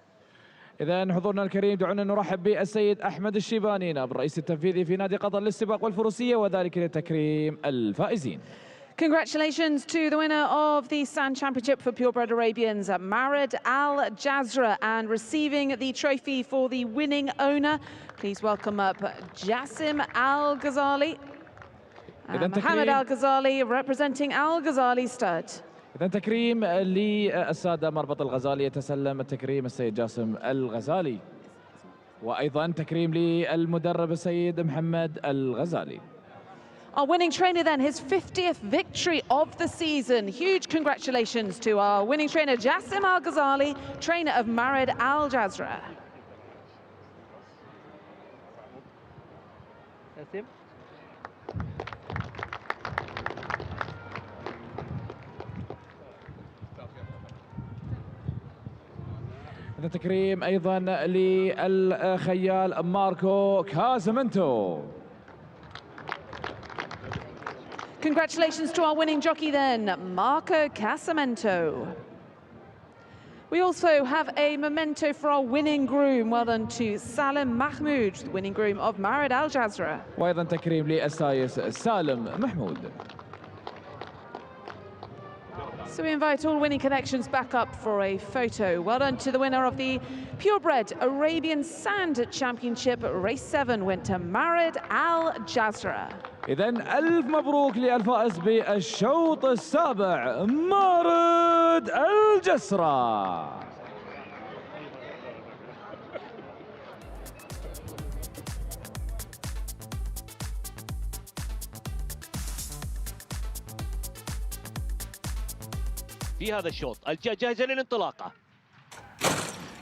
إذن حضورنا الكريم دعونا نرحب بالسيد أحمد الشيباني نائب الرئيس التنفيذي في نادي قطر للسباق والفروسية، وذلك لتكريم الفائزين. Congratulations to the winner of the Sand Championship for Purebred Arabians, Marid Al Jazra, and receiving the trophy for the winning owner. Please welcome up Jassim Al Ghazali and Mohammed Al Ghazali representing Al Ghazali Stud. إذن تكريم للسادة مربط الغزالي، يتسلم التكريم السيد جاسم الغزالي، وأيضا تكريم للمدرب السيد محمد الغزالي. Our winning trainer then, his 50th victory of the season. Huge congratulations to our winning trainer, Jassim Al Ghazali, trainer of Marid Al Jazra. Jassim. هذا تكريم أيضا للخيال ماركو كازامنتو. Congratulations to our winning jockey then, Marco Casamento. We also have a memento for our winning groom. Well done to Salim Mahmoud, the winning groom of Marid Al Jazra. وأيضا تكريم للسايس سالم محمود. So we invite all winning connections back up for a photo. Well done to the winner of the Purebred Arabian Sand Championship. Race 7 went to Marid Al Jazra. إذن ألف مبروك للفائز بالشوط السابع مارد الجسرة. في هذا الشوط الجاهزة للانطلاقة.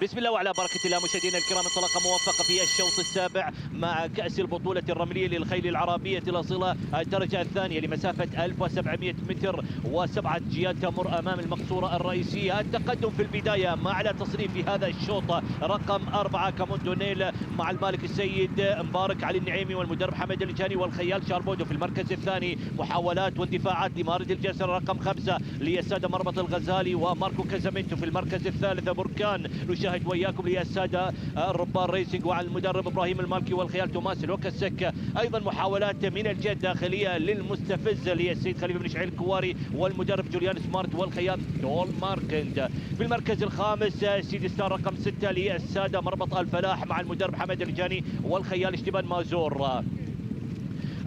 بسم الله وعلى بركة الله مشاهدينا الكرام، انطلاقة موفقة في الشوط السابع مع كأس البطولة الرملية للخيل العربية الأصيلة الدرجة الثانية لمسافة 1700 متر و7 جيات تمر أمام المقصورة الرئيسية. التقدم في البداية مع على تصريف في هذا الشوط رقم 4 كموندونيل مع المالك السيد مبارك علي النعيمي والمدرب حمد الجاني والخيال شاربودو. في المركز الثاني محاولات واندفاعات لمارد الجسر رقم 5 للسادة مربط الغزالي وماركو كازامينتو. في المركز الثالث بركان نشاهد وياكم للسادة الربان ريسنج وعلى المدرب ابراهيم المالكي والخيال توماس الوكسك. ايضا محاولات من الجهه الداخليه للمستفز للسيد خليفه بن شعيل الكواري والمدرب جوليان سمارت والخيال تول ماركند. في المركز الخامس سيدي ستار رقم 6 للساده مربط الفلاح مع المدرب حمد الجاني والخيال اشتبان مازور.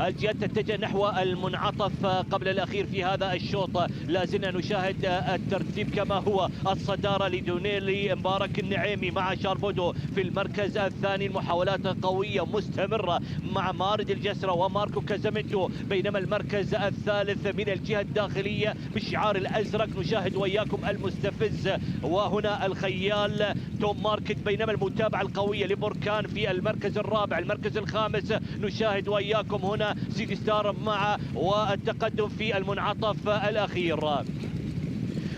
الجهات تتجه نحو المنعطف قبل الأخير في هذا الشوط. لازلنا نشاهد الترتيب كما هو. الصدارة لدونيلي مبارك النعيمي مع شاربودو. في المركز الثاني المحاولات قوية مستمرة مع مارد الجسرة وماركو كازامينتو. بينما المركز الثالث من الجهة الداخلية بالشعار الأزرق نشاهد وياكم المستفز وهنا الخيال توم ماركت. بينما المتابعة القوية لبركان في المركز الرابع. المركز الخامس نشاهد وياكم هنا سيدي ستار مع والتقدم في المنعطف الأخير.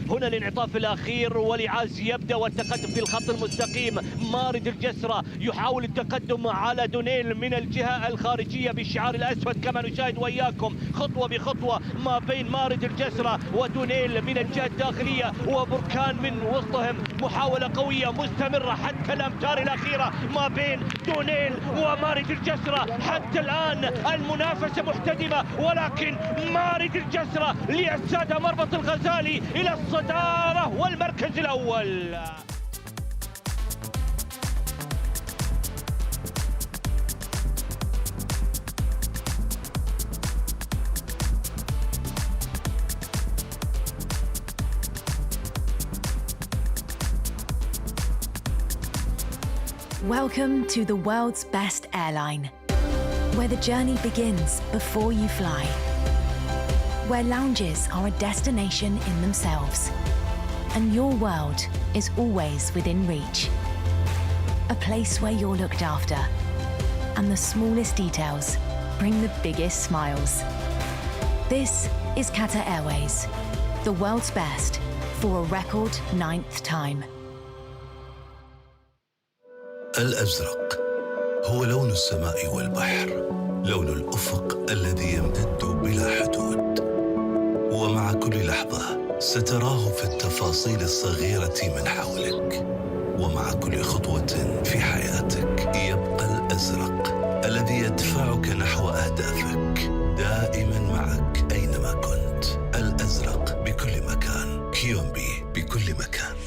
هنا الانعطاف الأخير ولعاز يبدأ والتقدم في الخط المستقيم. مارد الجسرة يحاول التقدم على دونيل من الجهة الخارجية بالشعار الأسود كما نشاهد وياكم خطوة بخطوة ما بين مارد الجسرة ودونيل من الجهة الداخلية وبركان من وسطهم. محاولة قوية مستمرة حتى الأمتار الأخيرة ما بين دونيل ومارد الجسرة. حتى الآن المنافسة محتدمة ولكن مارد الجسرة للسادة مربط الغزالي إلى الصدارة والمركز الأول. Welcome to the world's best airline, where the journey begins before you fly, where lounges are a destination in themselves, and your world is always within reach. A place where you're looked after, and the smallest details bring the biggest smiles. This is Qatar Airways, the world's best for a record 9th time. الأزرق هو لون السماء والبحر، لون الأفق الذي يمتد بلا حدود. ومع كل لحظة ستراه في التفاصيل الصغيرة من حولك، ومع كل خطوة في حياتك يبقى الأزرق الذي يدفعك نحو أهدافك، دائما معك أينما كنت. الأزرق بكل مكان، كيومبي بكل مكان.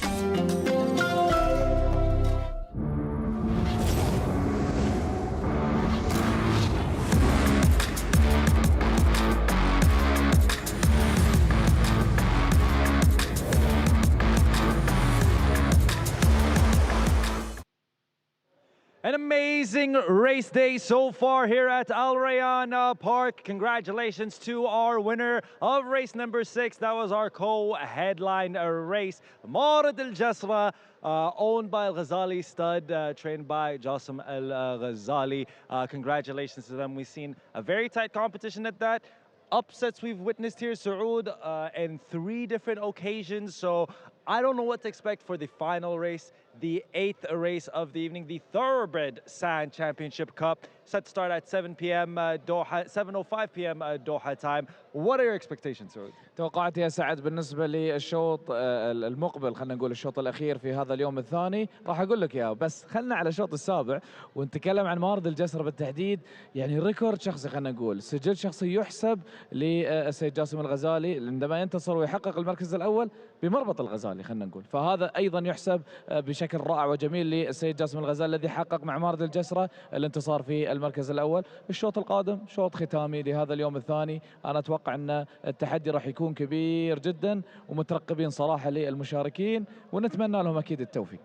An amazing race day so far here at Al Rayyan Park. Congratulations to our winner of race number 6. That was our co-headline race, Marid Al Jasra, owned by Al Ghazali stud, trained by Jassim Al Ghazali. Congratulations to them. We've seen a very tight competition at that. Upsets we've witnessed here, Saud, in 3 different occasions. So I don't know what to expect for the final race, the 8th race of the evening, the Thoroughbred Sand Championship Cup, set to start at 7 p.m. Doha, 7:05 p.m. Doha time. What are your expectations, Saud? توقعاتي يا سعد بالنسبة للشوط المقبل، خلينا نقول الشوط الأخير في هذا اليوم الثاني، راح أقول لك إياه، بس خلنا على الشوط السابع ونتكلم عن مارد الجسر بالتحديد. يعني ريكورد شخصي، خلينا نقول سجل شخصي يحسب للسيد جاسم الغزالي عندما ينتصر ويحقق المركز الأول بمربط الغزالي، خلينا نقول، فهذا أيضا يحسب بشكل رائع وجميل للسيد جاسم الغزالي الذي حقق مع مارد الجسرة الانتصار في المركز الأول. الشوط القادم شوط ختامي لهذا اليوم الثاني، أنا أتوقع أن التحدي راح يكون كبير جدا ومترقبين صراحة للمشاركين ونتمنى لهم أكيد التوفيق.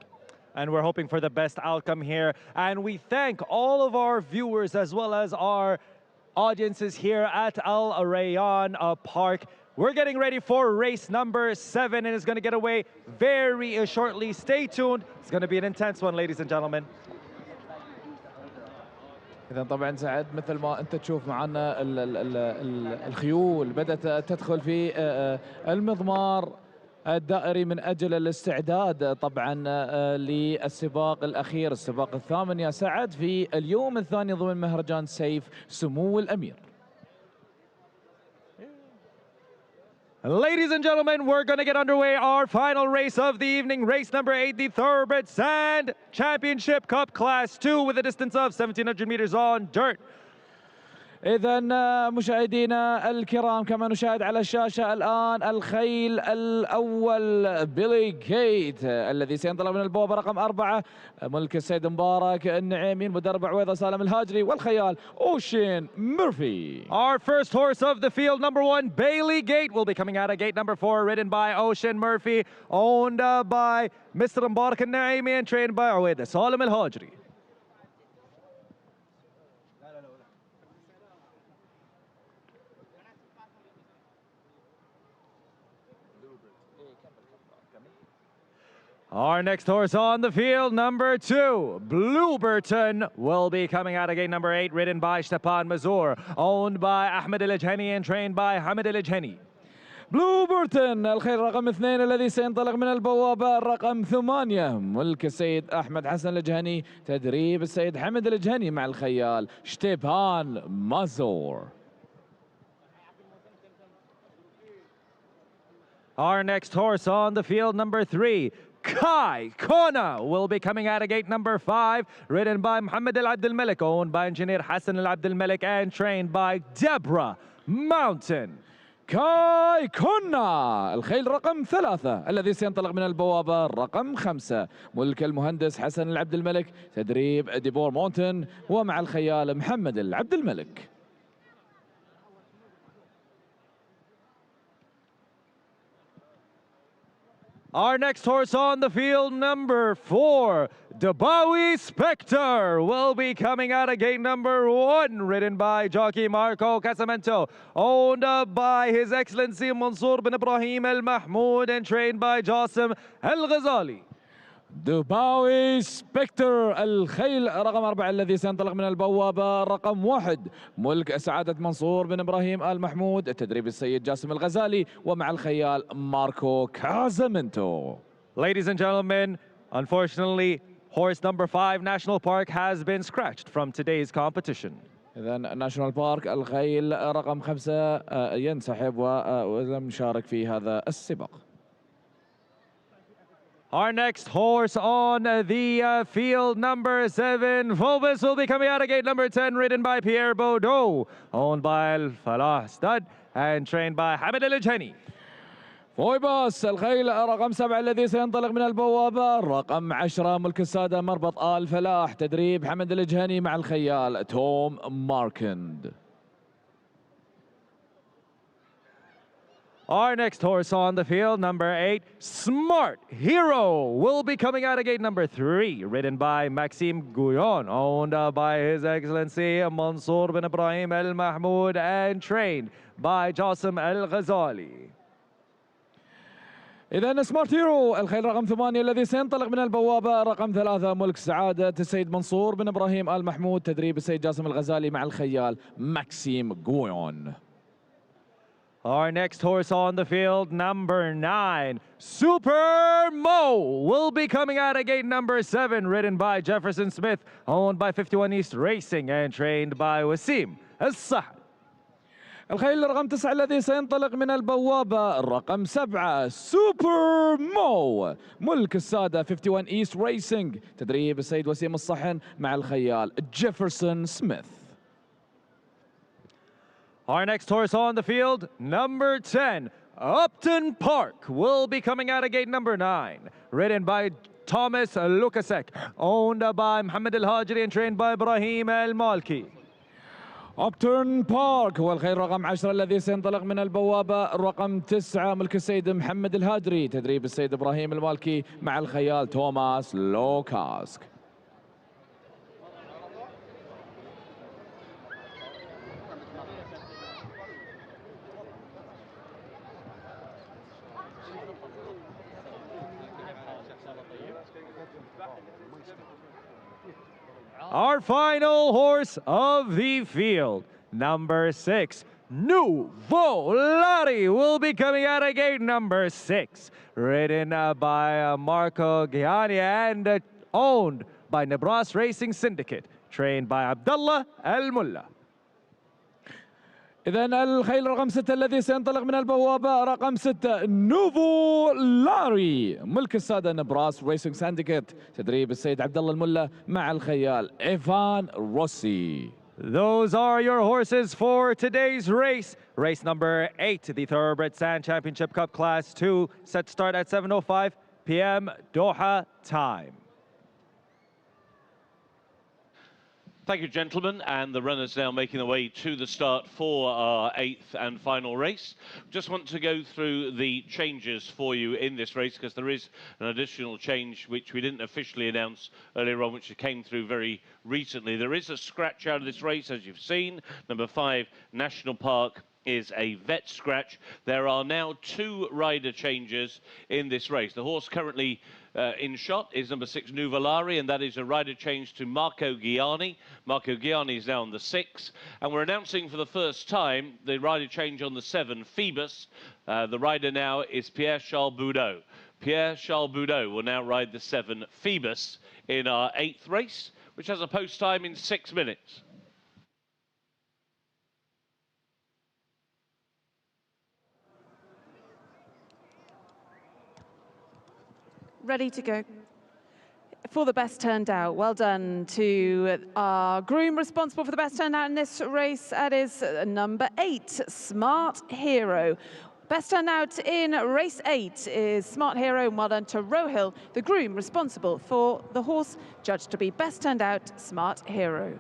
And we're hoping for the best outcome here. And we thank all of our viewers as well as our audiences here at Al Rayyan Park. We're getting ready for race number 7 and it's going to get away very shortly. Stay tuned. It's going to be an intense one, ladies and gentlemen. إذا طبعا سعد مثل ما أنت تشوف معنا الخيول بدأت تدخل في المضمار الدائري من أجل الاستعداد طبعا للسباق الأخير، السباق الثامن يا سعد في اليوم الثاني ضمن مهرجان سيف سمو الأمير. Ladies and gentlemen, we're going to get underway our final race of the evening, race number 8, the Thoroughbred Sand Championship Cup Class 2 with a distance of 1,700 meters on dirt. إذا مشاهدينا الكرام كما نشاهد على الشاشة الآن الخيل الأول بيلي جيت الذي سينطلق من البوابة رقم 4 ملك السيد مبارك النعيمي، المدرب عويضة سالم الهاجري، والخيال أوشين ميرفي. Our first horse of the field, number 1, Bailey Gate, will be coming out of gate number 4, ridden by Ocean Murphy, owned by Mr. Mbarak al-Naimi and trained by Aweda Salim al-Hajri. Our next horse on the field, number 2, Blueberton, will be coming out of gate number 8, ridden by Stepan Mazur, owned by Ahmed El-Ajhani and trained by Hamid El-Ajhani. بلوبرتون الخيل رقم 2 الذي سينطلق من البوابة رقم 8 ملك السيد أحمد حسن الأجهني، تدريب السيد حمد الأجهني مع الخيال شتيبان مازور. Our next horse on the field, number 3, Kai Kona, will be coming out of gate number 5, ridden by Mohammed Al Abdel Malik, owned by engineer Hassan Al Abdel Malik and trained by Deborah Mountain. كاي كونا الخيل رقم 3 الذي سينطلق من البوابة رقم 5 ملك المهندس حسن العبد الملك، تدريب ديبور مونتن ومع الخيال محمد العبد الملك. Our next horse on the field, number 4, Dabawi Spectre, will be coming out of gate number 1, ridden by jockey Marco Casamento, owned by His Excellency Mansour bin Ibrahim Al Mahmoud and trained by Jassim Al Ghazali. دباوي سبكتر الخيل رقم 4 الذي سينطلق من البوابة رقم 1 ملك سعادة منصور بن إبراهيم آل محمود، تدريب السيد جاسم الغزالي ومع الخيال ماركو كازامنتو. Ladies and gentlemen, unfortunately, Horse number 5, National Park, has been scratched from today's competition. إذا ناشونال بارك الخيل رقم 5 ينسحب ولم يشارك في هذا السباق. Our next horse on the field, number 7, Fulbus, will be coming out of gate number 10, ridden by Pierre Baudot, owned by Al Falah Stud and trained by Hamid Al-Jhani. فويباس الخيل رقم 7 الذي سينطلق من البوابة، رقم 10 ملك السادة مربط آل فلاح، تدريب حمد الجهني مع الخيال توم ماركند. Our next horse on the field, number 8, Smart Hero, will be coming out of gate number 3, ridden by Maxime Gouillon, owned by His Excellency Mansour bin Ibrahim Al Mahmoud and trained by Jassim Al Ghazali. إذا سمارت هيرو الخيل رقم 8 الذي سينطلق من البوابة، رقم 3 ملك سعادة السيد منصور بن إبراهيم آل محمود، تدريب السيد جاسم الغزالي مع الخيال ماكسيم غويون. Our next horse on the field, number 9, Super Mo, will be coming out of gate number 7, ridden by Jefferson Smith, owned by 51 East Racing and trained by Wasim Al-Sahd. الخيل رقم 9 الذي سينطلق من البوابة، رقم 7 سوبر مو ملك السادة 51 ايست ريسنج، تدريب السيد وسيم الصحن مع الخيال جيفرسون سميث. Our next horse on the field, number 10, Upton Park, will be coming out of gate number 9, ridden by Thomas Lukasek, owned by Mohammed Al-Hajri and trained by Ibrahim Al-Malki. أبتون بارك هو الخيل رقم 10 الذي سينطلق من البوابة، رقم 9 ملك السيد محمد الهادري، تدريب السيد إبراهيم المالكي مع الخيال توماس لوكاسك. Our final horse of the field, number 6, Nouveau Lari, will be coming out of gate number 6, ridden by Marco Ghiani and owned by Nebras Racing Syndicate, trained by Abdullah Al-Mulla. إذا الخيل رقم 6 الذي سينطلق من البوابة، رقم 6 نوفو لاري ملك السادة نبراس ريسنج سانديكيت، تدريب السيد عبد الله الملا مع الخيال إيفان روسي. Those are your horses for today's race. Race number 8, the Thoroughbred Sand Championship Cup Class 2, set to start at 7:05 p.m. Doha time. Thank you, gentlemen, and the runners now making their way to the start for our 8th and final race. Just want to go through the changes for you in this race, because there is an additional change which we didn't officially announce earlier on, which came through very recently. There is a scratch out of this race, as you've seen. Number 5, National Park, is a vet scratch. There are now 2 rider changes in this race. The horse currently in shot is number 6, Nuvolari, and that is a rider change to Marco Ghiani. Marco Ghiani is now on the 6, and we're announcing for the first time the rider change on the 7, Phoebus. The rider now is Pierre-Charles Boudot. Pierre-Charles Boudot will now ride the 7, Phoebus, in our 8th race, which has a post time in 6 minutes. Ready to go. For the best turned out, well done to our groom responsible for the best turned out in this race. That is number 8, Smart Hero. Best turned out in race 8 is Smart Hero, and well done to Rohil, the groom responsible for the horse, judged to be best turned out, Smart Hero.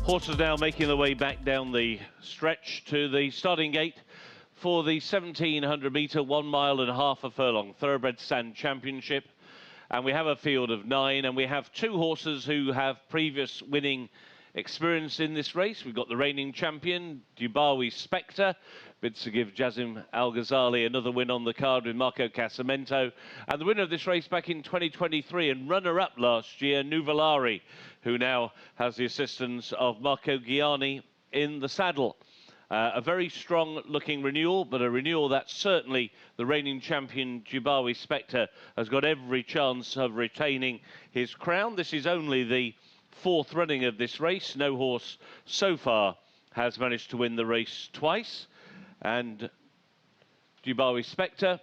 Horses now making their way back down the stretch to the starting gate for the 1,700 metre, 1 mile and a half a furlong Thoroughbred Stand Championship. And we have a field of 9, and we have 2 horses who have previous winning experience in this race. We've got the reigning champion, Dubawi Spectre, bids to give Jazim Al-Ghazali another win on the card with Marco Casamento. And the winner of this race back in 2023 and runner-up last year, Nuvolari, who now has the assistance of Marco Ghiani in the saddle. A very strong-looking renewal, but a renewal that certainly the reigning champion, Dubawi Spectre, has got every chance of retaining his crown. This is only the 4th running of this race. No horse so far has managed to win the race twice. And Dubawi Spectre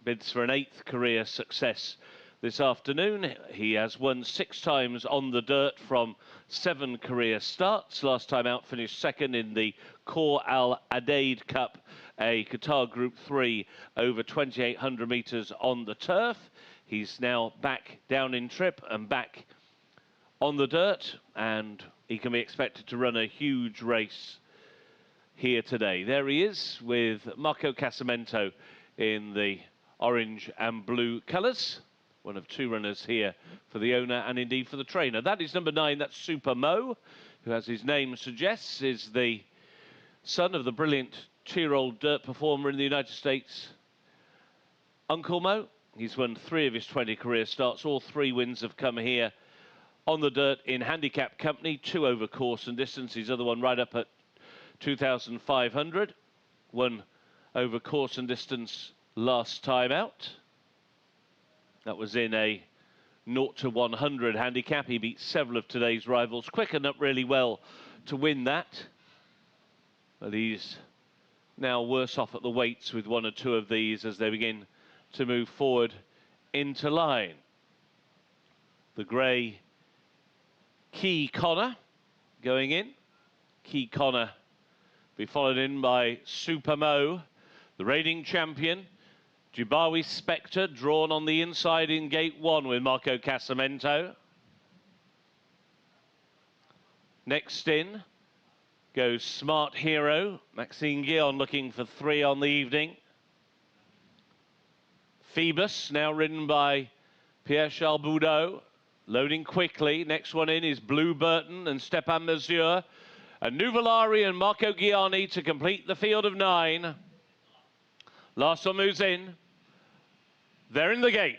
bids for an 8th career success this afternoon. He has won 6 times on the dirt from 7 career starts. Last time out finished 2nd in the Khor Al Adaid Cup, a Qatar Group 3 over 2,800 metres on the turf. He's now back down in trip and back on the dirt, and he can be expected to run a huge race here today. There he is with Marco Casamento in the orange and blue colours. One of 2 runners here for the owner and indeed for the trainer. That is number 9, that's Super Mo, who, as his name suggests, is the son of the brilliant 2-year-old dirt performer in the United States, Uncle Mo. He's won 3 of his 20 career starts. All 3 wins have come here on the dirt in handicap company, 2 over course and distance. His other one right up at 2,500. 1 over course and distance last time out. That was in a 0 to 100 handicap. He beat several of today's rivals. Quickened up really well to win that. But he's now worse off at the weights with 1 or 2 of these as they begin to move forward into line. The grey Key Connor going in. Key Connor be followed in by Super Mo, the reigning champion. Dubawi Spectre drawn on the inside in gate 1 with Marco Casamento. Next in goes Smart Hero. Maxime Guillon looking for 3 on the evening. Phoebus, now ridden by Pierre-Charles Boudot, loading quickly. Next one in is Blue Burton and Stepan Mazur. And Nuvolari and Marco Ghiani to complete the field of 9. Last one moves in. They're in the gate.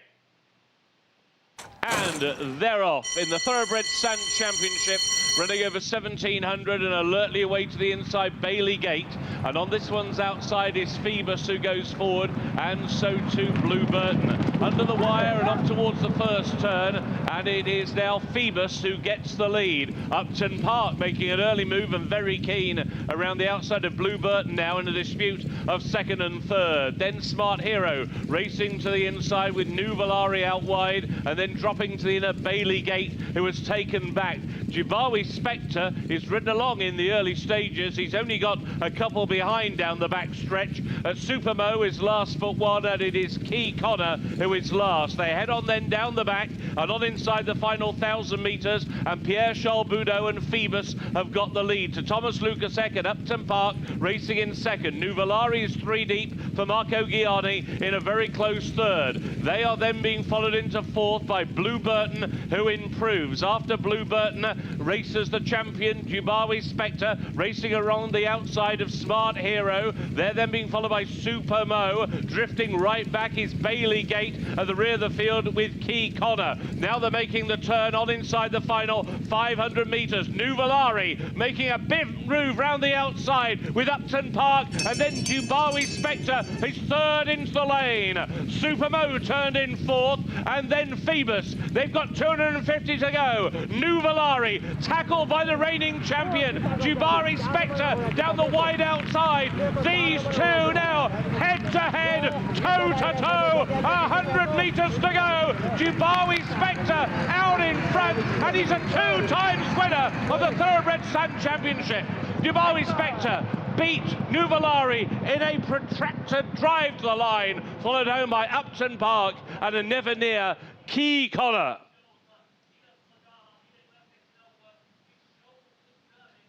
And they're off in the Thoroughbred Stand Championship, running over 1,700 and alertly away to the inside Bailey Gate. And on this one's outside is Phoebus, who goes forward, and so too Blue Burton. Under the wire and up towards the first turn, and it is now Phoebus who gets the lead. Upton Park making an early move and very keen around the outside of Blue Burton now in a dispute of 2nd and 3rd. Then Smart Hero racing to the inside with Nuvolari out wide, and then dropping to the inner Bailey Gate, who has taken back. Dubawi Spectre is ridden along in the early stages. He's only got a couple behind down the back stretch. Super Mo is last for 1, and it is Key Connor who is last. They head on then down the back and on inside the final 1,000 metres, and Pierre-Charles Boudot and Phoebus have got the lead. To Thomas Lucas at Upton Park racing in 2nd. Nuvolari is 3 deep for Marco Ghiani in a very close 3rd. They are then being followed into 4th by Blue Burton, who improves. After Blue Burton races the champion Dubawi Spectre racing around the outside of Smart Hero. They're then being followed by Super Mo. Drifting right back is Bailey Gate at the rear of the field with Key Connor. Now they're making the turn on inside the final 500 metres. Nuvolari making a big move round the outside with Upton Park, and then Dubawi Spectre is 3rd into the lane. Super Mo turned in 4th, and then Phoebus. They've got 250 to go. Nuvolari tackled by the reigning champion Dubawi Spectre down the wide outside. These 2 now head to head, toe to toe, 100 metres to go. Dubawi Spectre out in front, and he's a 2 times winner of the Thoroughbred Stand Championship. Dubawi Spectre beat Nuvolari in a protracted drive to the line, followed home by Upton Park and a never near Key Connor.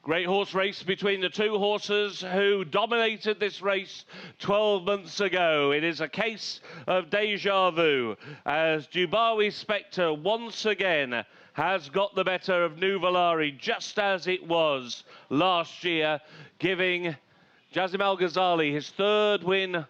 Great horse race between the two horses who dominated this race 12 months ago. It is a case of deja vu as Dubawi Spectre once again has got the better of Nuvolari, just as it was last year, giving Jazim Al Ghazali his third win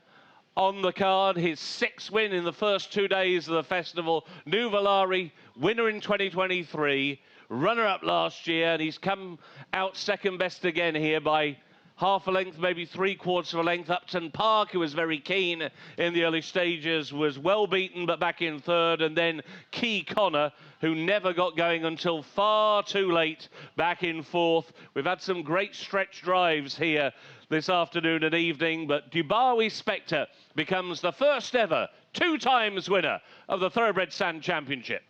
on the card, his sixth win in the first 2 days of the festival. Nuvolari, winner in 2023, runner-up last year, and he's come out second best again here by half a length, maybe 3/4 of a length. Upton Park, who was very keen in the early stages, was well beaten, but back in third. And then Key Connor, who never got going until far too late, back in fourth. We've had some great stretch drives here this afternoon and evening, but Dubawi Spectre becomes the first ever 2 times winner of the Thoroughbred Sand Championship.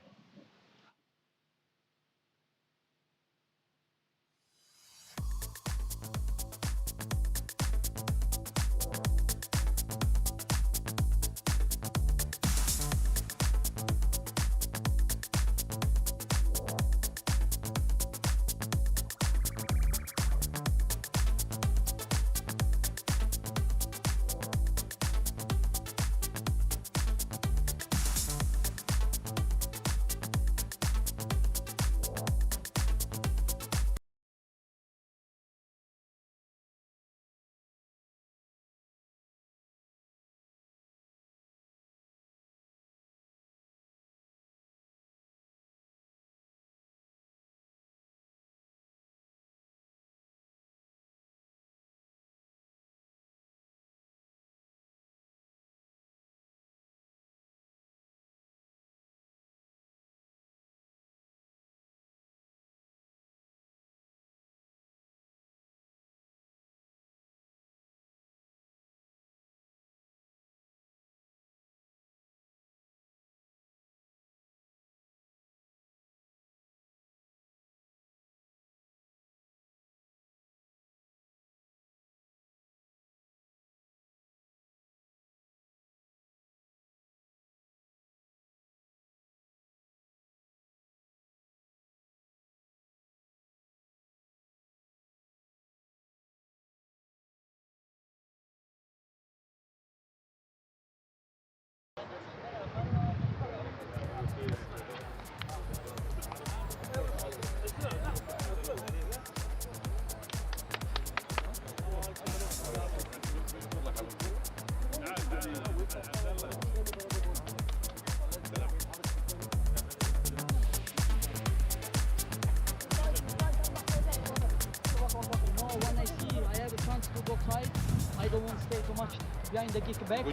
I don't want to stay too much behind the kick back.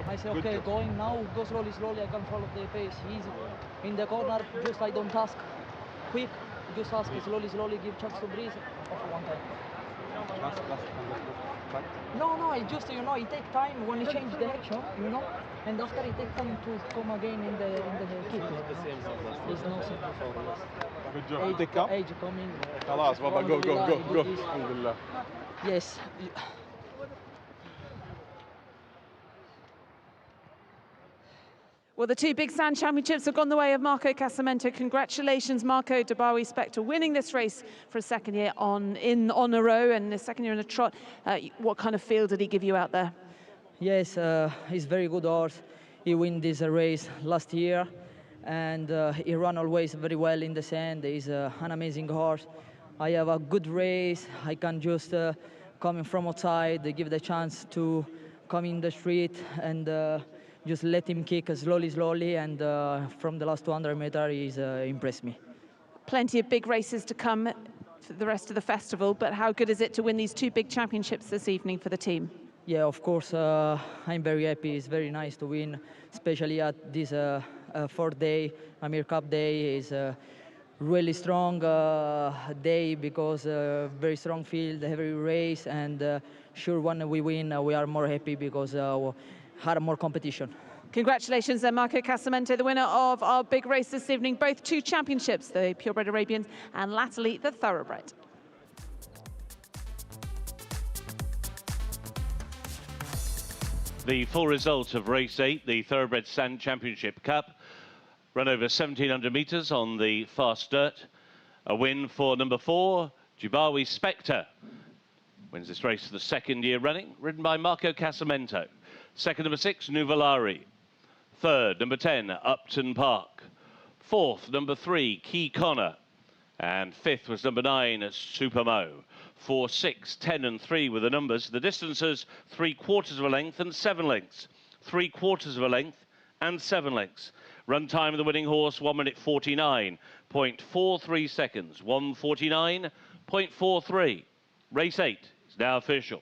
I say, okay, going now, go slowly, slowly, I can follow the pace. He's in the corner, just I don't ask quick, just ask slowly, slowly, give chance to breathe off one time. No, it just, you know, it takes time when you change direction, you know, and after it takes time to come again in the kick. It's no simple. Good job. Take up. Age coming. خلاص بابا go. الحمد لله. Yes. Well, the 2 big sand championships have gone the way of Marco Casamento. Congratulations, Marco. Dubawi Spectre winning this race for a second year on a row and the second year in a trot. What kind of feel did he give you out there? Yes, he's very good horse. He won this race last year, and he ran always very well in the sand. He's an amazing horse. I have a good race. I can just come in from outside, give the chance to come in the street and just let him kick slowly, and from the last 200 meters, he's impressed me. Plenty of big races to come for the rest of the festival, but how good is it to win these 2 big championships this evening for the team? Yeah, of course, I'm very happy. It's very nice to win, especially at this 4th day, Amir Cup day. Is really strong day because very strong field, heavy race, and sure when we win, we are more happy because had more competition. Congratulations then, Marco Casamento, the winner of our big race this evening, both 2 championships, the Purebred Arabians and latterly the Thoroughbred. The full result of race 8, the Thoroughbred Sand Championship Cup, run over 1,700 metres on the fast dirt. A win for number 4, Jibawi Spectre wins this race for the second year running, ridden by Marco Casamento. Second, number 6, Nuvolari. Third, number 10, Upton Park. Fourth, number 3, Key Connor. And fifth was number 9, Supermo. 4, 6, 10 and 3 were the numbers. The distances, 3/4 of a length and 7 lengths. 3/4 of a length and 7 lengths. Run time of the winning horse, 1 minute 49.43 seconds. 1:49.43. Race 8 is now official.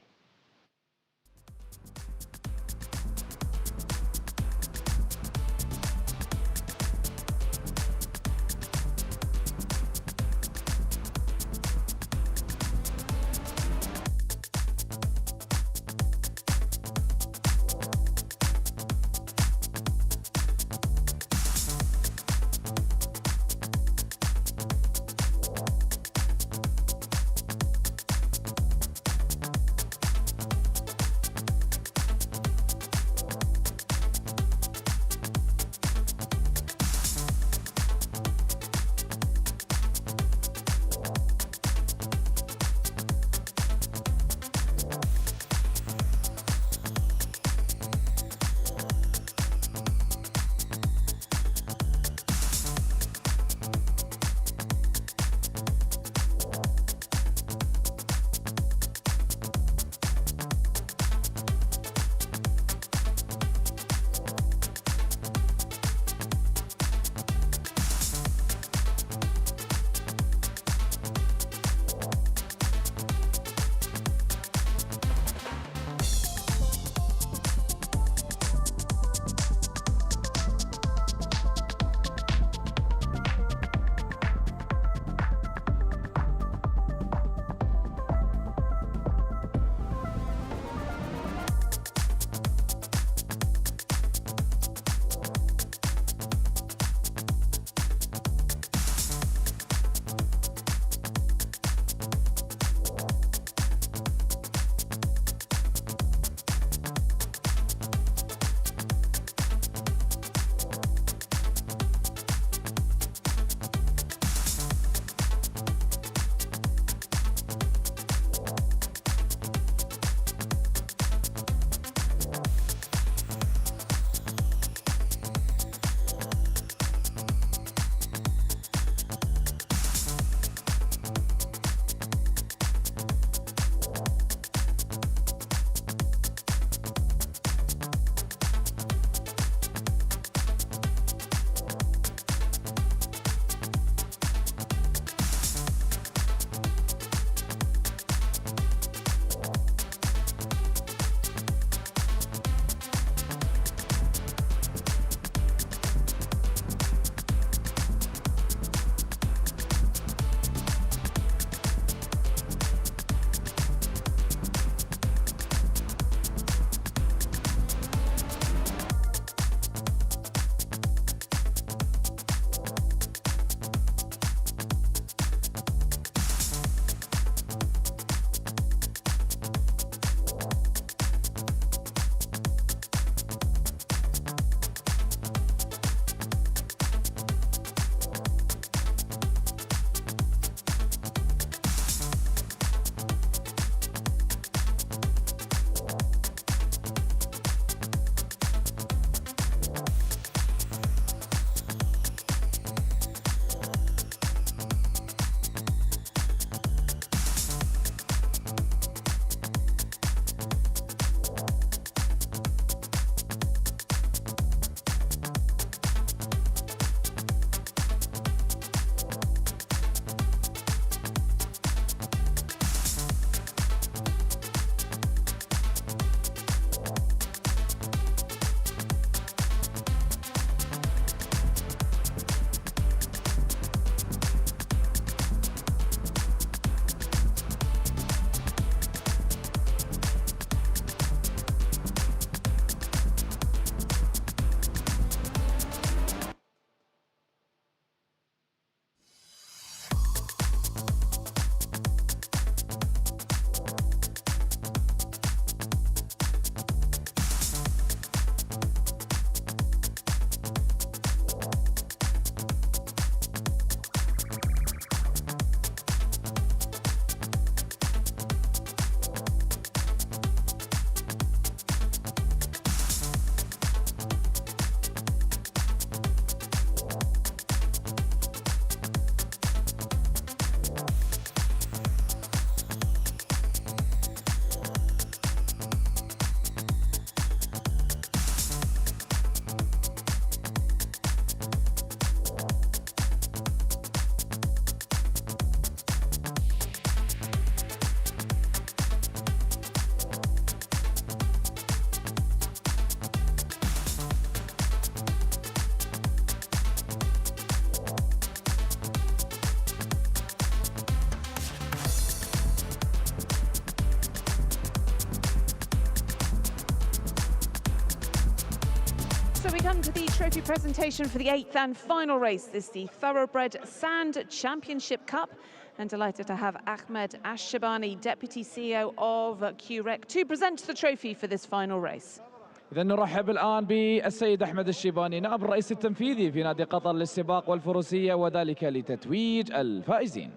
So we come to the trophy presentation for the 8th and final race. This is the Thoroughbred Sand Championship Cup. And delighted to have Ahmed Ash-Shabani, Deputy CEO of QREC, to present the trophy for this final race. إذا نرحب الآن بالسيد أحمد الشيباني نائب الرئيس التنفيذي في نادي قطر للسباق والفروسية وذلك لتتويج الفائزين.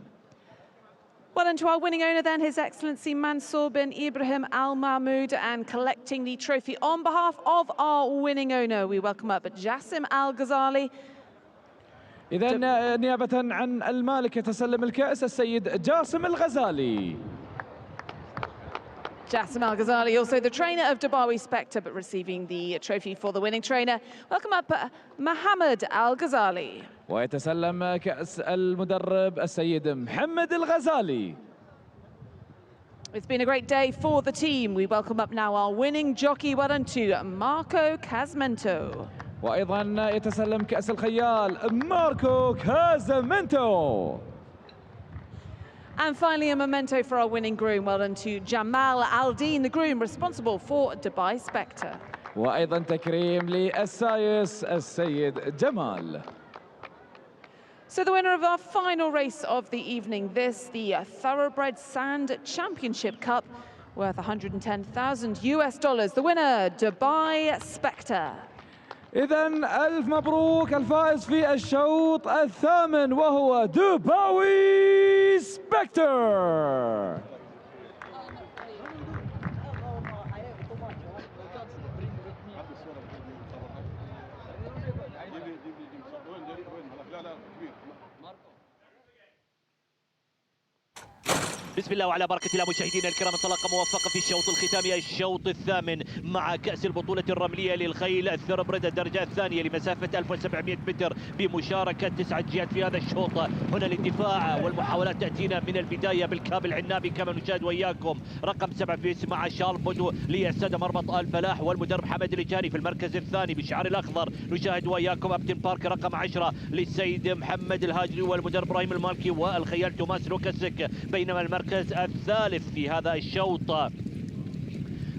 Well, and to our winning owner then, His Excellency Mansour bin Ibrahim Al Mahmoud, and collecting the trophy on behalf of our winning owner, we welcome up Jassim Al Ghazali. إذا نيابة عن المالك يتسلم الكأس السيد جاسم الغزالي. Jassim Al Ghazali, also the trainer of Dubawi Spectre, but receiving the trophy for the winning trainer. Welcome up Mohammed Al Ghazali. ويتسلم كأس المدرب السيد محمد الغزالي. It's been a great day for the team. We welcome up now our winning jockey. Well done to Marco Casmento. وأيضا يتسلم كأس الخيال ماركو كازامنتو. And finally, a memento for our winning groom. Well done to Jamal Aldin, the groom responsible for Dubai Spectre. وأيضا تكريم للسايس السيد جمال. So the winner of our final race of the evening, the Thoroughbred Sand Championship Cup, worth $110,000. The winner, Dubai Spectre. إذا ألف مبروك الفائز في الشوط الثامن وهو دباوي سبكتر. بسم الله وعلى بركة الله مشاهدينا الكرام، انطلاقة موفقة في الشوط الختامي، الشوط الثامن مع كأس البطولة الرملية للخيل الثروبريد الدرجة الثانية لمسافة 1700 متر بمشاركة 9 جهات في هذا الشوط. هنا الاندفاع والمحاولات تأتينا من البداية بالكابل عنابي كما نشاهد وإياكم. رقم 7 في مع شارل بودو للسادة مربط الفلاح والمدرب حمد الجهري في المركز الثاني بالشعار الأخضر. نشاهد وإياكم أبتن بارك رقم 10 للسيد محمد الهاجري والمدرب إبراهيم المالكي والخيال توماس لوكاسيك. بينما المركز الثالث في هذا الشوط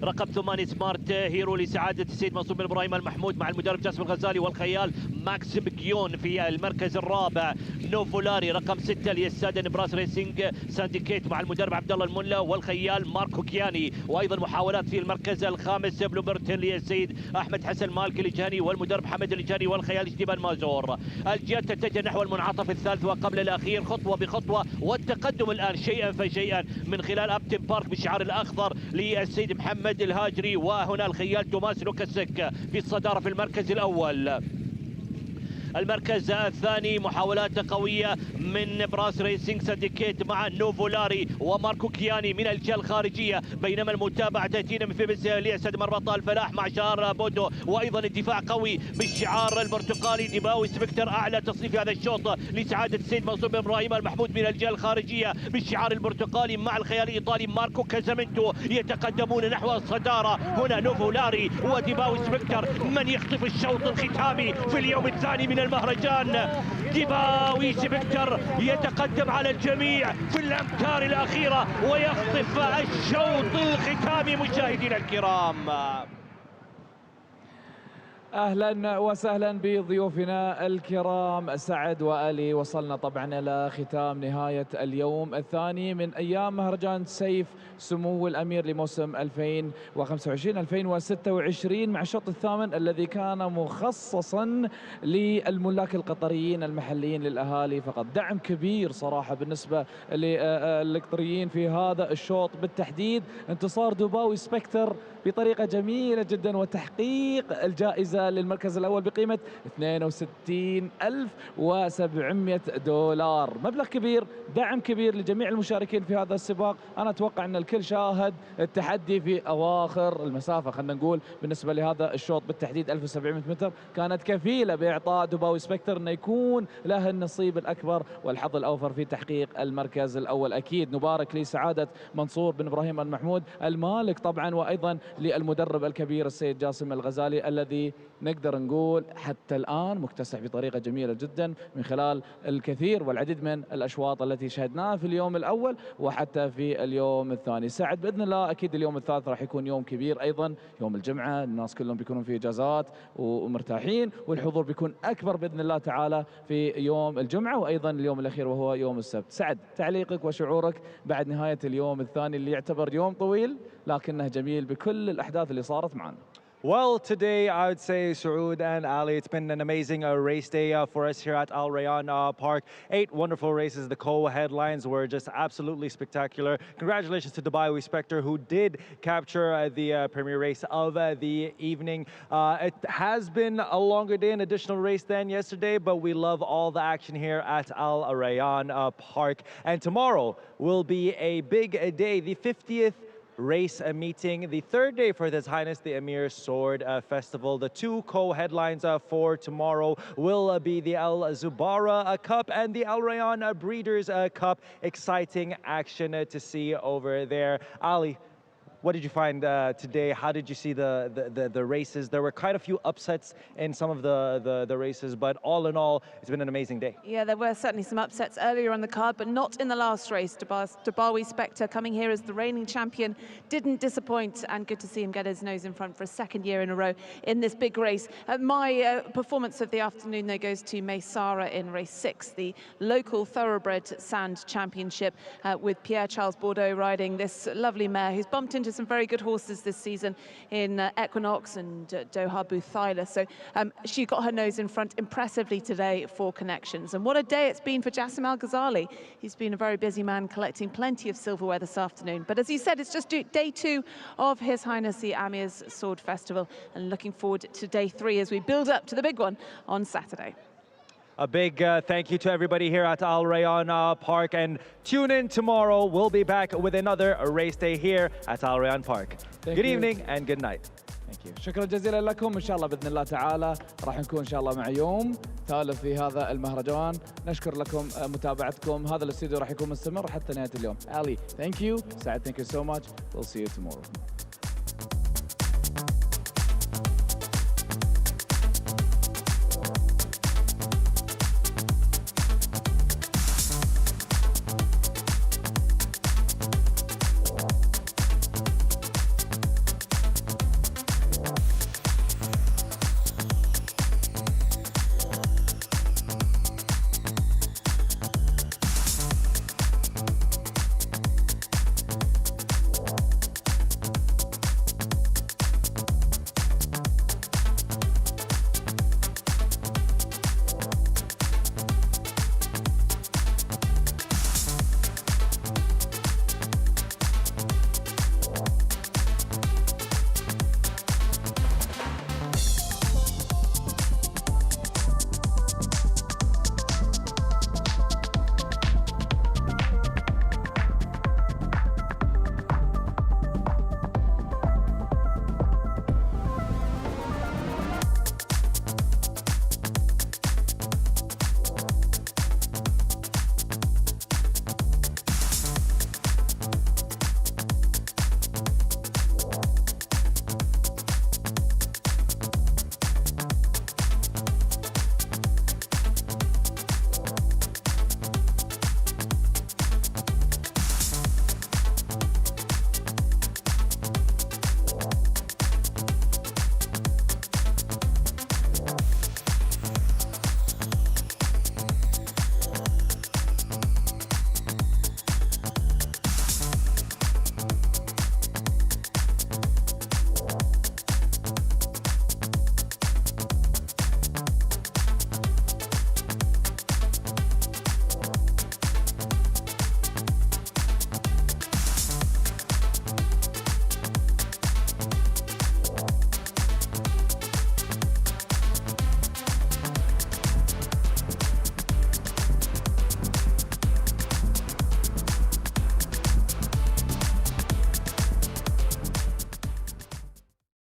رقم 8 سمارت هيرو لسعادة السيد منصور بن إبراهيم المحمود مع المدرب جاسم الغزالي والخيال ماكس بكيون. في المركز الرابع نوفولاري رقم 6 للسادة نبراس ريسينج سانديكيت مع المدرب عبد الله الملا والخيال ماركو كياني. وايضا محاولات في المركز الخامس بلوبرتن للسيد احمد حسن مالكي الجهني والمدرب حمد الجهني والخيال اشتبان مازور. الجهات تتجه نحو المنعطف الثالث وقبل الاخير خطوه بخطوه، والتقدم الان شيئا فشيئا من خلال ابتن بارك بالشعار الاخضر للسيد محمد الهاجري. وهنا الخيال توماس لوكاسيك في الصداره في المركز الاول. المركز الثاني محاولات قوية من براس ريسينج سانديكيت مع نوفولاري وماركو كياني من الجهة الخارجية. بينما المتابعة تأتينا من فيبس لأسد مربط الفلاح مع شار بودو. وأيضا الدفاع قوي بالشعار البرتقالي دباوي سبكتر أعلى تصنيف هذا الشوط لسعادة السيد منصور بن إبراهيم المحمود من الجهة الخارجية بالشعار البرتقالي مع الخيال الإيطالي ماركو كازامنتو. يتقدمون نحو الصدارة. هنا نوفولاري ودباوي سبكتر من يخطف الشوط الختامي في اليوم الثاني من المهرجان. دباوي سبكتر يتقدم على الجميع في الأمتار الأخيرة ويخطف الشوط الختامي مشاهدينا الكرام. أهلا وسهلا بضيوفنا الكرام سعد وألي. وصلنا طبعا إلى ختام نهاية اليوم الثاني من أيام مهرجان سيف سمو الأمير لموسم 2025-2026 مع الشوط الثامن الذي كان مخصصا للملاك القطريين المحليين للأهالي فقط. دعم كبير صراحة بالنسبة للقطريين في هذا الشوط بالتحديد. انتصار دباوي سبكتر بطريقة جميلة جدا وتحقيق الجائزة للمركز الأول بقيمة $62,700. مبلغ كبير، دعم كبير لجميع المشاركين في هذا السباق. أنا أتوقع أن الكل شاهد التحدي في أواخر المسافة، خلينا نقول بالنسبة لهذا الشوط بالتحديد 1700 متر كانت كفيلة بإعطاء دباوي سبكتر أنه يكون له النصيب الأكبر والحظ الأوفر في تحقيق المركز الأول. أكيد نبارك لسعادة منصور بن إبراهيم المحمود المالك طبعا وأيضا للمدرب الكبير السيد جاسم الغزالي، الذي نقدر نقول حتى الآن مكتسح بطريقة جميلة جدا من خلال الكثير والعديد من الأشواط التي شاهدناها في اليوم الأول وحتى في اليوم الثاني. سعد بإذن الله أكيد اليوم الثالث راح يكون يوم كبير أيضا، يوم الجمعة، الناس كلهم بيكونون في إجازات ومرتاحين، والحضور بيكون أكبر بإذن الله تعالى في يوم الجمعة وأيضا اليوم الأخير وهو يوم السبت. سعد، تعليقك وشعورك بعد نهاية اليوم الثاني اللي يعتبر يوم طويل لكنه جميل بكل الأحداث اللي صارت معنا. Well, today I would say, Saud and Ali, it's been an amazing race day for us here at Al Rayyan Park. 8 wonderful races. The co-headlines were just absolutely spectacular. Congratulations to Dubai Spectre, who did capture the premier race of the evening. It has been a longer day, an additional race than yesterday, but we love all the action here at Al Rayyan Park. And tomorrow will be a big day, the 50th race meeting, the third day for His Highness the Amir Sword Festival. The 2 co-headlines for tomorrow will be the Al Zubara Cup and the Al Rayyan Breeders' Cup. Exciting action to see over there. Ali, what did you find today? How did you see the races? There were quite a few upsets in some of the races, but all in all, it's been an amazing day. Yeah, there were certainly some upsets earlier on the card, but not in the last race. Dubai Spectre, coming here as the reigning champion, didn't disappoint, and good to see him get his nose in front for a second year in a row in this big race. My performance of the afternoon, though, goes to Maysara in race 6, the local Thoroughbred Sand Championship, with Pierre-Charles Bordeaux riding this lovely mare who's bumped into some very good horses this season in Equinox and Doha Buthaila. So she got her nose in front impressively today for Connections. And what a day it's been for Jassim Al-Ghazali. He's been a very busy man collecting plenty of silverware this afternoon. But as he said, it's just day 2 of His Highness the Amir's Sword Festival, and looking forward to day 3 as we build up to the big one on Saturday. A big thank you to everybody here at Al Rayyan Park, and tune in tomorrow. We'll be back with another race day here at Al Rayyan Park. Good evening and good night. Thank you. شكرا جزيلا لكم. إن شاء الله بإذن الله تعالى راح نكون إن شاء الله مع يوم ثالث في هذا المهرجان. نشكر لكم متابعتكم. هذا الاستوديو راح يكون مستمر حتى نهاية اليوم. Ali, thank you. Saad, thank you so much. We'll see you tomorrow.